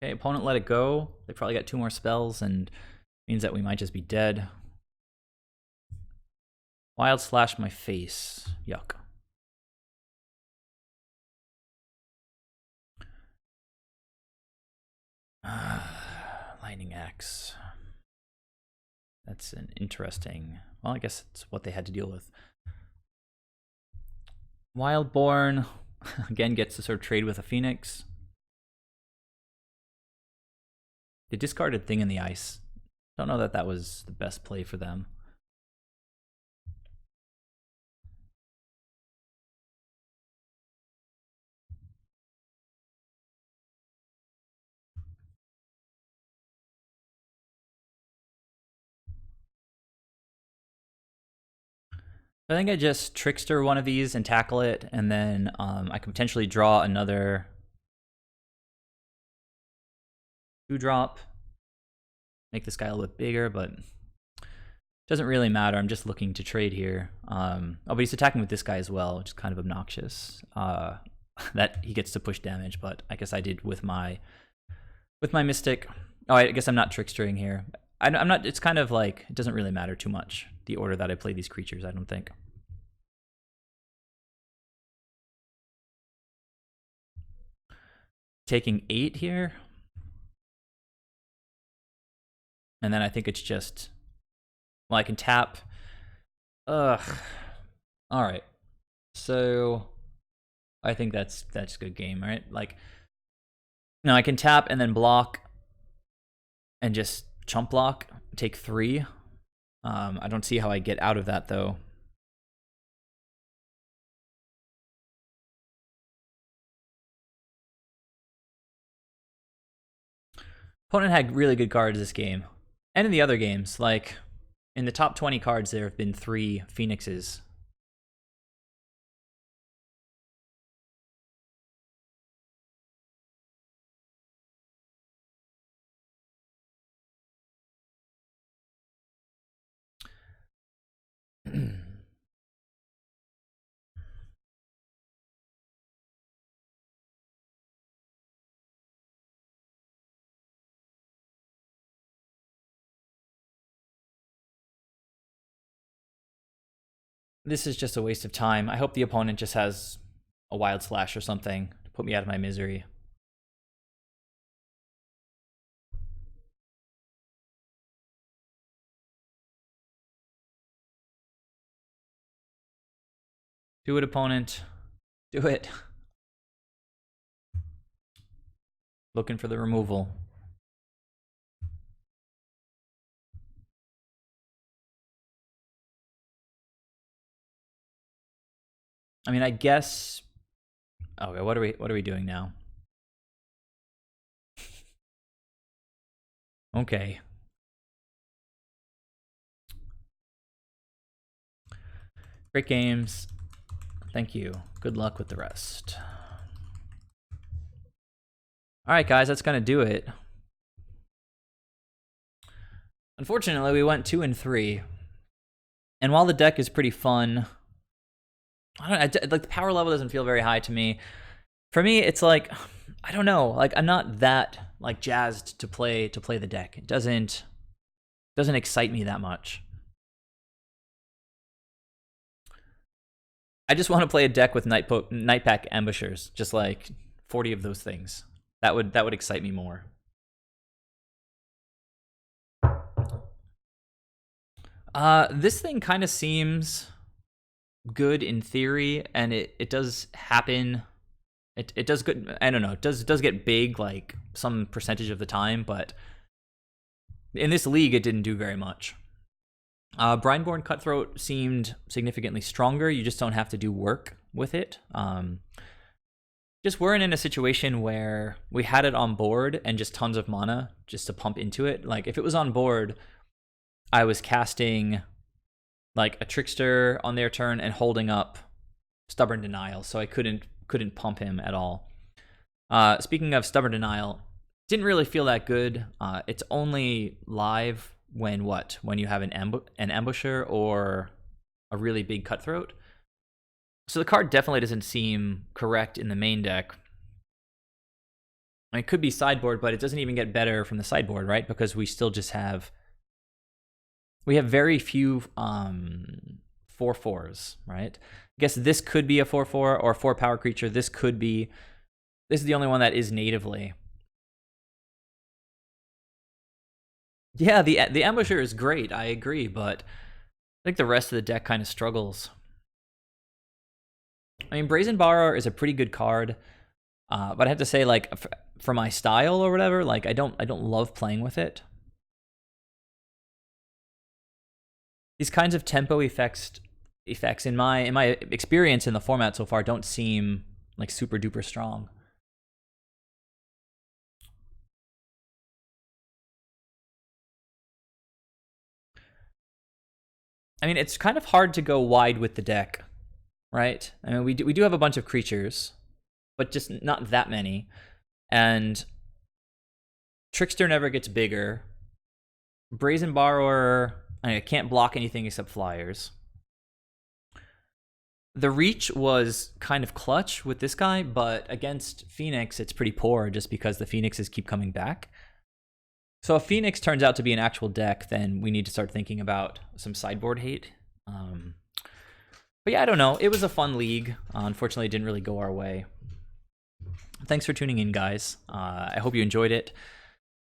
Okay, opponent let it go. They probably got 2 more spells and means that we might just be dead. Wild Slash my face. Yuck. Lightning Axe. That's an interesting... Well, I guess it's what they had to deal with. Wildborn, again, gets to sort of trade with a Phoenix. They discarded Thing in the Ice. Don't know that that was the best play for them. I think I just Trickster one of these and tackle it, and then I can potentially draw another 2-drop. Make this guy a little bit bigger, but doesn't really matter. I'm just looking to trade here. Oh, but he's attacking with this guy as well, which is kind of obnoxious. That he gets to push damage, but I guess I did with my Mystic. Oh, I guess I'm not Trickstering here. I'm not. It's kind of like it doesn't really matter too much the order that I play these creatures. I don't think. Taking 8 here, and then I think it's just. Well, I can tap. Ugh. All right. So I think that's a good game, right? Like, no, I can tap and then block, and just chump block, take 3. I don't see how I get out of that though. Opponent had really good cards this game. And in the other games, like in the top 20 cards, there have been 3 Phoenixes. This is just a waste of time. I hope the opponent just has a Wild Slash or something to put me out of my misery. Do it, opponent. Do it. Looking for the removal. I mean, I guess. Okay, what are we doing now? Okay. Great games. Thank you. Good luck with the rest. All right, guys, that's gonna do it. Unfortunately, we went 2 and 3. And while the deck is pretty fun, like the power level doesn't feel very high to me. For me, it's like, I don't know, like I'm not that like jazzed to play the deck. It doesn't excite me that much. I just want to play a deck with Nightpack Ambushers, just like 40 of those things. That would excite me more. This thing kind of seems good in theory, and it does happen. It does good. I don't know. It does get big like some percentage of the time, but in this league, it didn't do very much. Brineborn Cutthroat seemed significantly stronger. You just don't have to do work with it. Just weren't in a situation where we had it on board and just tons of mana just to pump into it. Like if it was on board, I was casting like a Trickster on their turn and holding up Stubborn Denial, so I couldn't pump him at all. Speaking of Stubborn Denial, didn't really feel that good. It's only live when you have an ambusher or a really big Cutthroat. So the card definitely doesn't seem correct in the main deck. I mean, it could be sideboard, but it doesn't even get better from the sideboard, right? Because we still just have very few 4/4s, right? I guess this could be a 4/4 or a 4 power creature. This is the only one that is natively. Yeah, the Ambusher is great. I agree, but I think the rest of the deck kind of struggles. I mean, Brazen Borrower is a pretty good card, but I have to say, like, for my style or whatever, like, I don't love playing with it. These kinds of tempo effects in my experience in the format so far don't seem like super duper strong. I mean, it's kind of hard to go wide with the deck, right? I mean, we do have a bunch of creatures, but just not that many. And Trickster never gets bigger. Brazen Borrower, I can't block anything except flyers. The reach was kind of clutch with this guy, but against Phoenix, it's pretty poor just because the Phoenixes keep coming back. So if Phoenix turns out to be an actual deck, then we need to start thinking about some sideboard hate. But yeah, I don't know. It was a fun league. Unfortunately, it didn't really go our way. Thanks for tuning in, guys. I hope you enjoyed it.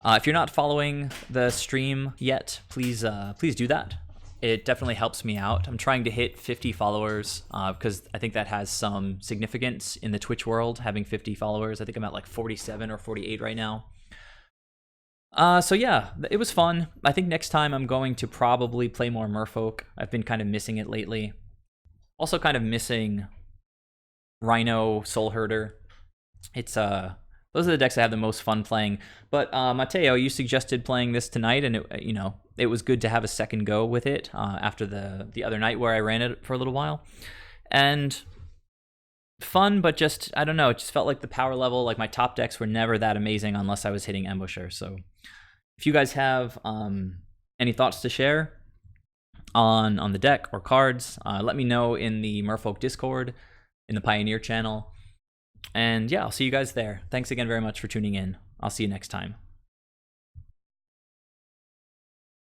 If you're not following the stream yet, please do that. It definitely helps me out. I'm trying to hit 50 followers because I think that has some significance in the Twitch world, having 50 followers. I think I'm at like 47 or 48 right now. So yeah, it was fun. I think next time I'm going to probably play more Merfolk. I've been kind of missing it lately. Also kind of missing Rhino Soul Herder. It's those are the decks I have the most fun playing. But Mateo, you suggested playing this tonight, and it was good to have a second go with it after the other night where I ran it for a little while, and fun, but just I don't know. It just felt like the power level, like my top decks were never that amazing unless I was hitting Ambusher. So if you guys have any thoughts to share on the deck or cards, let me know in the Merfolk Discord, in the Pioneer channel. And yeah, I'll see you guys there. Thanks again very much for tuning in. I'll see you next time.